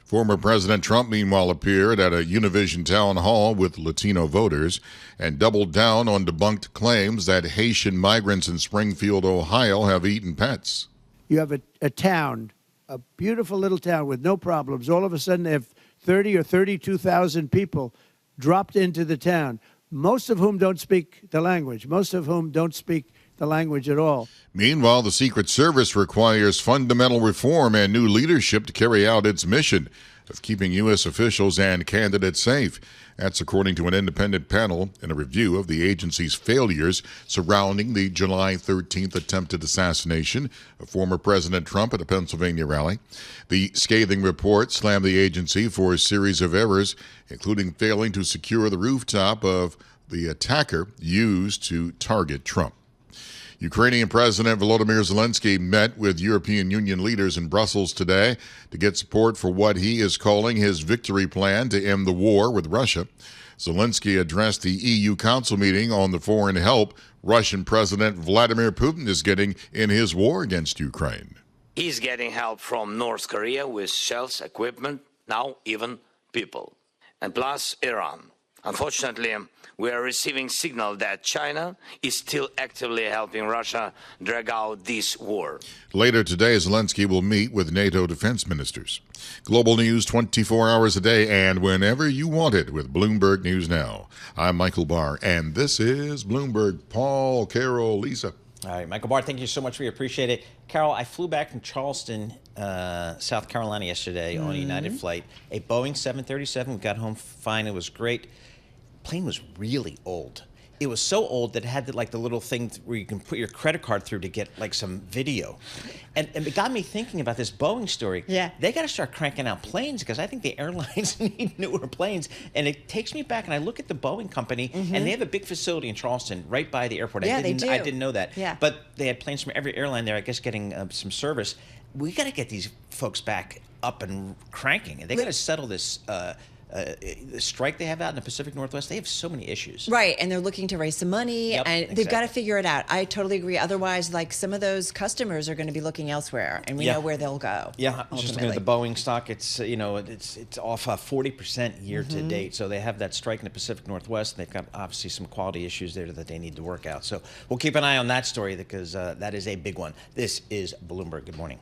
Speaker 5: Former President Trump, meanwhile, appeared at a Univision town hall with Latino voters and doubled down on debunked claims that Haitian migrants in Springfield, Ohio, have eaten pets.
Speaker 8: You have a town, a beautiful little town with no problems. All of a sudden, they have 30 or 32,000 people dropped into the town, most of whom don't speak the language, most of whom don't speak the language at all.
Speaker 5: Meanwhile, the Secret Service requires fundamental reform and new leadership to carry out its mission of keeping U.S. officials and candidates safe. That's according to an independent panel in a review of the agency's failures surrounding the July 13th attempted assassination of former President Trump at a Pennsylvania rally. The scathing report slammed the agency for a series of errors, including failing to secure the rooftop of the attacker used to target Trump. Ukrainian President Volodymyr Zelensky met with European Union leaders in Brussels today to get support for what he is calling his victory plan to end the war with Russia. Zelensky addressed the EU Council meeting on the foreign help Russian President Vladimir Putin is getting in his war against Ukraine.
Speaker 20: He's getting help from North Korea with shells, equipment, now even people, and plus Iran. Unfortunately, we are receiving signal that China is still actively helping Russia drag out this war.
Speaker 5: Later today, Zelensky will meet with NATO defense ministers. Global news 24 hours a day and whenever you want it with Bloomberg News Now. I'm Michael Barr, and this is Bloomberg. Paul, Carol, Lisa.
Speaker 3: All right, Michael Barr, thank you so much. We appreciate it. Carol, I flew back from Charleston, South Carolina yesterday on a United flight, a Boeing 737. We got home fine. It was great. Plane was really old. It was so old that it had the little thing where you can put your credit card through to get some video. And it got me thinking about this Boeing story.
Speaker 9: Yeah.
Speaker 3: They got to start cranking out planes because I think the airlines need newer planes. And it takes me back, and I look at the Boeing company, and they have a big facility in Charleston right by the airport.
Speaker 9: Yeah, they do.
Speaker 3: I didn't know that.
Speaker 9: Yeah.
Speaker 3: But they had planes from every airline there, I guess, getting some service. We got to get these folks back up and cranking. And they got to settle this the strike they have out in the Pacific Northwest. They have so many issues.
Speaker 9: Right, and they're looking to raise some money, and they've got to figure it out. I totally agree. Otherwise, some of those customers are going to be looking elsewhere, and we know where they'll go.
Speaker 3: Yeah, I was just looking at the Boeing stock. It's it's off 40% year to date. So they have that strike in the Pacific Northwest. And they've got obviously some quality issues there that they need to work out. So we'll keep an eye on that story because that is a big one. This is Bloomberg. Good morning.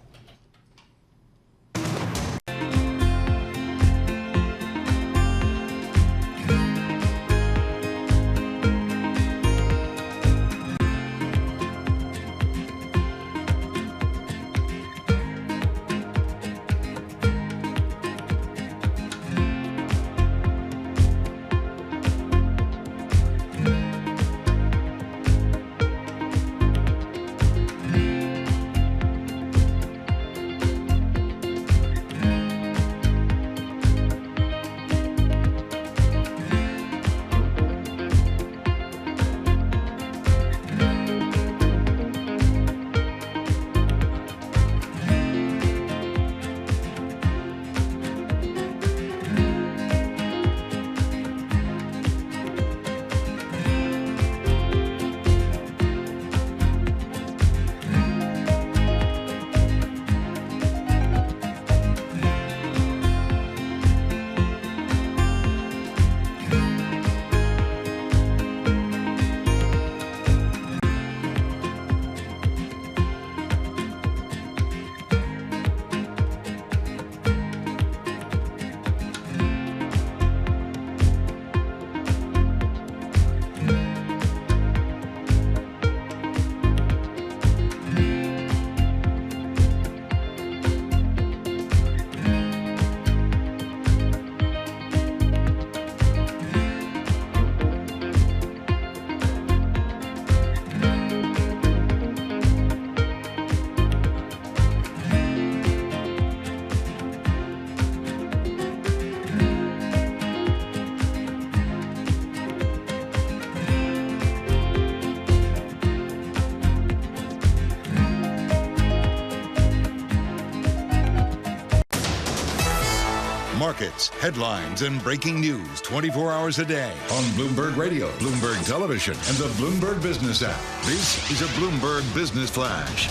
Speaker 1: markets, headlines, and breaking news 24 hours a day on Bloomberg Radio, Bloomberg Television, and the Bloomberg Business app. This is a Bloomberg Business Flash.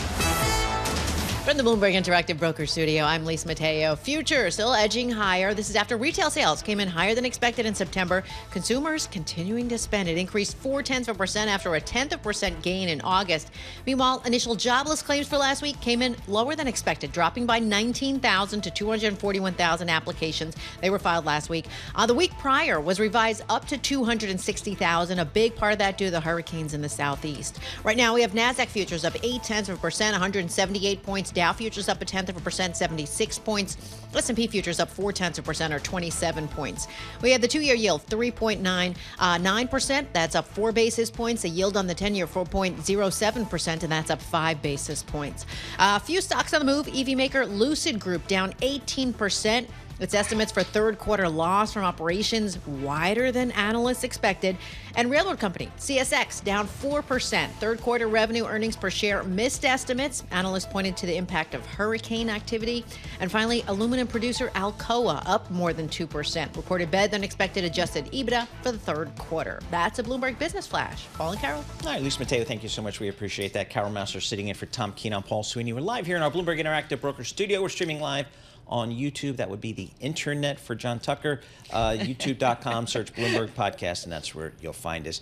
Speaker 4: From the Bloomberg Interactive Broker Studio, I'm Lisa Mateo. Futures still edging higher. This is after retail sales came in higher than expected in September. Consumers continuing to spend. It increased 0.4% after a 0.1% gain in August. Meanwhile, initial jobless claims for last week came in lower than expected, dropping by 19,000 to 241,000 applications. They were filed last week. The week prior was revised up to 260,000. A big part of that due to the hurricanes in the southeast. Right now, we have NASDAQ futures up 0.8%, 178 points. Dow futures up 0.1%, 76 points. S&P futures up 0.4%, or 27 points. We have the 2-year yield 3.99%. That's up 4 basis points. The yield on the 10-year 4.07%, and that's up 5 basis points. A few stocks on the move. EV maker Lucid Group down 18%. Its estimates for third quarter loss from operations wider than analysts expected. And railroad company CSX down 4%. Third quarter revenue earnings per share missed estimates. Analysts pointed to the impact of hurricane activity. And finally, aluminum producer Alcoa up more than 2%. Reported better than expected adjusted EBITDA for the third quarter. That's a Bloomberg Business Flash. Paul and Carol.
Speaker 3: All right, Lisa Mateo, thank you so much. We appreciate that. Carol Massar sitting in for Tom Keene. I'm Paul Sweeney. We're live here in our Bloomberg Interactive Broker Studio. We're streaming live on YouTube. That would be the internet for John Tucker. YouTube.com, search Bloomberg Podcast, and that's where you'll find us.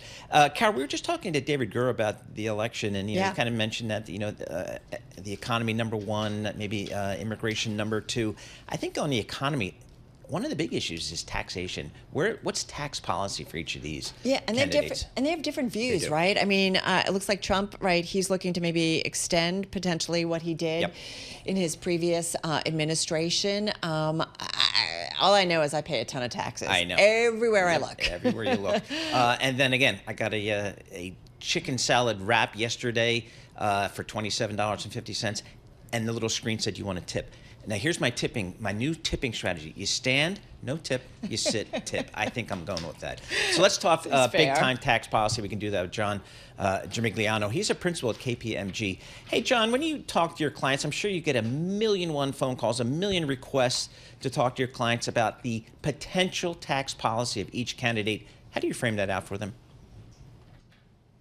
Speaker 3: Carol, we were just talking to David Gura about the election, and you kind of mentioned that the economy number one, maybe immigration number two. I think on the economy, one of the big issues is taxation. What's tax policy for each of these?
Speaker 9: Yeah, and
Speaker 3: candidates?
Speaker 9: they have different views, right? I mean, it looks like Trump, right? He's looking to maybe extend potentially what he did in his previous administration. All I know is I pay a ton of taxes.
Speaker 3: I know.
Speaker 9: Everywhere I look.
Speaker 3: Everywhere you look. And then again, I got a chicken salad wrap yesterday for $27.50, and the little screen said, "You want a tip?" Now, here's my new tipping strategy. You stand, no tip. You sit, tip. I think I'm going with that. So let's talk big-time tax policy. We can do that with John Gimigliano. He's a principal at KPMG. Hey, John, when you talk to your clients, I'm sure you get 1,000,001 phone calls, 1,000,000 requests to talk to your clients about the potential tax policy of each candidate. How do you frame that out for them?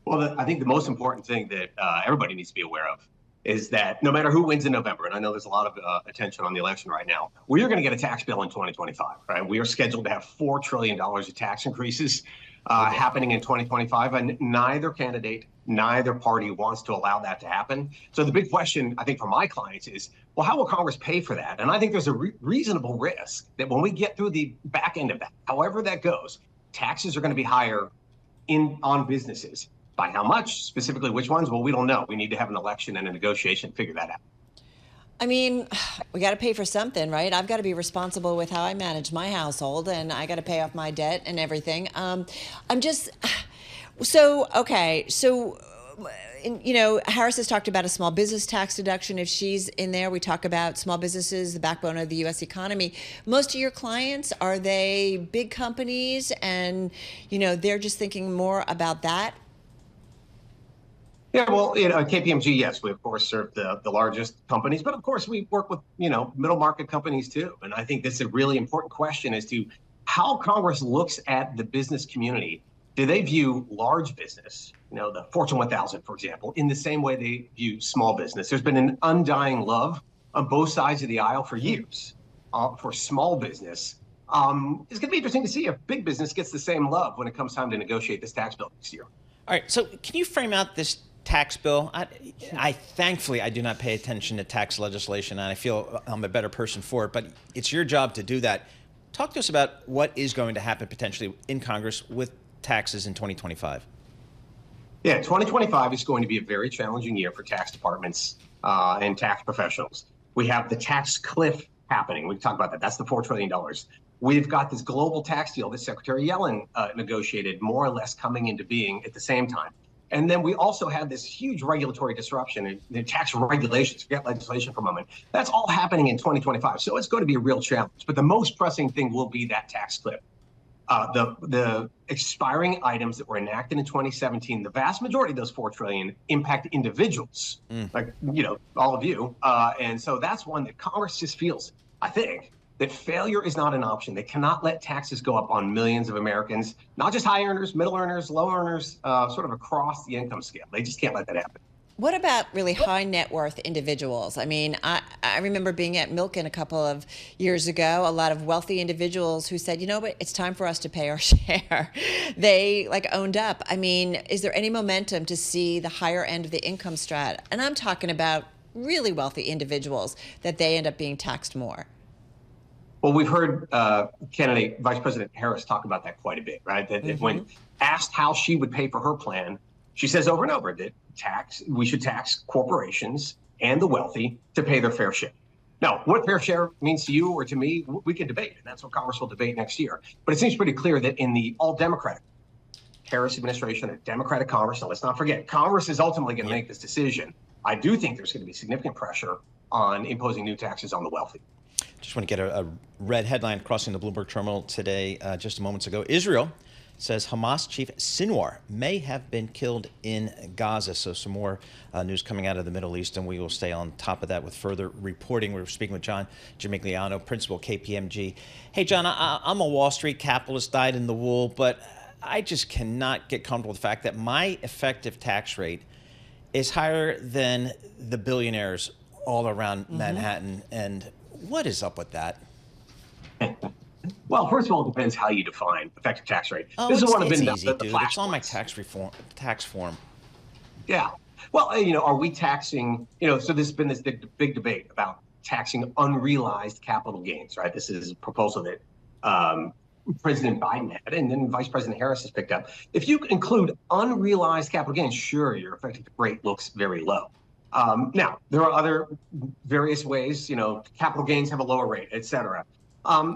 Speaker 21: Well, I think the most important thing that everybody needs to be aware of is that no matter who wins in November, and I know there's a lot of attention on the election right now, we are going to get a tax bill in 2025, right? We are scheduled to have $4 trillion of tax increases happening in 2025, and neither candidate, neither party wants to allow that to happen. So the big question, I think, for my clients is, well, how will Congress pay for that? And I think there's a reasonable risk that when we get through the back end of that, however that goes, taxes are going to be higher on businesses. By how much, specifically which ones? Well, we don't know. We need to have an election and a negotiation to figure that out.
Speaker 9: I mean, we got to pay for something, right? I've got to be responsible with how I manage my household, and I got to pay off my debt and everything. Harris has talked about a small business tax deduction. If she's in there, we talk about small businesses, the backbone of the U.S. economy. Most of your clients, are they big companies and, they're just thinking more about that?
Speaker 21: Yeah, well, KPMG, yes, we of course serve the largest companies, but of course we work with, middle market companies too. And I think this is a really important question as to how Congress looks at the business community. Do they view large business, the Fortune 1000, for example, in the same way they view small business? There's been an undying love on both sides of the aisle for years for small business. It's going to be interesting to see if big business gets the same love when it comes time to negotiate this tax bill next year.
Speaker 3: All right, so can you frame out this tax bill? I thankfully, I do not pay attention to tax legislation, and I feel I'm a better person for it, but it's your job to do that. Talk to us about what is going to happen potentially in Congress with taxes in 2025.
Speaker 21: Yeah, 2025 is going to be a very challenging year for tax departments and tax professionals. We have the tax cliff happening. We've talked about that. That's the $4 trillion. We've got this global tax deal that Secretary Yellen negotiated, more or less coming into being at the same time. And then we also have this huge regulatory disruption in tax regulations, forget legislation for a moment. That's all happening in 2025. So it's going to be a real challenge. But the most pressing thing will be that tax cliff. The expiring items that were enacted in 2017, the vast majority of those $4 trillion impact individuals, like, all of you. And so that's one that Congress just feels, I think, that failure is not an option. They cannot let taxes go up on millions of Americans, not just high earners, middle earners, low earners, sort of across the income scale. They just can't let that happen.
Speaker 9: What about really high net worth individuals? I mean, I remember being at Milken a couple of years ago, a lot of wealthy individuals who said, you know what, it's time for us to pay our share. They owned up. I mean, is there any momentum to see the higher end of the income strat? And I'm talking about really wealthy individuals that they end up being taxed more.
Speaker 21: Well, we've heard candidate Vice President Harris talk about that quite a bit, right? That when asked how she would pay for her plan, she says over and over that we should tax corporations and the wealthy to pay their fair share. Now, what fair share means to you or to me, we can debate, and that's what Congress will debate next year. But it seems pretty clear that in the all-Democratic Harris administration, a Democratic Congress, and let's not forget, Congress is ultimately going to make this decision. I do think there's going to be significant pressure on imposing new taxes on the wealthy.
Speaker 3: Just want to get a red headline crossing the Bloomberg terminal today, just moments ago. Israel says Hamas chief Sinwar may have been killed in Gaza. So some more news coming out of the Middle East, and we will stay on top of that with further reporting. We're speaking with John Gimigliano, principal KPMG. Hey, John, I'm a Wall Street capitalist, dyed in the wool, but I just cannot get comfortable with the fact that my effective tax rate is higher than the billionaires all around Manhattan. And what is up with that?
Speaker 21: Well, first of all, it depends how you define effective tax rate.
Speaker 3: Oh,
Speaker 21: this
Speaker 3: it's,
Speaker 21: is one of
Speaker 3: it's
Speaker 21: the
Speaker 3: easy, dude. It's on my tax form.
Speaker 21: Yeah. Well, are we taxing, so there's been this big debate about taxing unrealized capital gains, right? This is a proposal that President Biden had, and then Vice President Harris has picked up. If you include unrealized capital gains, sure, your effective rate looks very low. Now, there are other various ways, capital gains have a lower rate, et cetera.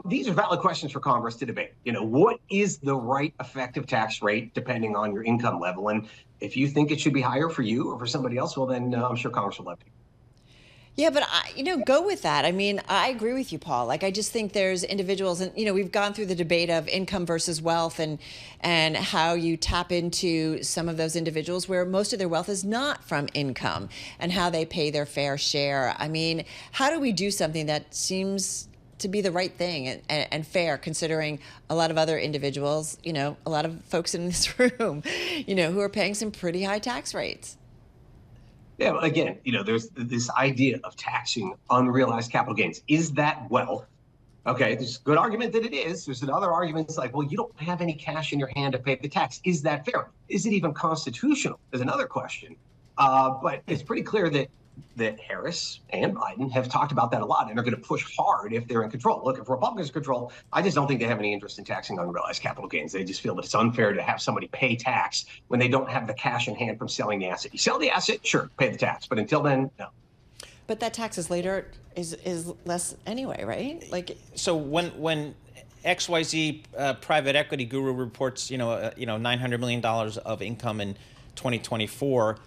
Speaker 21: These are valid questions for Congress to debate. What is the right effective tax rate depending on your income level? And if you think it should be higher for you or for somebody else, well, then I'm sure Congress will let you.
Speaker 9: Yeah, but go with that. I mean, I agree with you, Paul. I just think there's individuals, and we've gone through the debate of income versus wealth, and how you tap into some of those individuals where most of their wealth is not from income, and how they pay their fair share. I mean, how do we do something that seems to be the right thing and fair, considering a lot of other individuals, a lot of folks in this room, who are paying some pretty high tax rates?
Speaker 21: Yeah, again, there's this idea of taxing unrealized capital gains. Is that wealth? Okay, there's a good argument that it is. There's another argument that's like, well, you don't have any cash in your hand to pay the tax. Is that fair? Is it even constitutional? There's another question. But it's pretty clear that Harris and Biden have talked about that a lot and are going to push hard if they're in control. Look, if Republicans are in control, I just don't think they have any interest in taxing unrealized capital gains. They just feel that it's unfair to have somebody pay tax when they don't have the cash in hand from selling the asset. You sell the asset, sure, pay the tax. But until then, no.
Speaker 9: But that taxes later is less anyway, right?
Speaker 3: So when XYZ private equity guru reports, $900 million of income in 2024,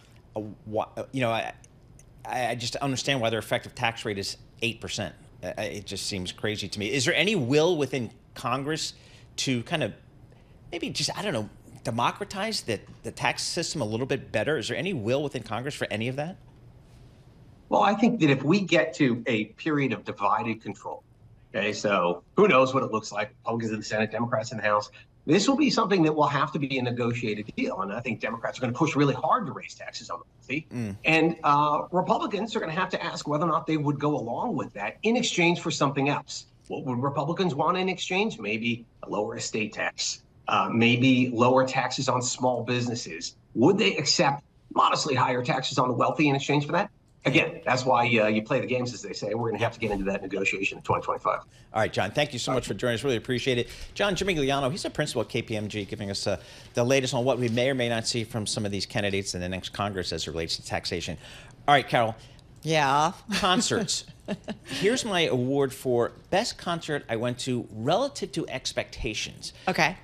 Speaker 3: I just understand why their effective tax rate is 8%. It just seems crazy to me. Is there any will within Congress to kind of maybe just, democratize the tax system a little bit better? Is there any will within Congress for any of that?
Speaker 21: Well, I think that if we get to a period of divided control, okay, so who knows what it looks like, Republicans in the Senate, Democrats in the House, this will be something that will have to be a negotiated deal. And I think Democrats are going to push really hard to raise taxes on the wealthy. And Republicans are going to have to ask whether or not they would go along with that in exchange for something else. What would Republicans want in exchange? Maybe a lower estate tax, maybe lower taxes on small businesses. Would they accept modestly higher taxes on the wealthy in exchange for that? Again, that's why you play the games, as they say. We're going to have to get into that negotiation in 2025.
Speaker 3: All right, John, thank you so much for joining us. Really appreciate it. John Gimigliano, he's a principal at KPMG, giving us the latest on what we may or may not see from some of these candidates in the next Congress as it relates to taxation. All right, Carol.
Speaker 9: Yeah.
Speaker 3: Concerts. Here's my award for best concert I went to relative to expectations.
Speaker 9: Okay.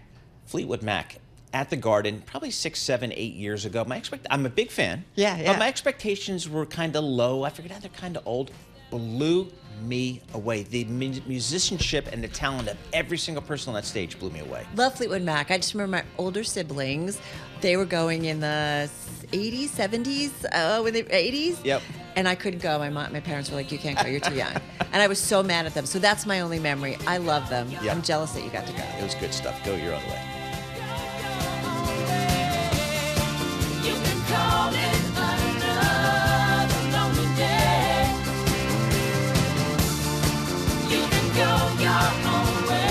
Speaker 3: Fleetwood Mac. At the Garden, probably 6, 7, 8 years ago. I'm a big fan.
Speaker 9: Yeah.
Speaker 3: But my expectations were kind of low. I figured they're kind of old. Blew me away. The musicianship and the talent of every single person on that stage blew me away.
Speaker 9: Love Fleetwood Mac. I just remember my older siblings. They were going in the 80s, 70s, 80s.
Speaker 3: Yep.
Speaker 9: and I couldn't go. My parents were like, you can't go, you're too young. And I was so mad at them. So that's my only memory. I love them.
Speaker 3: Yeah.
Speaker 9: I'm jealous that you got to go.
Speaker 3: It was good stuff. Go your own way.
Speaker 6: You can call it another lonely day. You can go your own way.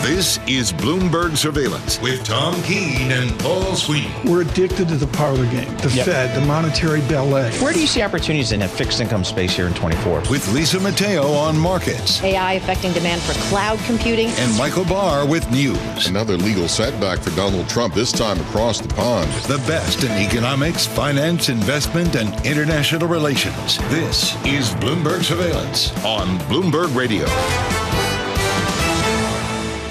Speaker 1: This is Bloomberg Surveillance with Tom Keene and Paul Sweeney.
Speaker 13: We're addicted to the parlor game, the Fed, the monetary ballet.
Speaker 3: Where do you see opportunities in a fixed income space here in 24?
Speaker 1: With Lisa Mateo on markets.
Speaker 4: AI affecting demand for cloud computing.
Speaker 1: And Michael Barr with news.
Speaker 5: Another legal setback for Donald Trump, this time across the pond.
Speaker 1: The best in economics, finance, investment, and international relations. This is Bloomberg Surveillance on Bloomberg Radio.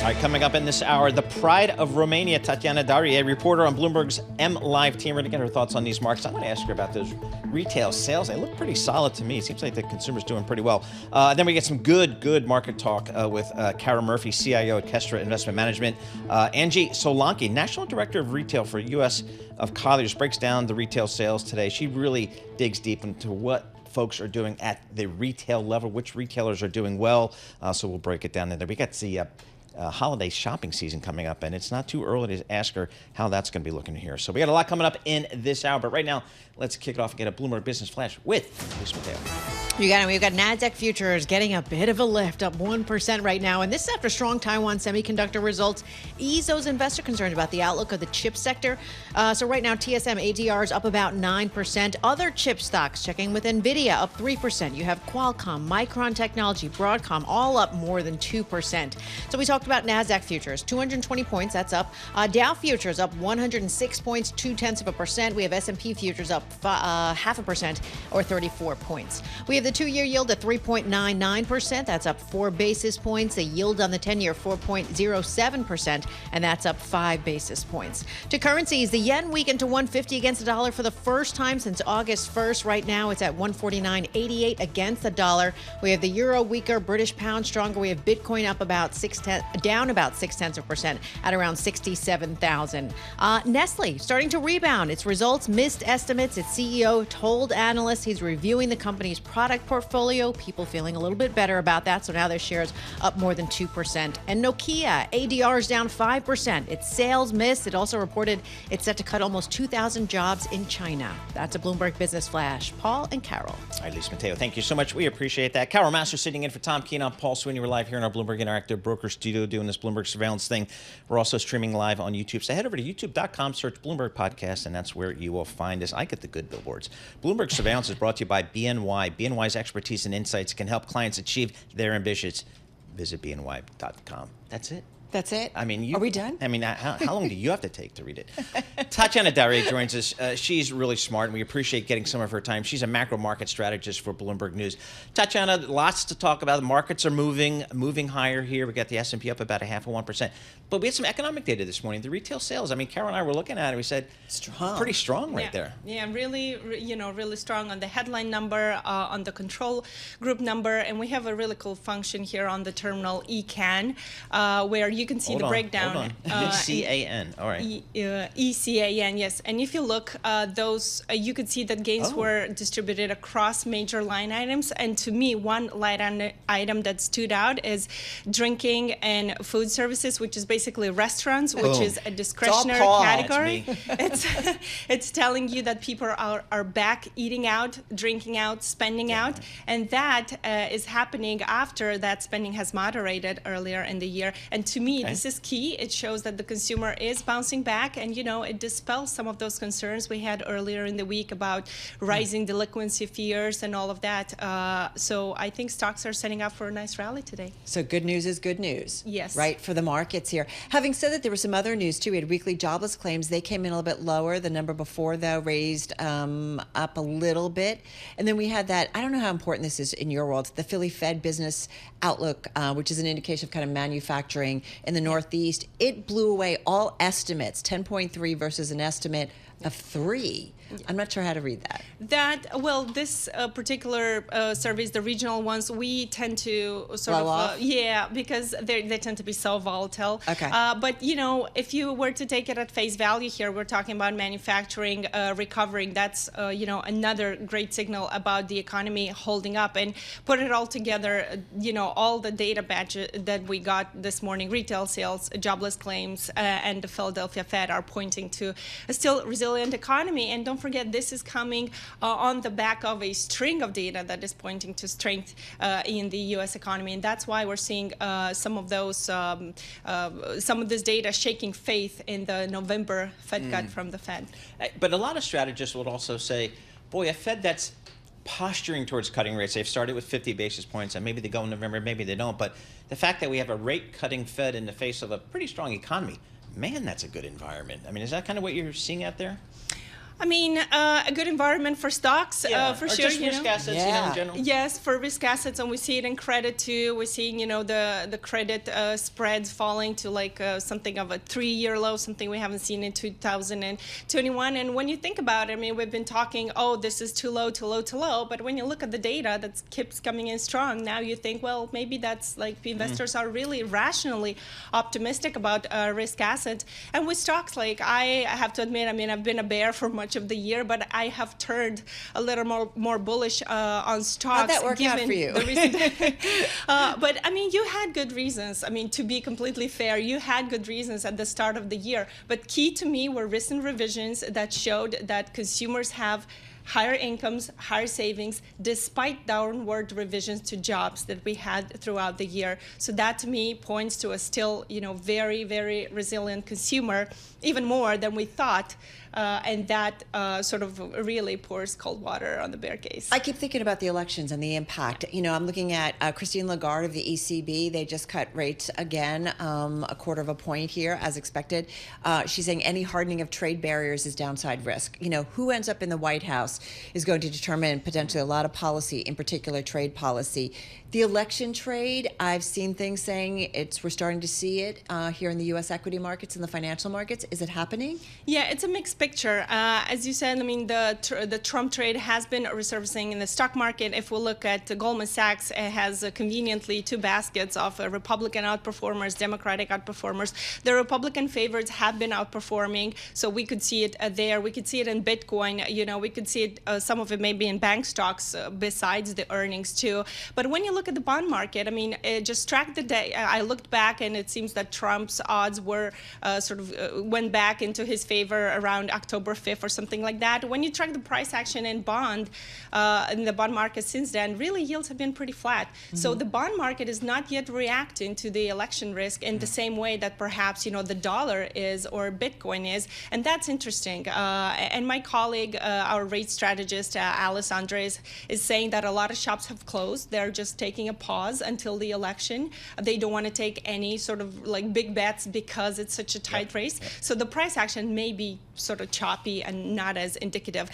Speaker 3: right, coming up in this hour, the pride of Romania, Tatiana Darie, reporter on Bloomberg's M Live team. We're going to get her thoughts on these markets. I'm going to ask her about those retail sales. They look pretty solid to me. It seems like the consumer's doing pretty well. Then we get some good market talk with Kara Murphy, CIO at Kestra Investment Management. Angie Solanki, National Director of Retail for U.S. of Colliers, breaks down the retail sales today. She really digs deep into what folks are doing at the retail level, which retailers are doing well. So we'll break it down there. We got the holiday shopping season coming up, and it's not too early to ask her how that's going to be looking here. So we got a lot coming up in this hour, but right now, let's kick it off and get a Bloomberg Business Flash with Luis Mateo.
Speaker 4: You got it. We've got NASDAQ futures getting a bit of a lift, up 1% right now. And this is after strong Taiwan semiconductor results ease those investor concerns about the outlook of the chip sector. So right now, TSM ADR is up about 9%. Other chip stocks checking with NVIDIA up 3%. You have Qualcomm, Micron Technology, Broadcom, all up more than 2%. So we talked about NASDAQ futures, 220 points, that's up. Dow futures up 106 points, 0.2%. We have S&P futures up 0.5% or 34 points. We have the two-year yield at 3.99%. That's up 4 basis points. The yield on the 10-year 4.07%, and that's up 5 basis points. To currencies, the yen weakened to 150 against the dollar for the first time since August 1st. Right now, it's at 149.88 against the dollar. We have the euro weaker, British pound stronger. We have Bitcoin up about down about 0.6% at around 67,000. Nestle starting to rebound. Its results missed estimates. Its CEO told analysts he's reviewing the company's product portfolio. People feeling a little bit better about that, so now their shares up more than 2%. And Nokia, ADR is down 5%. Its sales missed. It also reported it's set to cut almost 2,000 jobs in China. That's a Bloomberg Business Flash. Paul and Carol.
Speaker 3: All right, Luis Mateo, thank you so much. We appreciate that. Carol Massar sitting in for Tom Keene. I'm Paul Sweeney. We're live here in our Bloomberg Interactive Broker Studio doing this Bloomberg surveillance thing. We're also streaming live on YouTube. So head over to youtube.com, search Bloomberg Podcast, and that's where you will find us. I get the good billboards. Bloomberg Surveillance is brought to you by BNY. BNY's expertise and insights can help clients achieve their ambitions. Visit bny.com. That's it.
Speaker 9: That's it?
Speaker 3: I mean,
Speaker 9: Are we done?
Speaker 3: I mean, how long do you have to take to read it? Tatiana Darie joins us. She's really smart, and we appreciate getting some of her time. She's a macro market strategist for Bloomberg News. Tatiana, lots to talk about. The markets are moving higher here. We got the S&P up about 0.5%. But we had some economic data this morning. The retail sales, I mean, Carol and I were looking at it. We said, pretty strong right there.
Speaker 10: Yeah, really, really strong on the headline number, on the control group number. And we have a really cool function here on the terminal ECAN, where you can see the breakdown.
Speaker 3: Hold on. ECAN. All right.
Speaker 10: ECAN, yes. And if you look, those you could see that gains were distributed across major line items. And to me, one line item that stood out is drinking and food services, which is basically restaurants, which is a discretionary category. It's telling you that people are back eating out, drinking out, spending out, and that is happening after that spending has moderated earlier in the year. And to me, this is key. It shows that the consumer is bouncing back, and it dispels some of those concerns we had earlier in the week about rising delinquency fears and all of that. So I think stocks are setting up for a nice rally today.
Speaker 9: So good news is good news.
Speaker 10: Yes.
Speaker 9: Right, for the markets here. Having said that, there was some other news too. We had weekly jobless claims. They came in a little bit lower. The number before, though, raised up a little bit. And then we had that, I don't know how important this is in your world, the Philly Fed business outlook, which is an indication of kind of manufacturing in the Northeast. It blew away all estimates, 10.3 versus an estimate of 3. I'm not sure how to read that.
Speaker 10: This particular surveys, the regional ones, we tend to because they tend to be so volatile.
Speaker 9: Okay.
Speaker 10: But if you were to take it at face value here, we're talking about manufacturing recovering. That's another great signal about the economy holding up. And put it all together, all the data batches that we got this morning, retail sales, jobless claims, and the Philadelphia Fed are pointing to a still resilient economy. And don't forget, this is coming on the back of a string of data that is pointing to strength in the U.S. economy, and that's why we're seeing some of this data shaking faith in the November Fed cut from the Fed.
Speaker 3: But a lot of strategists would also say, boy, a Fed that's posturing towards cutting rates. They've started with 50 basis points, and maybe they go in November, maybe they don't. But the fact that we have a rate-cutting Fed in the face of a pretty strong economy, man, that's a good environment. I mean, is that kind of what you're seeing out there?
Speaker 10: I mean, a good environment for stocks, for
Speaker 3: or
Speaker 10: sure.
Speaker 3: Just risk assets, in general.
Speaker 10: Yes, for risk assets, and we see it in credit too. We're seeing, the credit spreads falling to like something of a 3-year low, something we haven't seen in 2021. And when you think about it, I mean, we've been talking, oh, this is too low, too low, too low. But when you look at the data that keeps coming in strong, now you think, well, maybe that's like investors are really rationally optimistic about risk assets. And with stocks, like I have to admit, I mean, I've been a bear for much of the year, but I have turned a little more bullish on stocks.
Speaker 9: How'd that work out for you?
Speaker 10: The recent, but I mean, you had good reasons. I mean, to be completely fair, you had good reasons at the start of the year. But key to me were recent revisions that showed that consumers have higher incomes, higher savings, despite downward revisions to jobs that we had throughout the year. So that to me points to a still, very, very resilient consumer, even more than we thought. And that sort of really pours cold water on the bear case.
Speaker 9: I keep thinking about the elections and the impact. I'm looking at Christine Lagarde of the ECB. They just cut rates again, 1/4 of a point here, as expected. She's saying any hardening of trade barriers is downside risk. Who ends up in the White House is going to determine potentially a lot of policy, in particular trade policy. The election trade, I've seen things saying we're starting to see it here in the U.S. equity markets and the financial markets. Is it happening?
Speaker 10: Yeah, it's a mixed picture. As you said, I mean, the Trump trade has been resurfacing in the stock market. If we look at Goldman Sachs, it has conveniently 2 baskets of Republican outperformers, Democratic outperformers. The Republican favorites have been outperforming, so we could see it there. We could see it in Bitcoin. We could see it, some of it maybe in bank stocks besides the earnings too. But when you look at the bond market, I mean, just track the day. I looked back, and it seems that Trump's odds were went back into his favor around October 5th or something like that. When you track the price action in the bond market since then, really yields have been pretty flat. So the bond market is not yet reacting to the election risk in the same way that perhaps the dollar is or Bitcoin is, and that's interesting. And my colleague, our rate strategist, Alice Andres, is saying that a lot of shops have closed. They're just taking a pause until the election. They don't want to take any sort of like big bets because it's such a tight race. So the price action may be sort of choppy and not as indicative.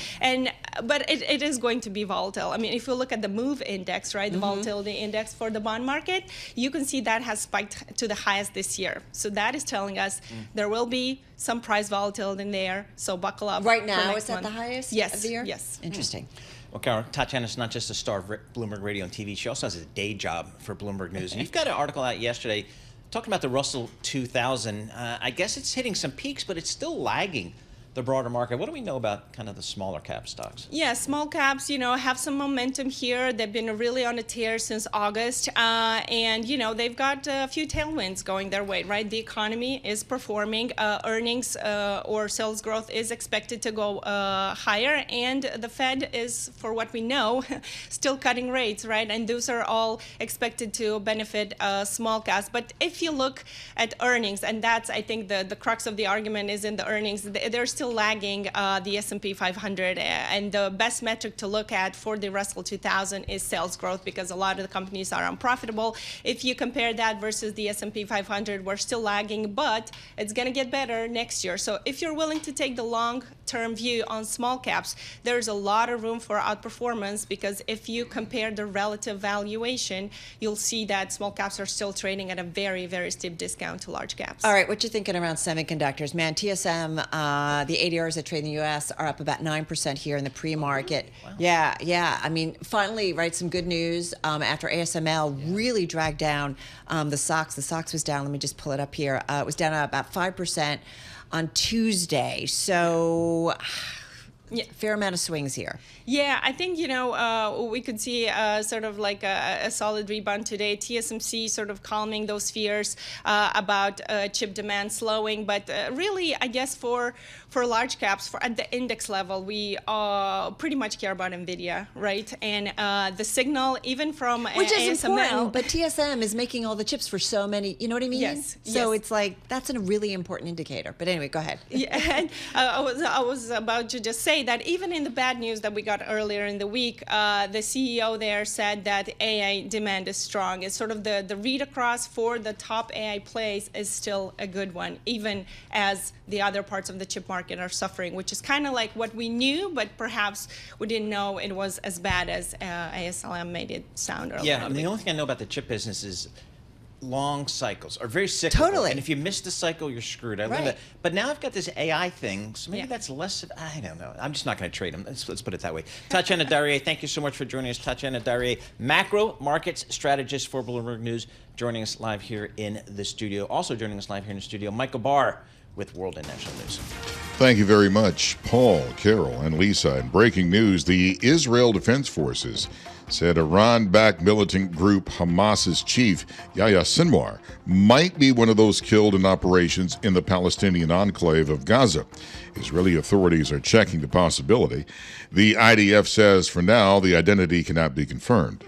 Speaker 10: But it is going to be volatile. I mean, if you look at the MOVE index, right, the volatility index for the bond market, you can see that has spiked to the highest this year. So that is telling us there will be some price volatility in there. So buckle up.
Speaker 9: Right now, is that the highest
Speaker 10: of
Speaker 9: the year?
Speaker 10: Yes.
Speaker 9: Interesting.
Speaker 3: Well, Cara, Tatiana's not just a star of Bloomberg Radio and TV. She also has a day job for Bloomberg News. And you've got an article out yesterday talking about the Russell 2000. I guess it's hitting some peaks, but it's still lagging the broader market. What do we know about kind of the smaller cap stocks?
Speaker 10: Yeah, small caps, have some momentum here. They've been really on a tear since August. And, they've got a few tailwinds going their way, right? The economy is performing. Earnings or sales growth is expected to go higher. And the Fed is, for what we know, still cutting rates, right? And those are all expected to benefit small caps. But if you look at earnings, and that's, I think, the crux of the argument is in the earnings, they're still lagging the S&P 500, and the best metric to look at for the Russell 2000 is sales growth, because a lot of the companies are unprofitable. If you compare that versus the S&P 500, we're still lagging, but it's going to get better next year. So if you're willing to take the long-term view on small caps, there's a lot of room for outperformance, because if you compare the relative valuation, you'll see that small caps are still trading at a very, very steep discount to large caps.
Speaker 9: All right, what you thinking around semiconductors? Man, TSM, the ADRs that trade in the U.S. are up about 9% here in the pre-market. Wow. Yeah. I mean, finally, right, some good news after ASML really dragged down the SOX. The SOX was down. Let me just pull it up here. It was down about 5% on Tuesday. So, fair amount of swings here.
Speaker 10: Yeah, I think, we could see sort of like a solid rebound today. TSMC sort of calming those fears about chip demand slowing. But really, I guess for large caps, at the index level, we pretty much care about NVIDIA, right? And the signal, even from
Speaker 9: Which is
Speaker 10: ASML,
Speaker 9: important, but TSM is making all the chips for so many, you know what I mean?
Speaker 10: Yes.
Speaker 9: So it's like, that's a really important indicator. But anyway, go ahead.
Speaker 10: Yeah, and I was about to just say, say that even in the bad news that we got earlier in the week, the CEO there said that AI demand is strong. It's sort of the read across for the top AI plays is still a good one, even as the other parts of the chip market are suffering, which is kind of like what we knew, but perhaps we didn't know it was as bad as ASLM made it sound earlier.
Speaker 3: Yeah, I mean, the only thing I know about the chip business is long cycles are very cyclical.
Speaker 9: Totally.
Speaker 3: And if you miss the cycle, you're screwed. I learned that. But now I've got this AI thing, so maybe that's less of, I don't know. I'm just not going to trade them. Let's put it that way. Tatiana Darie, thank you so much for joining us. Tatiana Darie, macro markets strategist for Bloomberg News, joining us live here in the studio. Also joining us live here in the studio, Michael Barr with World and National News.
Speaker 5: Thank you very much, Paul, Carol, and Lisa. In breaking news, the Israel Defense Forces said Iran-backed militant group Hamas's chief, Yahya Sinwar, might be one of those killed in operations in the Palestinian enclave of Gaza. Israeli authorities are checking the possibility. The IDF says for now the identity cannot be confirmed.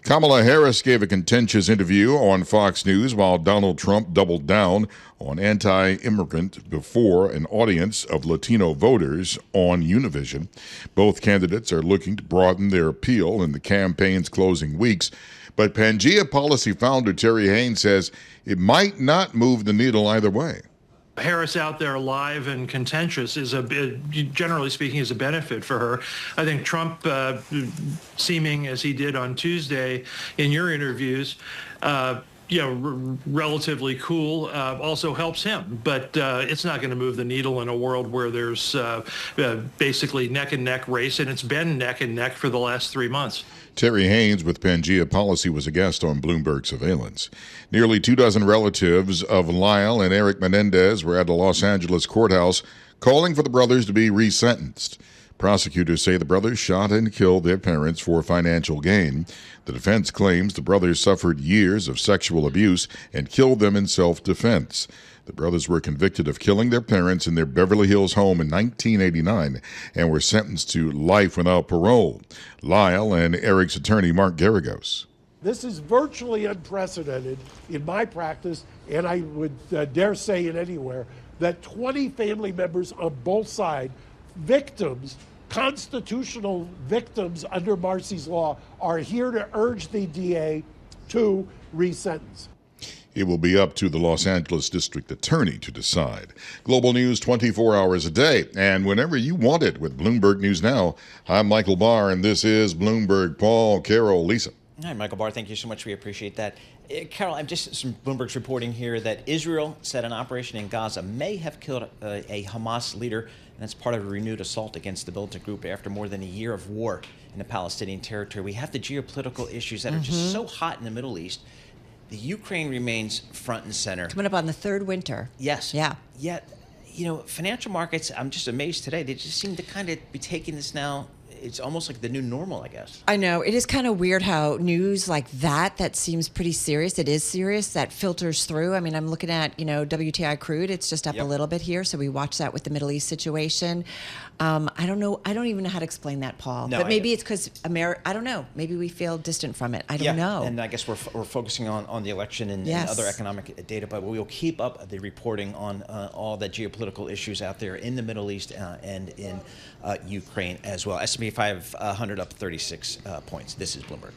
Speaker 5: Kamala Harris gave a contentious interview on Fox News while Donald Trump doubled down on anti-immigrant before an audience of Latino voters on Univision. Both candidates are looking to broaden their appeal in the campaign's closing weeks, but Pangea policy founder Terry Haynes says it might not move the needle either way.
Speaker 11: Harris out there live and contentious is generally speaking, is a benefit for her. I think Trump, seeming as he did on Tuesday in your interviews, relatively cool, also helps him. But it's not going to move the needle in a world where there's basically neck and neck race, and it's been neck and neck for the last 3 months.
Speaker 5: Terry Haynes with Pangea Policy was a guest on Bloomberg Surveillance. Nearly 24 relatives of Lyle and Eric Menendez were at a Los Angeles courthouse calling for the brothers to be resentenced. Prosecutors say the brothers shot and killed their parents for financial gain. The defense claims the brothers suffered years of sexual abuse and killed them in self-defense. The brothers were convicted of killing their parents in their Beverly Hills home in 1989 and were sentenced to life without parole. Lyle and Eric's attorney, Mark Garagos.
Speaker 16: This is virtually unprecedented in my practice, and I would dare say it anywhere, that 20 family members on both sides, victims, constitutional victims under Marsy's law, are here to urge the DA to resentence.
Speaker 5: It will be up to the Los Angeles District Attorney to decide. Global news 24 hours a day, and whenever you want it with Bloomberg News Now. I'm Michael Barr, and this is Bloomberg. Paul, Carol, Lisa.
Speaker 3: Hi, Michael Barr. Thank you so much. We appreciate that. Carol, I'm just some Bloomberg's reporting here that Israel said an operation in Gaza may have killed a Hamas leader, and that's part of a renewed assault against the militant group after more than a year of war in the Palestinian territory. We have the geopolitical issues that are just so hot in the Middle East. The Ukraine remains front and center.
Speaker 9: Coming up on the third winter.
Speaker 3: Yes.
Speaker 9: Yeah.
Speaker 3: Yet, financial markets, I'm just amazed today. They just seem to kind of be taking this now. It's almost like the new normal, I guess.
Speaker 9: I know. It is kind of weird how news like that seems pretty serious. It is serious. That filters through. I mean, I'm looking at, WTI crude. It's just up a little bit here. So we watch that with the Middle East situation. I don't know. I don't even know how to explain that, Paul.
Speaker 3: No,
Speaker 9: but maybe it's because I don't know. Maybe we feel distant from it. I don't know.
Speaker 3: And I guess we're focusing on the election and other economic data, but we'll keep up the reporting on all the geopolitical issues out there in the Middle East and in Ukraine as well. S&P 500 up 36 points. This is Bloomberg.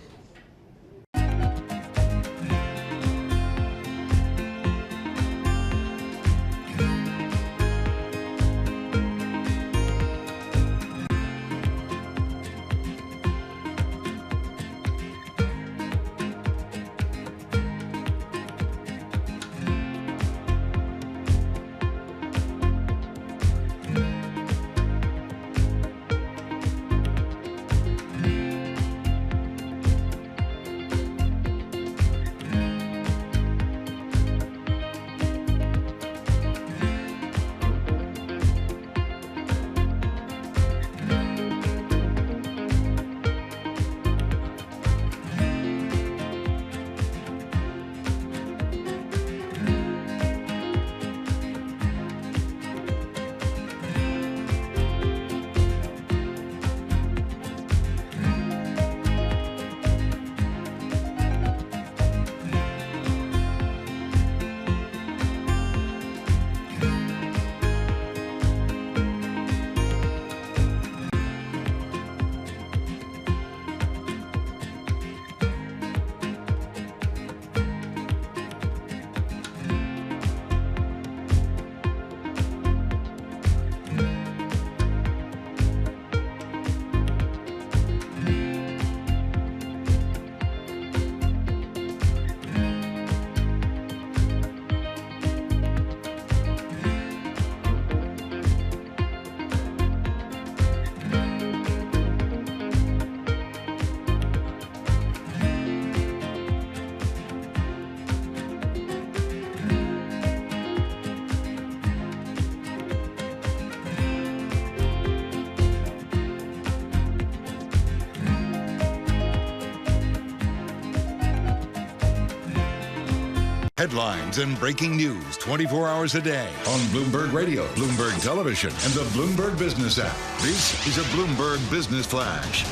Speaker 1: Headlines and breaking news 24 hours a day on Bloomberg Radio, Bloomberg Television, and the Bloomberg Business app. This is a Bloomberg Business Flash.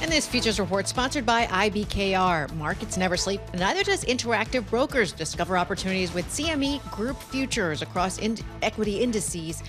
Speaker 4: And this futures report sponsored by IBKR. Markets never sleep, and neither does Interactive Brokers. Discover opportunities with CME Group futures across equity indices,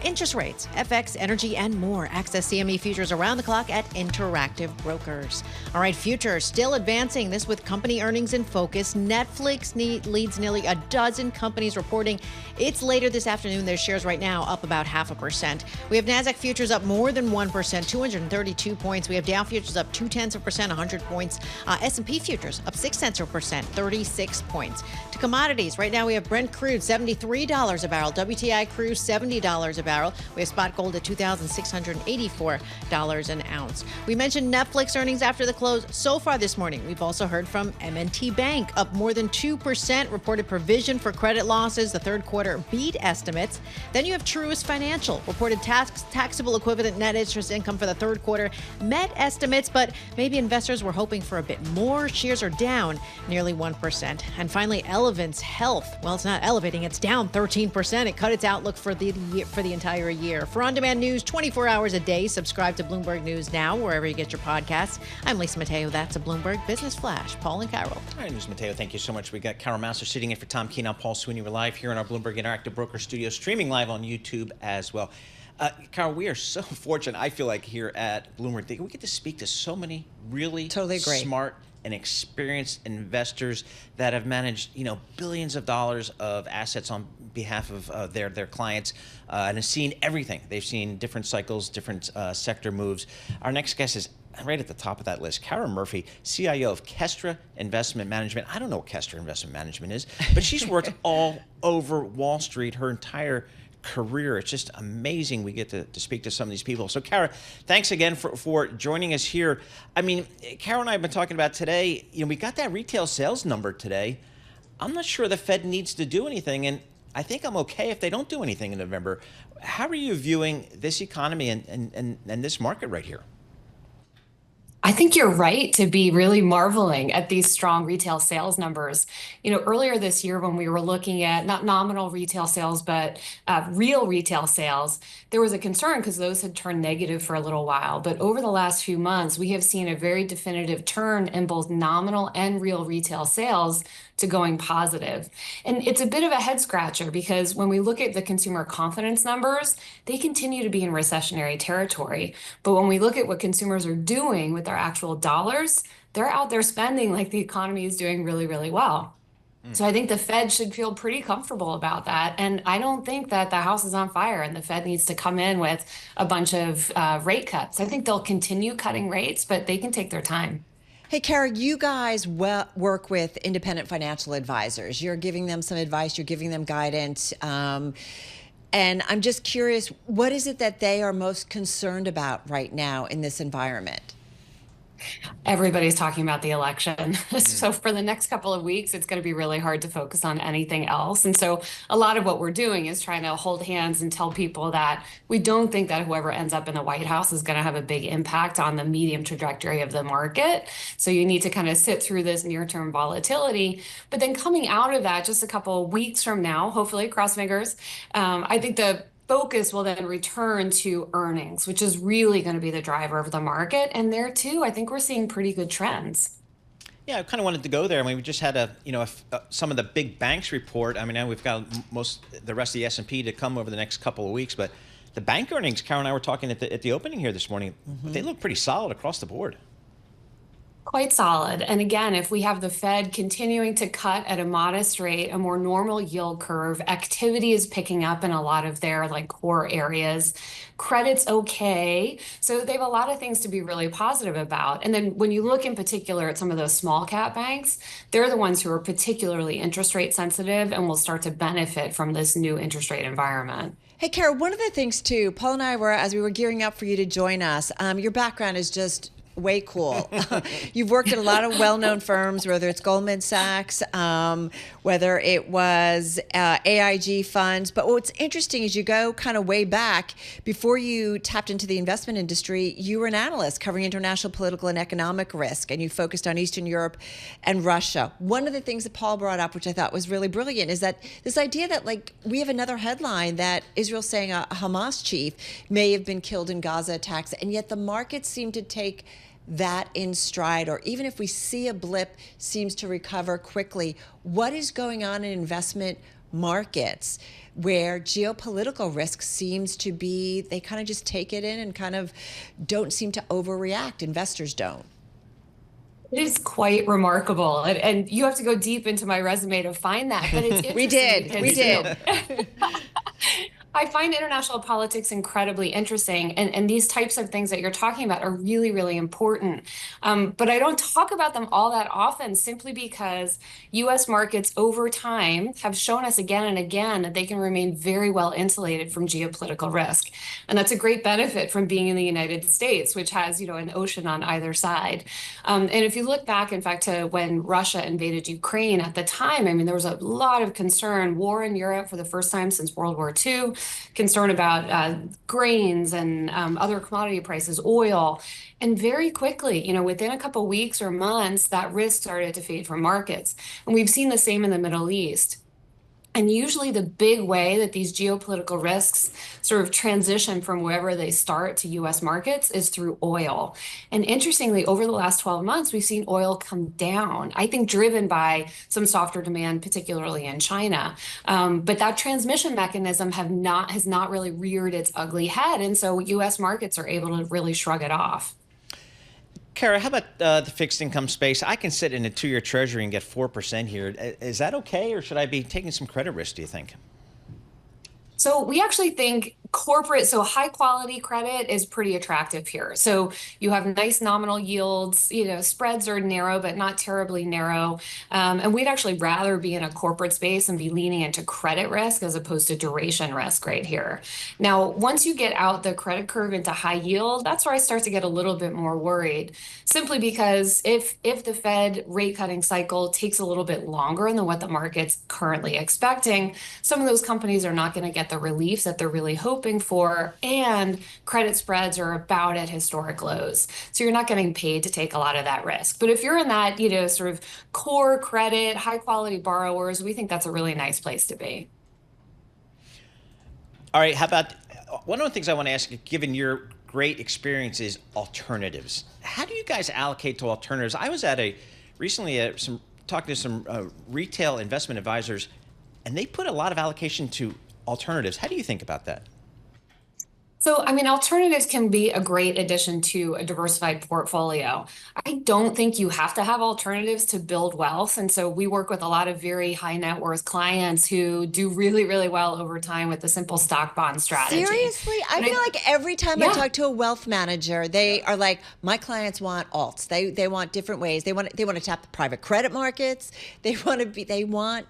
Speaker 4: interest rates, FX, energy, and more. Access CME futures around the clock at Interactive Brokers. All right, futures still advancing. This with company earnings in focus. Netflix leads nearly a dozen companies reporting. It's later this afternoon. Their shares right now up about 0.5%. We have NASDAQ futures up more than 1%, 232 points. We have Dow futures up 0.2%, 100 points. S&P futures up 0.6%, 36 points. To commodities, right now we have Brent crude $73 a barrel, WTI crude $70 a barrel. We have spot gold at $2,684 an ounce. We mentioned Netflix earnings after the close. So far this morning, we've also heard from M&T Bank, up more than 2%, reported provision for credit losses. The third quarter beat estimates. Then you have Truist Financial, reported taxable equivalent net interest income for the third quarter, met estimates, but maybe investors were hoping for a bit more. Shares are down nearly 1%. And finally, Elevance Health. Well, it's not elevating, it's down 13%. It cut its outlook for the entire year. For on-demand news 24 hours a day, subscribe to Bloomberg News Now, wherever you get your podcasts. I'm Lisa Mateo. That's a Bloomberg Business Flash. Paul and Carol.
Speaker 3: All right, News Mateo, thank you so much. We got Carol Massar sitting in for Tom Keene. I'm Paul Sweeney. We're live here in our Bloomberg Interactive Broker studio, streaming live on YouTube as well. Carol, we are so fortunate, I feel like, here at Bloomberg. We get to speak to so many really smart and experienced investors that have managed, billions of dollars of assets on behalf of their clients and have seen everything. They've seen different cycles, different sector moves. Our next guest is right at the top of that list, Kara Murphy, CIO of Kestra Investment Management. I don't know what Kestra Investment Management is, but she's worked all over Wall Street her entire career. It's just amazing we get to speak to some of these people. So, Kara, thanks again for joining us here. I mean, Kara and I have been talking about today, we got that retail sales number today. I'm not sure the Fed needs to do anything, and I think I'm okay if they don't do anything in November. How are you viewing this economy and this market right here?
Speaker 12: I think you're right to be really marveling at these strong retail sales numbers. Earlier this year when we were looking at not nominal retail sales, but real retail sales, there was a concern because those had turned negative for a little while. But over the last few months, we have seen a very definitive turn in both nominal and real retail sales to going positive. And it's a bit of a head scratcher because when we look at the consumer confidence numbers, they continue to be in recessionary territory. But when we look at what consumers are doing with their actual dollars, they're out there spending like the economy is doing really, really well. So I think the Fed should feel pretty comfortable about that. And I don't think that the house is on fire and the Fed needs to come in with a bunch of rate cuts. I think they'll continue cutting rates, but they can take their time.
Speaker 9: Hey, Kara, you guys work with independent financial advisors. You're giving them some advice, you're giving them guidance. And I'm just curious, what is it that they are most concerned about right now in this environment?
Speaker 12: Everybody's talking about the election. So for the next couple of weeks, it's going to be really hard to focus on anything else. And so a lot of what we're doing is trying to hold hands and tell people that we don't think that whoever ends up in the White House is going to have a big impact on the medium trajectory of the market. So you need to kind of sit through this near-term volatility. But then coming out of that, just a couple of weeks from now, hopefully, cross fingers, I think the focus will then return to earnings, which is really going to be the driver of the market. And there, too, I think we're seeing pretty good trends.
Speaker 3: Yeah, I kind of wanted to go there. I mean, we just had some of the big banks report. I mean, now we've got the rest of the S&P to come over the next couple of weeks. But the bank earnings, Karen and I were talking at the opening here this morning, they look pretty solid across the board.
Speaker 12: Quite solid. And again, if we have the Fed continuing to cut at a modest rate, a more normal yield curve, activity is picking up in a lot of their core areas. Credit's okay. So they have a lot of things to be really positive about. And then when you look in particular at some of those small cap banks, they're the ones who are particularly interest rate sensitive and will start to benefit from this new interest rate environment.
Speaker 9: Hey, Kara, one of the things too, Paul and I were, as we were gearing up for you to join us, your background is just way cool. You've worked at a lot of well-known firms, whether it's Goldman Sachs, whether it was AIG funds. But what's interesting is you go kind of way back. Before you tapped into the investment industry, you were an analyst covering international political and economic risk, and you focused on Eastern Europe and Russia. One of the things that Paul brought up, which I thought was really brilliant, is that this idea that, like, we have another headline that Israel's saying a Hamas chief may have been killed in Gaza attacks, and yet the markets seem to take that in stride, or even if we see a blip, seems to recover quickly. What is going on in investment markets where geopolitical risk seems to be, they kind of just take it in and kind of don't seem to overreact? Investors don't.
Speaker 12: It is quite remarkable. And you have to go deep into my resume to find that. But it's interesting.
Speaker 9: We did.
Speaker 12: I find international politics incredibly interesting, and these types of things that you're talking about are really, really important. But I don't talk about them all that often simply because U.S. markets over time have shown us again and again that they can remain very well insulated from geopolitical risk. And that's a great benefit from being in the United States, which has, an ocean on either side. And if you look back, in fact, to when Russia invaded Ukraine at the time, I mean, there was a lot of concern, war in Europe for the first time since World War II, concern about grains and other commodity prices, oil. And very quickly, within a couple of weeks or months, that risk started to fade from markets. And we've seen the same in the Middle East. And usually the big way that these geopolitical risks sort of transition from wherever they start to U.S. markets is through oil. And interestingly, over the last 12 months, we've seen oil come down, I think driven by some softer demand, particularly in China. But that transmission mechanism has not really reared its ugly head. And so U.S. markets are able to really shrug it off.
Speaker 3: Kara, how about the fixed income space? I can sit in a 2-year treasury and get 4% here. Is that okay, or should I be taking some credit risk, do you think?
Speaker 12: So we actually think high quality credit is pretty attractive here. So you have nice nominal yields, spreads are narrow, but not terribly narrow. And we'd actually rather be in a corporate space and be leaning into credit risk as opposed to duration risk right here. Now, once you get out the credit curve into high yield, that's where I start to get a little bit more worried, simply because if the Fed rate cutting cycle takes a little bit longer than what the market's currently expecting, some of those companies are not going to get the relief that they're really hoping for, and credit spreads are about at historic lows. So you're not getting paid to take a lot of that risk. But if you're in that, sort of core credit, high quality borrowers, we think that's a really nice place to be.
Speaker 3: All right, how about one of the things I want to ask you, given your great experience, is alternatives. How do you guys allocate to alternatives? I was recently talking to some retail investment advisors, and they put a lot of allocation to alternatives. How do you think about that?
Speaker 12: So, alternatives can be a great addition to a diversified portfolio. I don't think you have to have alternatives to build wealth. And so we work with a lot of very high net worth clients who do really, really well over time with the simple stock bond strategy.
Speaker 9: Seriously? I feel like every time I talk to a wealth manager, they are like, my clients want alts. They want different ways. They want to tap the private credit markets. They want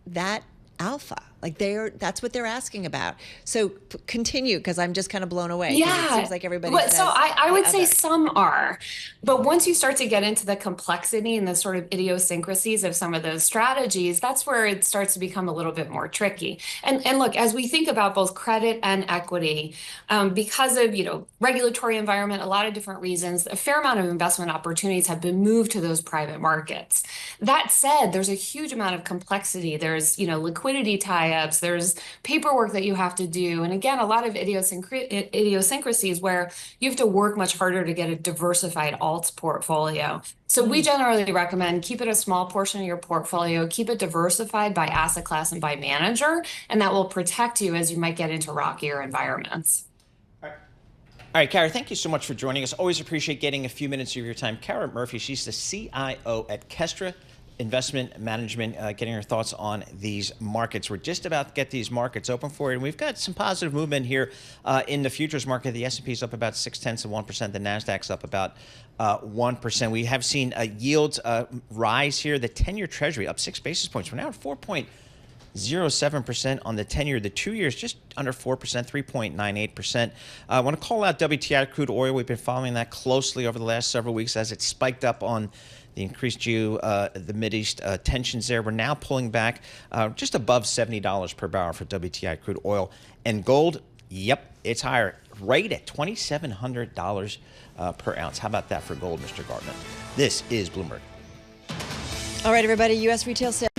Speaker 9: that alpha. Like that's what they're asking about. So continue, because I'm just kind of blown away.
Speaker 12: Yeah.
Speaker 9: It seems like everybody says.
Speaker 12: So I would say some are. But once you start to get into the complexity and the sort of idiosyncrasies of some of those strategies, that's where it starts to become a little bit more tricky. And look, as we think about both credit and equity, because of, regulatory environment, a lot of different reasons, a fair amount of investment opportunities have been moved to those private markets. That said, there's a huge amount of complexity. There's, liquidity tie-ups, there's paperwork that you have to do. And again, a lot of idiosyncrasies where you have to work much harder to get a diversified alts portfolio. So we generally recommend keep it a small portion of your portfolio, keep it diversified by asset class and by manager, and that will protect you as you might get into rockier environments.
Speaker 3: All right, Kara, thank you so much for joining us. Always appreciate getting a few minutes of your time. Kara Murphy, she's the CIO at Kestra Investment Management, getting her thoughts on these markets. We're just about to get these markets open for you, and we've got some positive movement here in the futures market. The S&P is up about 0.6%. The Nasdaq's up about 1%. We have seen yields rise here. The 10-year Treasury up 6 basis points. We're now at 0.07% on the 10-year. The 2 years just under 4%, 3.98%. I want to call out WTI crude oil. We've been following that closely over the last several weeks as it spiked up on the increased the Mideast tensions there. We're now pulling back just above $70 per barrel for WTI crude oil. And gold, yep, it's higher, right at $2,700 per ounce. How about that for gold, Mr. Gardner? This is Bloomberg.
Speaker 9: All right, everybody, U.S. retail sales.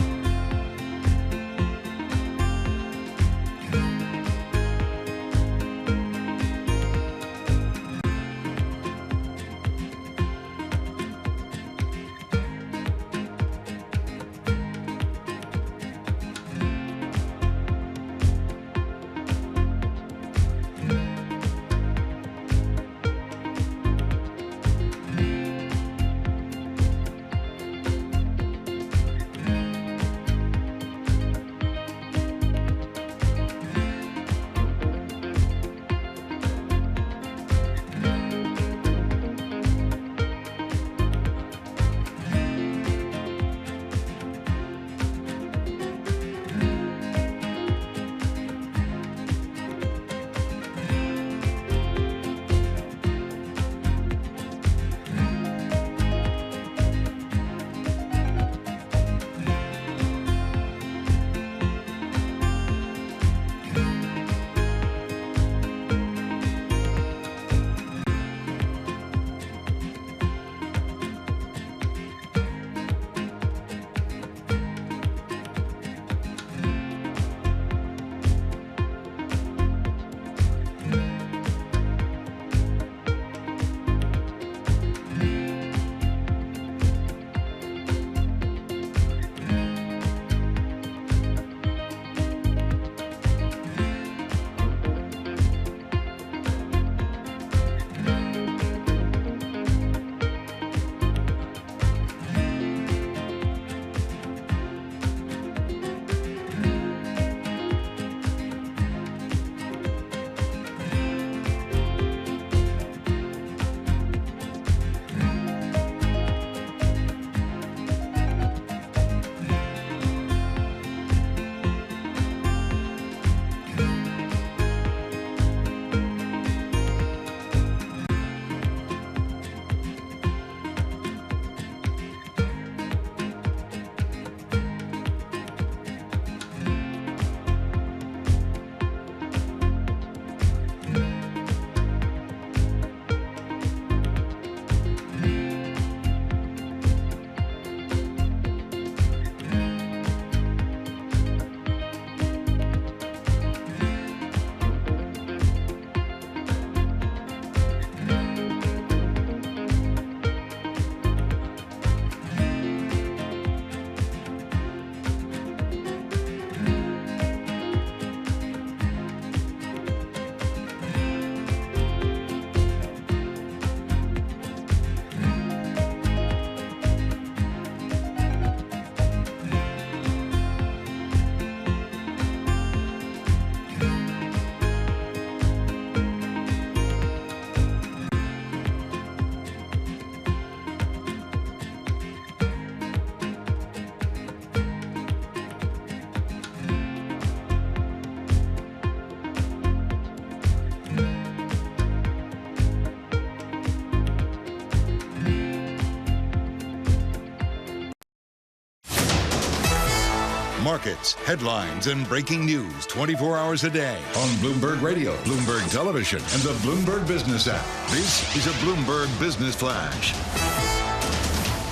Speaker 1: Markets, headlines, and breaking news 24 hours a day on Bloomberg Radio, Bloomberg Television, and the Bloomberg Business app. This is a Bloomberg Business Flash.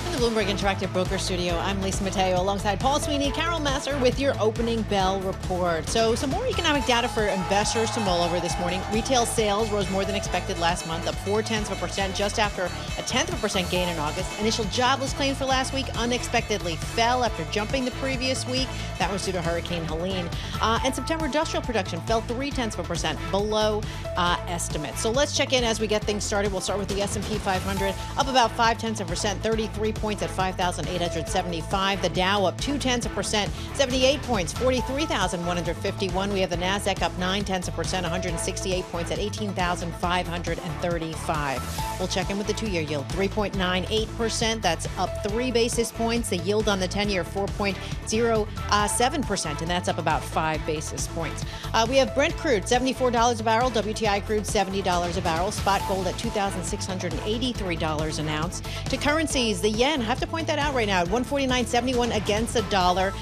Speaker 4: In the Bloomberg Interactive Broker Studio, I'm Lisa Mateo alongside Paul Sweeney, Carol Massar with your opening bell report. So some more economic data for investors to mull over this morning. Retail sales rose more than expected last month, up 0.4%, just after a 0.1% gain in August. Initial jobless claims for last week unexpectedly fell after jumping the previous week. That was due to Hurricane Helene. And September industrial production fell 0.3% below estimates. So let's check in as we get things started. We'll start with the S&P 500, up about 0.5%, 33.9 points at 5,875. The Dow up 0.2%, 78 points, 43,151. We have the Nasdaq up 0.9%, 168 points at 18,535. We'll check in with the 2-year yield, 3.98%. That's up 3 basis points. The yield on the 10-year, 4.07%, and that's up about 5 basis points. We have Brent crude, $74 a barrel. WTI crude, $70 a barrel. Spot gold at $2,683 an ounce. To currencies, the yen, I have to point that out right now, at 149.71 against the dollar.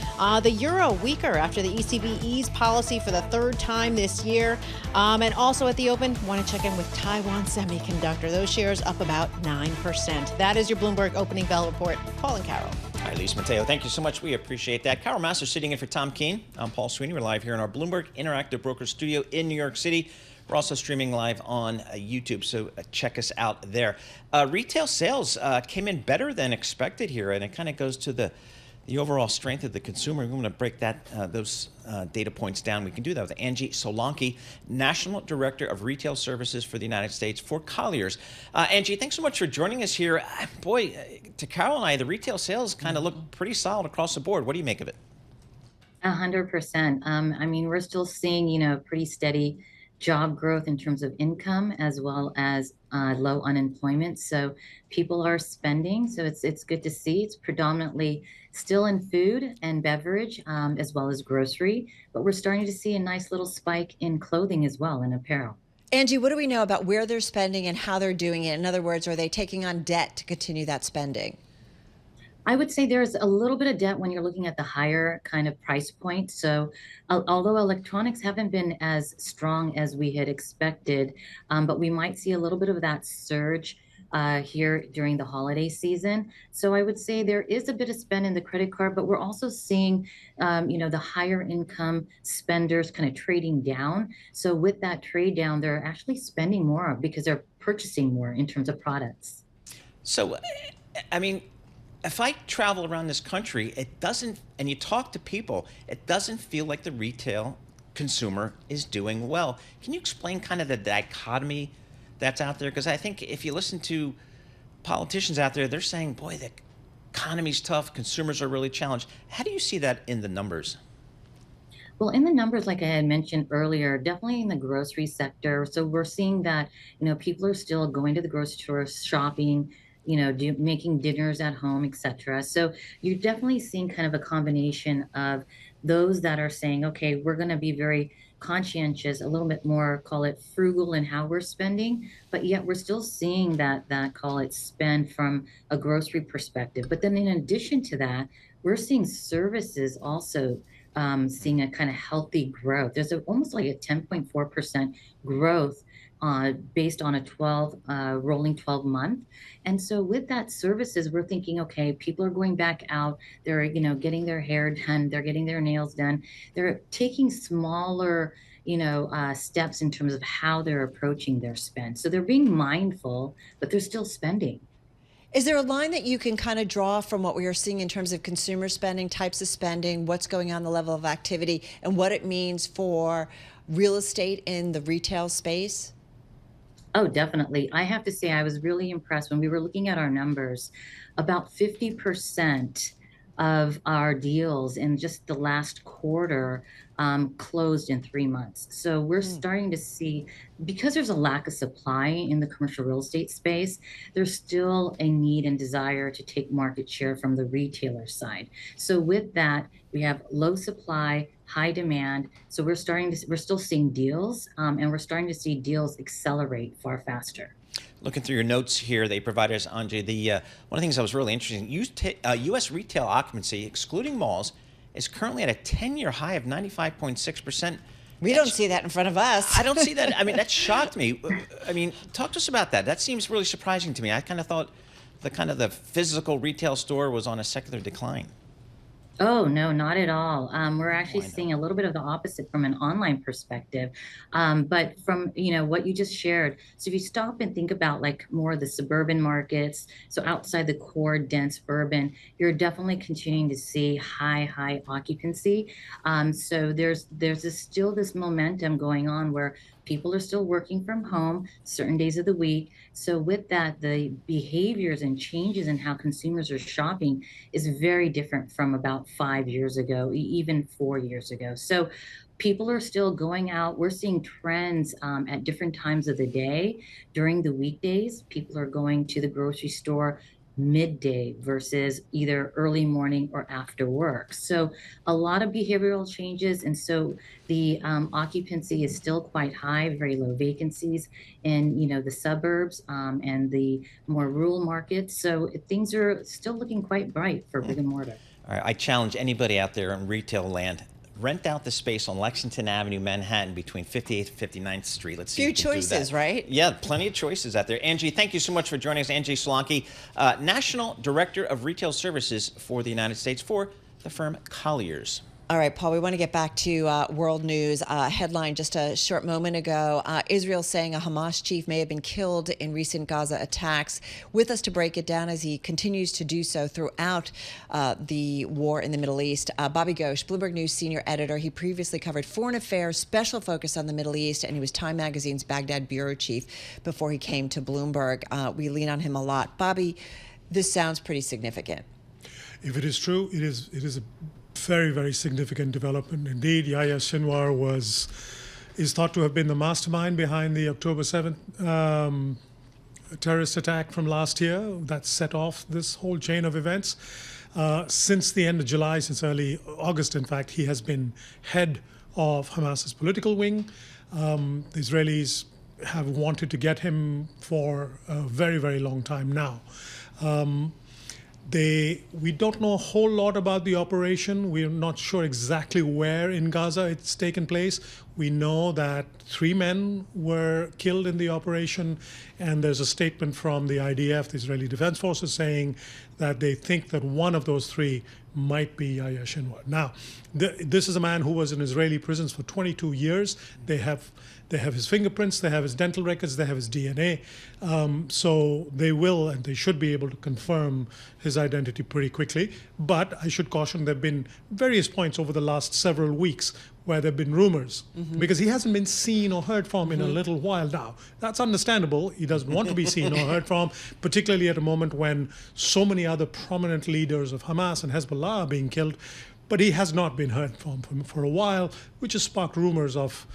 Speaker 4: The euro weaker after the ECB eased policy for the 3rd time this year. And also at the open, want to check in with Taiwan Semiconductor. Those shares up about 9%. That is your Bloomberg opening bell report. Paul and Carol.
Speaker 3: Hi, Lisa, Mateo. Thank you so much. We appreciate that. Carol Massar sitting in for Tom Keene. I'm Paul Sweeney. We're live here in our Bloomberg Interactive Broker Studio in New York City. We're also streaming live on YouTube, so check us out there. Retail sales came in better than expected here, and it kind of goes to the overall strength of the consumer. We want to break those data points down. We can do that with Angie Solanki, National Director of Retail Services for the United States for Colliers. Angie, thanks so much for joining us here. Boy, to Carol and I, the retail sales kind of look pretty solid across the board. What do you make of it?
Speaker 14: 100%. I mean, we're still seeing, pretty steady job growth in terms of income as well as low unemployment. So people are spending. So it's good to see. It's predominantly still in food and beverage as well as grocery. But we're starting to see a nice little spike in clothing as well, and apparel.
Speaker 9: Angie, what do we know about where they're spending and how they're doing it? In other words, are they taking on debt to continue that spending?
Speaker 14: I would say there's a little bit of debt when you're looking at the higher kind of price point. So although electronics haven't been as strong as we had expected, but we might see a little bit of that surge here during the holiday season. So I would say there is a bit of spend in the credit card, but we're also seeing, the higher income spenders kind of trading down. So with that trade down, they're actually spending more because they're purchasing more in terms of products.
Speaker 3: So, I mean, if I travel around this country, it doesn't, and you talk to people, it doesn't feel like the retail consumer is doing well. Can you explain kind of the dichotomy that's out there? Because I think if you listen to politicians out there, they're saying, boy, the economy's tough, consumers are really challenged. How do you see that in the numbers?
Speaker 14: Well, in the numbers, like I had mentioned earlier, definitely in the grocery sector. So we're seeing that, people are still going to the grocery store, shopping, making dinners at home, etc. So you're definitely seeing kind of a combination of those that are saying, okay, we're going to be very conscientious, a little bit more, call it frugal in how we're spending, but yet we're still seeing that call it spend from a grocery perspective. But then in addition to that, we're seeing services also seeing a kind of healthy growth. There's almost like a 10.4% growth based on a rolling 12 month. And so with that services, we're thinking, okay, people are going back out, they're, getting their hair done, they're getting their nails done. They're taking smaller, steps in terms of how they're approaching their spend. So they're being mindful, but they're still spending.
Speaker 9: Is there a line that you can kind of draw from what we are seeing in terms of consumer spending, types of spending, what's going on, the level of activity, and what it means for real estate in the retail space?
Speaker 14: Oh, definitely. I have to say, I was really impressed when we were looking at our numbers. About 50% of our deals in just the last quarter closed in 3 months. So we're starting to see, because there's a lack of supply in the commercial real estate space, there's still a need and desire to take market share from the retailer side. So with that, we have low supply, high demand. So we're still seeing deals, and we're starting to see deals accelerate far faster.
Speaker 3: Looking through your notes here, they provided us, Angie, one of the things that was really interesting, U.S. retail occupancy, excluding malls, is currently at a 10-year high of 95.6%.
Speaker 9: We don't see that in front of us.
Speaker 3: I don't see that. I mean, that shocked me. I mean, talk to us about that. That seems really surprising to me. I kind of thought the physical retail store was on a secular decline.
Speaker 14: Oh, no, not at all. We're actually seeing a little bit of the opposite from an online perspective. But from, what you just shared, so if you stop and think about like more of the suburban markets, so outside the core dense urban, you're definitely continuing to see high occupancy. So there's still this momentum going on where People are still working from home certain days of the week. So with that, the behaviors and changes in how consumers are shopping is very different from about 5 years ago, even 4 years ago. So people are still going out. We're seeing trends at different times of the day. During the weekdays, people are going to the grocery store midday versus either early morning or after work. So a lot of behavioral changes. And so the occupancy is still quite high, very low vacancies in, the suburbs and the more rural markets. So things are still looking quite bright for brick and mortar.
Speaker 3: All right, I challenge anybody out there in retail land. Rent out the space on Lexington Avenue, Manhattan, between 58th and 59th Street. Let's see.
Speaker 9: Few
Speaker 3: if you can do
Speaker 9: choices,
Speaker 3: that.
Speaker 9: right?
Speaker 3: Yeah, plenty of choices out there. Angie, thank you so much for joining us. Angie Solanke, National Director of Retail Services for the United States for the firm Colliers.
Speaker 9: All right, Paul, we want to get back to world news. Headline just a short moment ago, Israel saying a Hamas chief may have been killed in recent Gaza attacks. With us to break it down as he continues to do so throughout the war in the Middle East, Bobby Ghosh, Bloomberg News senior editor. He previously covered foreign affairs, special focus on the Middle East, and he was Time Magazine's Baghdad bureau chief before he came to Bloomberg. We lean on him a lot. Bobby, this sounds pretty significant.
Speaker 15: If it is true, it is a very, very significant development indeed. Yahya Sinwar is thought to have been the mastermind behind the October 7th terrorist attack from last year that set off this whole chain of events. Since the end of July, since early August, in fact, he has been head of Hamas's political wing. The Israelis have wanted to get him for a very, very long time now. We don't know a whole lot about the operation. We're not sure exactly where in Gaza it's taken place. We know that 3 men were killed in the operation, and there's a statement from the IDF, the Israeli Defense Forces, saying that they think that one of those 3 might be Yahya Sinwar. Now, this is a man who was in Israeli prisons for 22 years. They have his fingerprints, they have his dental records, they have his DNA. So they will and they should be able to confirm his identity pretty quickly. But I should caution, there have been various points over the last several weeks where there have been rumors, because he hasn't been seen or heard from in a little while now. That's understandable. He doesn't want to be seen or heard from, particularly at a moment when so many other prominent leaders of Hamas and Hezbollah are being killed. But he has not been heard from for a while, which has sparked rumors of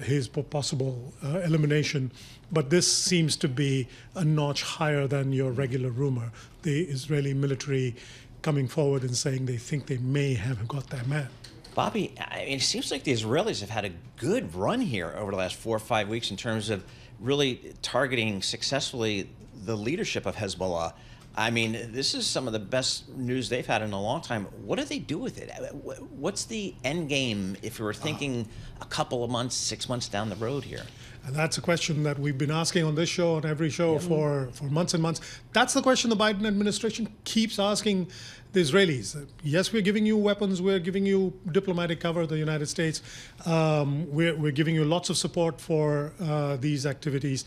Speaker 15: his possible elimination. But this seems to be a notch higher than your regular rumor. The Israeli military coming forward and saying they think they may have got their man.
Speaker 3: Bobby, I mean, it seems like the Israelis have had a good run here over the last 4 or 5 weeks in terms of really targeting successfully the leadership of Hezbollah. I mean, this is some of the best news they've had in a long time. What do they do with it? What's the end game if we were thinking a couple of months, 6 months down the road here?
Speaker 15: And that's a question that we've been asking on this show, on every show for months and months. That's the question the Biden administration keeps asking the Israelis. Yes, we're giving you weapons. We're giving you diplomatic cover, the United States. We're giving you lots of support for these activities.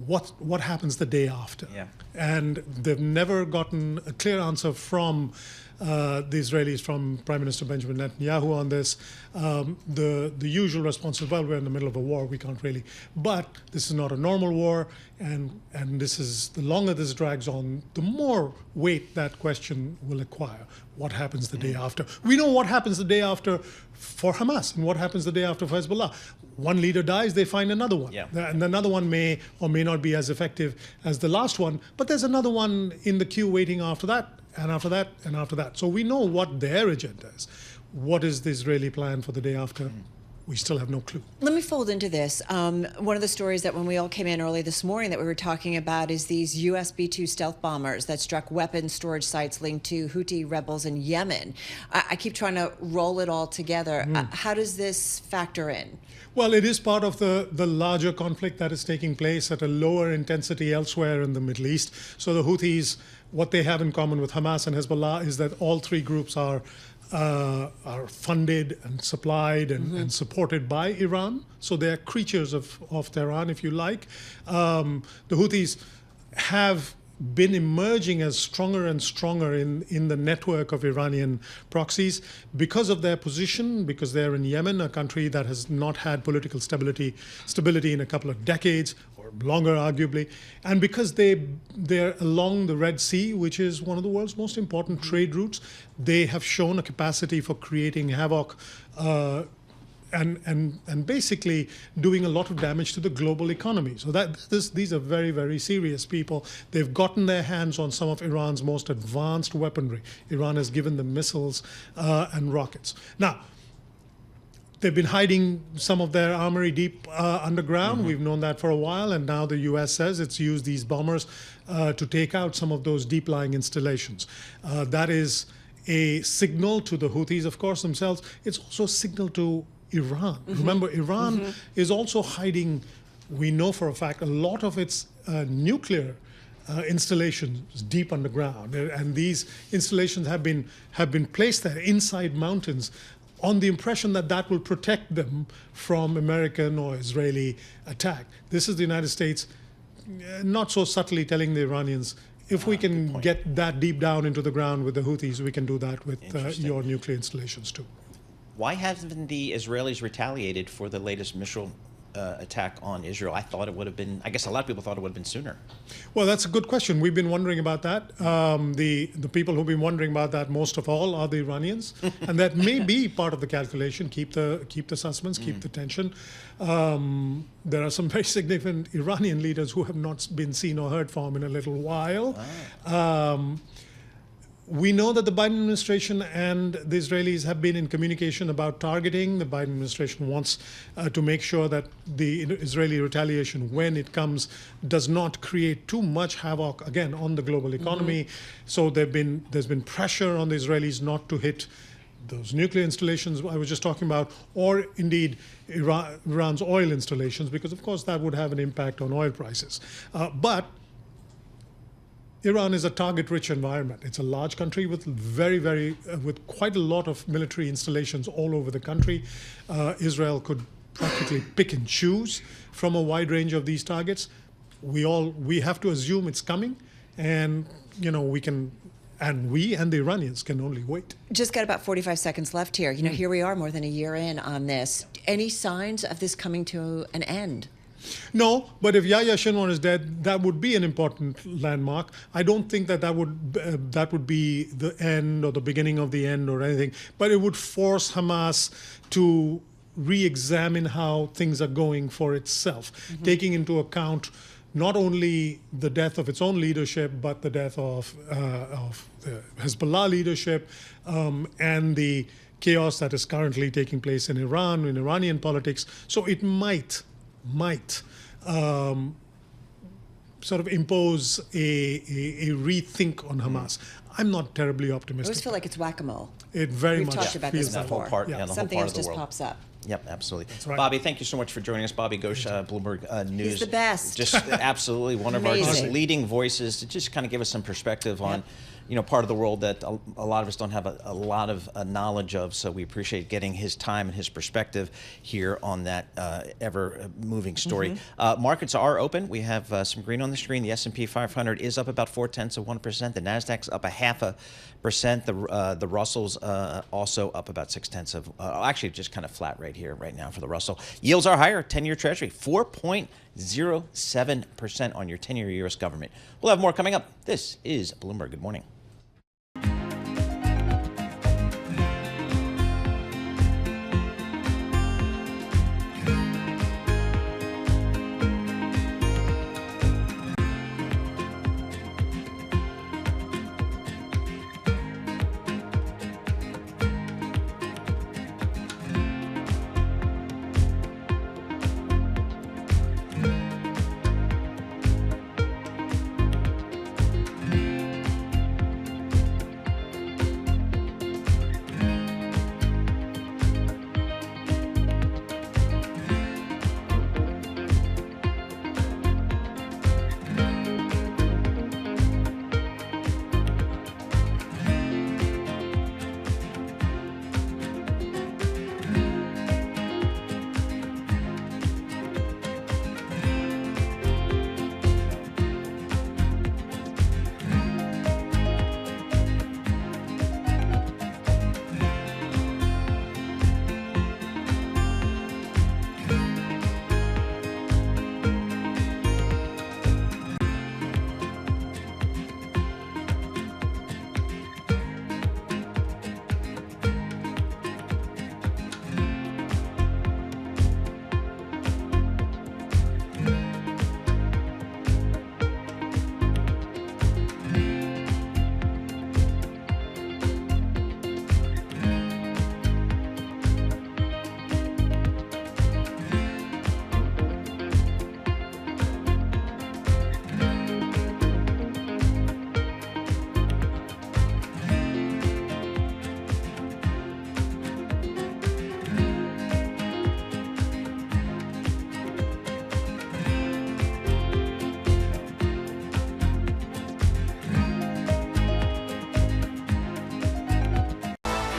Speaker 15: What happens the day after?
Speaker 3: Yeah.
Speaker 15: And they've never gotten a clear answer from the Israelis, from Prime Minister Benjamin Netanyahu on this. The usual response is, well, we're in the middle of a war, we can't really. But this is not a normal war, and this is, the longer this drags on, the more weight that question will acquire. What happens the day after? We know what happens the day after for Hamas, and what happens the day after for Hezbollah. One leader dies, they find another one.
Speaker 3: Yeah.
Speaker 15: And another one may or may not be as effective as the last one, but there's another one in the queue waiting after that, and after that, and after that. So we know what their agenda is. What is the Israeli plan for the day after? We still have no clue.
Speaker 9: Let me fold into this. One of the stories that when we all came in early this morning that we were talking about is these US B-2 stealth bombers that struck weapons storage sites linked to Houthi rebels in Yemen. I keep trying to roll it all together. How does this factor in?
Speaker 15: Well, it is part of the larger conflict that is taking place at a lower intensity elsewhere in the Middle East. So the Houthis, what they have in common with Hamas and Hezbollah is that all three groups are funded and supplied and supported by Iran. So they are creatures of Tehran, if you like. The Houthis have been emerging as stronger and stronger in the network of Iranian proxies because of their position, because they're in Yemen, a country that has not had political stability in a couple of decades, or longer arguably, and because they're along the Red Sea, which is one of the world's most important trade routes. They have shown a capacity for creating havoc and basically doing a lot of damage to the global economy. So these are very, very serious people. They've gotten their hands on some of Iran's most advanced weaponry. Iran has given them missiles and rockets. Now, they've been hiding some of their armory deep underground. We've known that for a while, and now the U.S. says it's used these bombers to take out some of those deep-lying installations. That is a signal to the Houthis, of course, themselves. It's also a signal to Iran. Remember, Iran is also hiding, we know for a fact, a lot of its nuclear installations deep underground. And these installations have been placed there inside mountains on the impression that that will protect them from American or Israeli attack. This is the United States not so subtly telling the Iranians, if we can get that deep down into the ground with the Houthis, we can do that with your nuclear installations too.
Speaker 3: Why haven't the Israelis retaliated for the latest missile attack on Israel? I thought it would have been, I guess a lot of people thought it would have been sooner.
Speaker 15: Well, that's a good question. We've been wondering about that. The people who've been wondering about that most of all are the Iranians. And that may be part of the calculation, keep the suspense, keep the tension. There are some very significant Iranian leaders who have not been seen or heard from in a little while. We know that the Biden administration and the Israelis have been in communication about targeting. The Biden administration wants to make sure that the Israeli retaliation, when it comes, does not create too much havoc, again, on the global economy. So there's been pressure on the Israelis not to hit those nuclear installations I was just talking about, or indeed Iran's oil installations, because of course that would have an impact on oil prices. But Iran is a target-rich environment. It's a large country with with quite a lot of military installations all over the country. Israel could practically pick and choose from a wide range of these targets. We have to assume it's coming, and we and the Iranians can only wait.
Speaker 9: Just got about 45 seconds left here. Here we are, more than a year in on this. Any signs of this coming to an end?
Speaker 15: No, but if Yahya Sinwar is dead, that would be an important landmark. I don't think that would be the end or the beginning of the end or anything, but it would force Hamas to re-examine how things are going for itself, taking into account not only the death of its own leadership, but the death of the Hezbollah leadership and the chaos that is currently taking place in Iran, in Iranian politics. So it might sort of impose a rethink on Hamas. I'm not terribly optimistic.
Speaker 9: I always feel like it's whack-a-mole.
Speaker 15: It very
Speaker 9: We've
Speaker 15: much
Speaker 9: talked about
Speaker 15: feels
Speaker 9: this
Speaker 15: that
Speaker 9: before.
Speaker 15: way.
Speaker 3: The whole
Speaker 9: Something
Speaker 3: part
Speaker 9: else
Speaker 3: of the
Speaker 9: just
Speaker 3: world.
Speaker 9: pops up.
Speaker 3: Yep, absolutely.
Speaker 15: That's right.
Speaker 3: Bobby, thank you so much for joining us. Bobby Ghosh, Bloomberg News.
Speaker 9: He's the best.
Speaker 3: Just absolutely one of our just
Speaker 9: Amazing.
Speaker 3: leading voices to just kind of give us some perspective on, part of the world that a lot of us don't have a lot of knowledge of. So we appreciate getting his time and his perspective here on that ever-moving story. Markets are open. We have some green on the screen. The S&P 500 is up about 0.4%. The Nasdaq's up 0.5%. The Russell's also up about 0.6%. Actually, just kind of flat right here, right now for the Russell. Yields are higher. 10-year Treasury, 4.07% on your 10-year U.S. government. We'll have more coming up. This is Bloomberg. Good morning.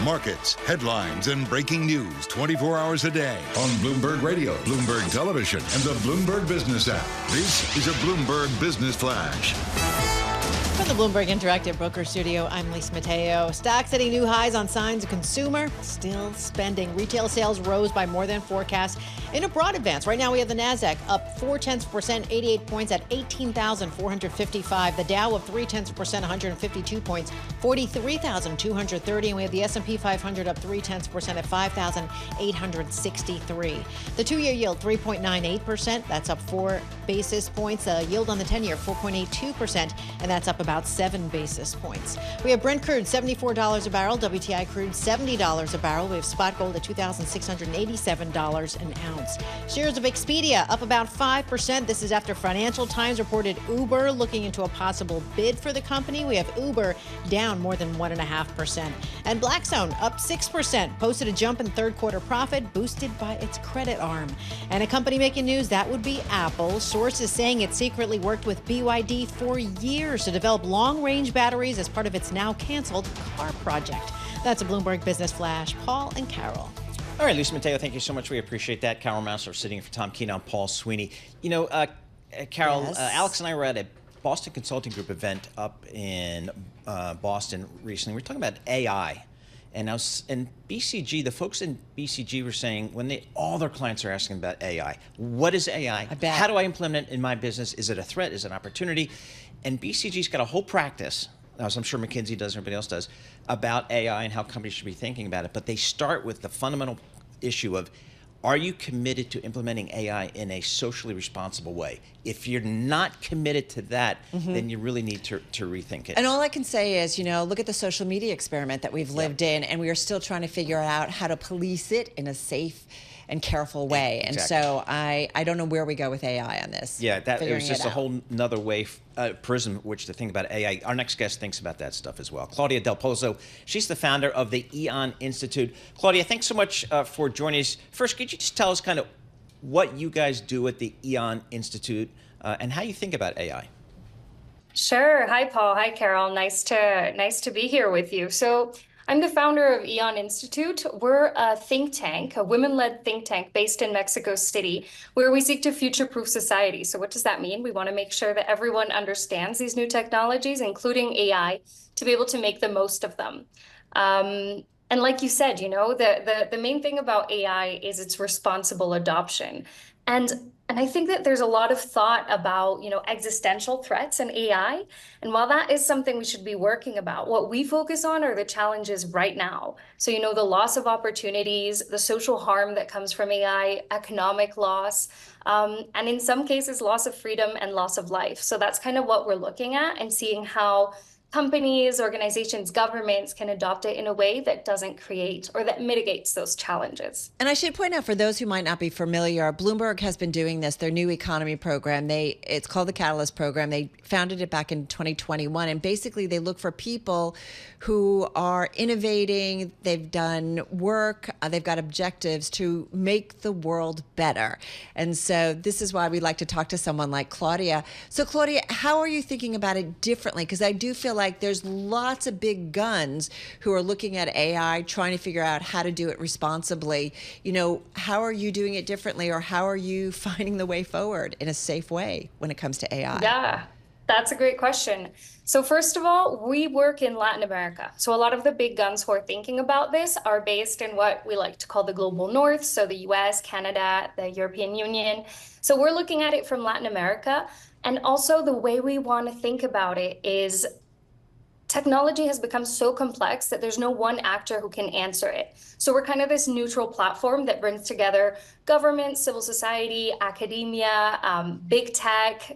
Speaker 1: Markets, headlines, and breaking news 24 hours a day on Bloomberg Radio, Bloomberg Television, and the Bloomberg Business app. This is a Bloomberg Business Flash.
Speaker 4: From the Bloomberg Interactive Broker Studio, I'm Lisa Mateo. Stocks setting new highs on signs of consumer still spending. Retail sales rose by more than forecast in a broad advance. Right now we have the Nasdaq up 0.4%, 88 points at 18,455. The Dow up 0.3%, 152 points, 43,230. And we have the S&P 500 up 0.3% at 5,863. The two-year yield 3.98%. That's up 4 basis points. The yield on the 10-year 4.82%, and that's up about 7 basis points. We have Brent crude $74 a barrel, WTI crude $70 a barrel. We have spot gold at $2,687 an ounce. Shares of Expedia up about 5%. This is after Financial Times reported Uber looking into a possible bid for the company. We have Uber down more than 1.5%. And Blackstone up 6%, posted a jump in third quarter profit boosted by its credit arm. And a company making news, that would be Apple. Sources saying it secretly worked with BYD for years to develop long-range batteries as part of its now canceled car project. That's a Bloomberg Business Flash. Paul and Carol.
Speaker 3: All right, Lisa Mateo, thank you so much. We appreciate that. Carol Massar sitting in for Tom Keenan, Paul Sweeney. You know, Carol,
Speaker 4: Yes.
Speaker 3: Alex and I were at a Boston Consulting Group event up in Boston recently. We were talking about AI. And now in BCG, the folks in BCG were saying when all their clients are asking about AI, what is AI? How do I implement it in my business? Is it a threat? Is it an opportunity? And BCG's got a whole practice, as I'm sure McKinsey does and everybody else does, about AI and how companies should be thinking about it. But they start with the fundamental issue of, are you committed to implementing AI in a socially responsible way? If you're not committed to that, then you really need to rethink it.
Speaker 9: And all I can say is, you know, look at the social media experiment that we've lived in, and we are still trying to figure out how to police it in a safe and careful way. And so I don't know where we go with AI on this.
Speaker 3: Yeah, it was
Speaker 9: figuring
Speaker 3: just
Speaker 9: it
Speaker 3: a
Speaker 9: out.
Speaker 3: whole nother way, prism, which to think about AI. Our next guest thinks about that stuff as well. Claudia Del Pozo, she's the founder of the Eon Institute. Claudia, thanks so much for joining us. First, could you just tell us kind of what you guys do at the Eon Institute and how you think about AI?
Speaker 17: Sure. Hi, Paul. Hi, Carol. Nice to be here with you. So I'm the founder of Eon Institute. We're a think tank, a women-led think tank based in Mexico City, where we seek to future-proof society. So what does that mean? We want to make sure that everyone understands these new technologies, including AI, to be able to make the most of them. And like you said, you know, the main thing about AI is its responsible adoption. And I think that there's a lot of thought about, you know, existential threats in AI. And while that is something we should be working about, what we focus on are the challenges right now. So, you know, the loss of opportunities, the social harm that comes from AI, economic loss, and in some cases, loss of freedom and loss of life. So that's kind of what we're looking at and seeing how companies, organizations, governments can adopt it in a way that doesn't create or that mitigates those challenges.
Speaker 9: And I should point out, for those who might not be familiar, Bloomberg has been doing this, their new economy program. It's called the Catalyst Program. They founded it back in 2021. And basically, they look for people who are innovating. They've done work. They've got objectives to make the world better. And so this is why we like to talk to someone like Claudia. So, Claudia, how are you thinking about it differently? Because I do feel like there's lots of big guns who are looking at AI, trying to figure out how to do it responsibly. You know, how are you doing it differently, or how are you finding the way forward in a safe way when it comes to AI?
Speaker 17: Yeah, that's a great question. So first of all, we work in Latin America. So a lot of the big guns who are thinking about this are based in what we like to call the global north. So the US, Canada, the European Union. So we're looking at it from Latin America. And also the way we want to think about it is technology has become so complex that there's no one actor who can answer it. So we're kind of this neutral platform that brings together government, civil society, academia, big tech,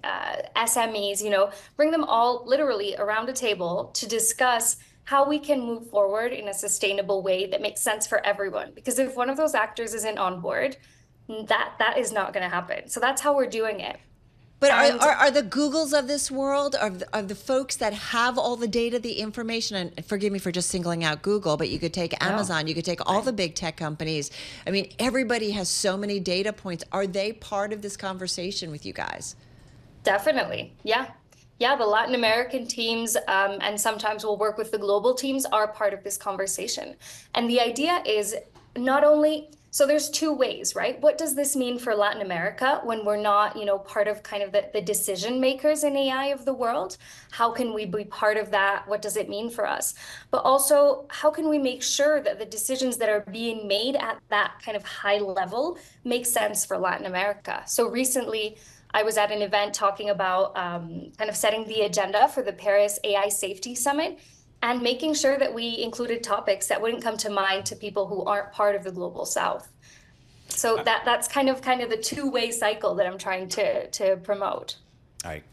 Speaker 17: SMEs, you know, bring them all literally around a table to discuss how we can move forward in a sustainable way that makes sense for everyone. Because if one of those actors isn't on board, that is not going to happen. So that's how we're doing it.
Speaker 9: But are the Googles of this world, are the folks that have all the data, the information, and forgive me for just singling out Google, but you could take Amazon, you could take all the big tech companies. I mean, everybody has so many data points. Are they part of this conversation with you guys?
Speaker 17: Definitely, yeah. Yeah, the Latin American teams, and sometimes we'll work with the global teams, are part of this conversation. And the idea is not only, so there's two ways, right? What does this mean for Latin America when we're not, part of kind of the decision makers in AI of the world? How can we be part of that? What does it mean for us? But also, how can we make sure that the decisions that are being made at that kind of high level make sense for Latin America? So recently, I was at an event talking about kind of setting the agenda for the Paris AI Safety Summit and making sure that we included topics that wouldn't come to mind to people who aren't part of the global South. So that's kind of the two-way cycle that I'm trying to promote.
Speaker 3: All right.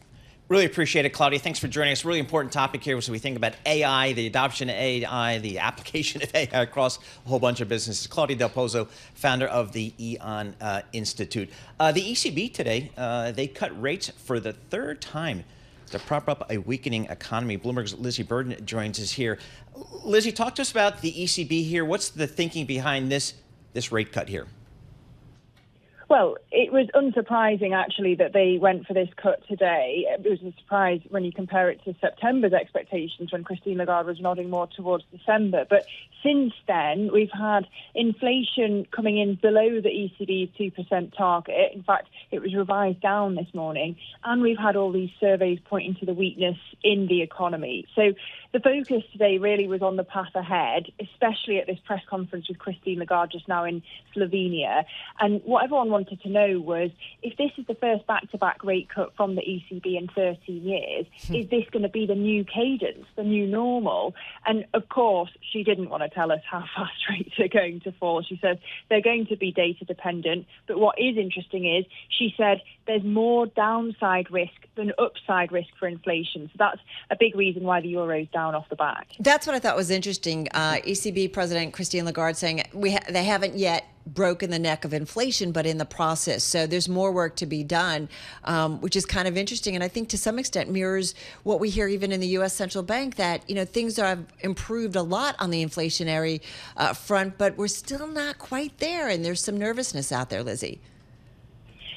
Speaker 3: Really appreciate it, Claudia. Thanks for joining us. Really important topic here as we think about AI, the adoption of AI, the application of AI across a whole bunch of businesses. Claudia Del Pozo, founder of the EON Institute. The ECB today, they cut rates for the third time to prop up a weakening economy. Bloomberg's Lizzie Burden joins us here. Lizzie, talk to us about the ECB here. What's the thinking behind this rate cut here?
Speaker 18: Well, it was unsurprising, actually, that they went for this cut today. It was a surprise when you compare it to September's expectations when Christine Lagarde was nodding more towards December. But since then, we've had inflation coming in below the ECB's 2% target. In fact, it was revised down this morning. And we've had all these surveys pointing to the weakness in the economy. So the focus today really was on the path ahead, especially at this press conference with Christine Lagarde just now in Slovenia. And what everyone wanted to know was, if this is the first back-to-back rate cut from the ECB in 13 years, is this going to be the new cadence, the new normal? And of course, she didn't want to tell us how fast rates are going to fall. She said they're going to be data dependent. But what is interesting is she said there's more downside risk than upside risk for inflation. So that's a big reason why the euro's down off the back.
Speaker 9: That's what I thought was interesting. ECB President Christine Lagarde saying they haven't yet broken the neck of inflation, but in the process. So there's more work to be done, which is kind of interesting. And I think to some extent mirrors what we hear even in the U.S. Central Bank, that, things have improved a lot on the inflationary front, but we're still not quite there. And there's some nervousness out there, Lizzie.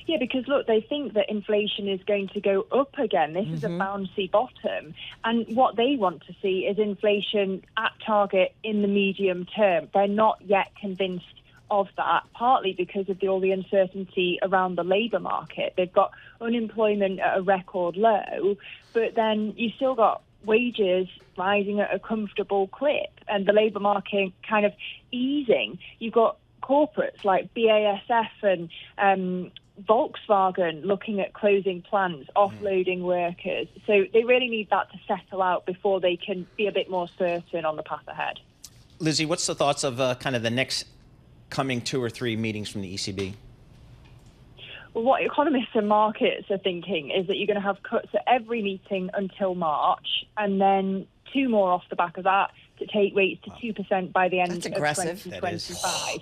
Speaker 18: Yeah, because look, they think that inflation is going to go up again. This is a bouncy bottom. And what they want to see is inflation at target in the medium term. They're not yet convinced of that, partly because of all the uncertainty around the labour market. They've got unemployment at a record low, but then you've still got wages rising at a comfortable clip and the labour market kind of easing. You've got corporates like BASF and Volkswagen looking at closing plants, offloading workers. So they really need that to settle out before they can be a bit more certain on the path ahead.
Speaker 3: Lizzie, what's the thoughts of kind of the next coming 2 or 3 meetings from the ECB?
Speaker 18: Well, what economists and markets are thinking is that you're going to have cuts at every meeting until March, and then 2 more off the back of that to take rates to 2% by the end of 2025.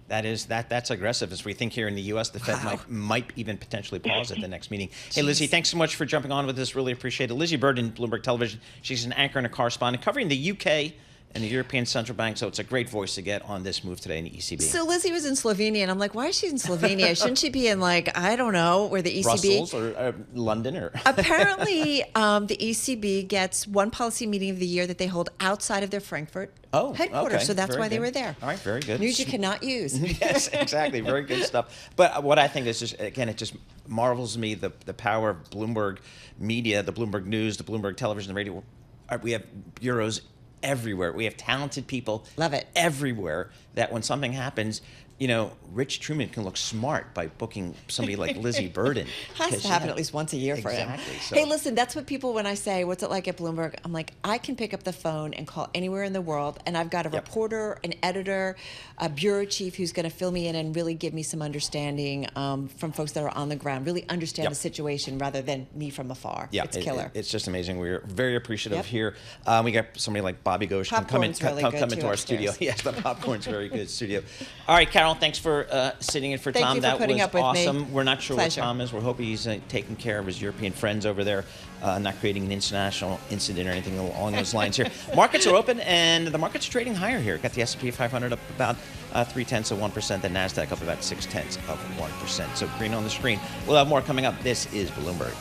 Speaker 3: That's aggressive. As we think here in the U.S., the Fed might even potentially pause at the next meeting. Hey, Lizzie, thanks so much for jumping on with us. Really appreciate it. Lizzie Burden, Bloomberg Television. She's an anchor and a correspondent covering the U.K. and the European Central Bank, so it's a great voice to get on this move today in the ECB.
Speaker 9: So Lizzie was in Slovenia, and I'm like, why is she in Slovenia? Shouldn't she be in, I don't know, where the ECB...
Speaker 3: Brussels or London? Or
Speaker 9: Apparently, the ECB gets one policy meeting of the year that they hold outside of their Frankfurt headquarters,
Speaker 3: okay.
Speaker 9: so that's
Speaker 3: Very
Speaker 9: why
Speaker 3: good.
Speaker 9: they were there.
Speaker 3: All right, very good.
Speaker 9: News you cannot use.
Speaker 3: Yes, exactly. Very good stuff. But what I think is just, again, it just marvels me, the power of Bloomberg media, the Bloomberg News, the Bloomberg Television, the radio. We have bureaus everywhere. We have talented people.
Speaker 9: Love it.
Speaker 3: Everywhere, that when something happens, Rich Truman can look smart by booking somebody like Lizzie Burden.
Speaker 9: Has to happen at least once a year for him.
Speaker 3: Exactly. So.
Speaker 9: Hey, listen, that's what people, when I say, what's it like at Bloomberg? I'm like, I can pick up the phone and call anywhere in the world, and I've got a reporter, an editor, a bureau chief who's going to fill me in and really give me some understanding from folks that are on the ground, really understand the situation rather than me from afar.
Speaker 3: Yeah,
Speaker 9: it's killer.
Speaker 3: It's just amazing. We're very appreciative here. We got somebody like Bobby Ghosh can come into our studio. Yes, the popcorn's very good studio. All right, Carol, thanks for sitting in for Tom.
Speaker 9: That was awesome.
Speaker 3: We're not sure
Speaker 9: Pleasure.
Speaker 3: what Tom is. We're hoping he's taking care of his European friends over there, not creating an international incident or anything along those lines here. Markets are open, and the market's trading higher here. Got the S&P 500 up about 0.3%, the NASDAQ up about 0.6%. So green on the screen. We'll have more coming up. This is Bloomberg.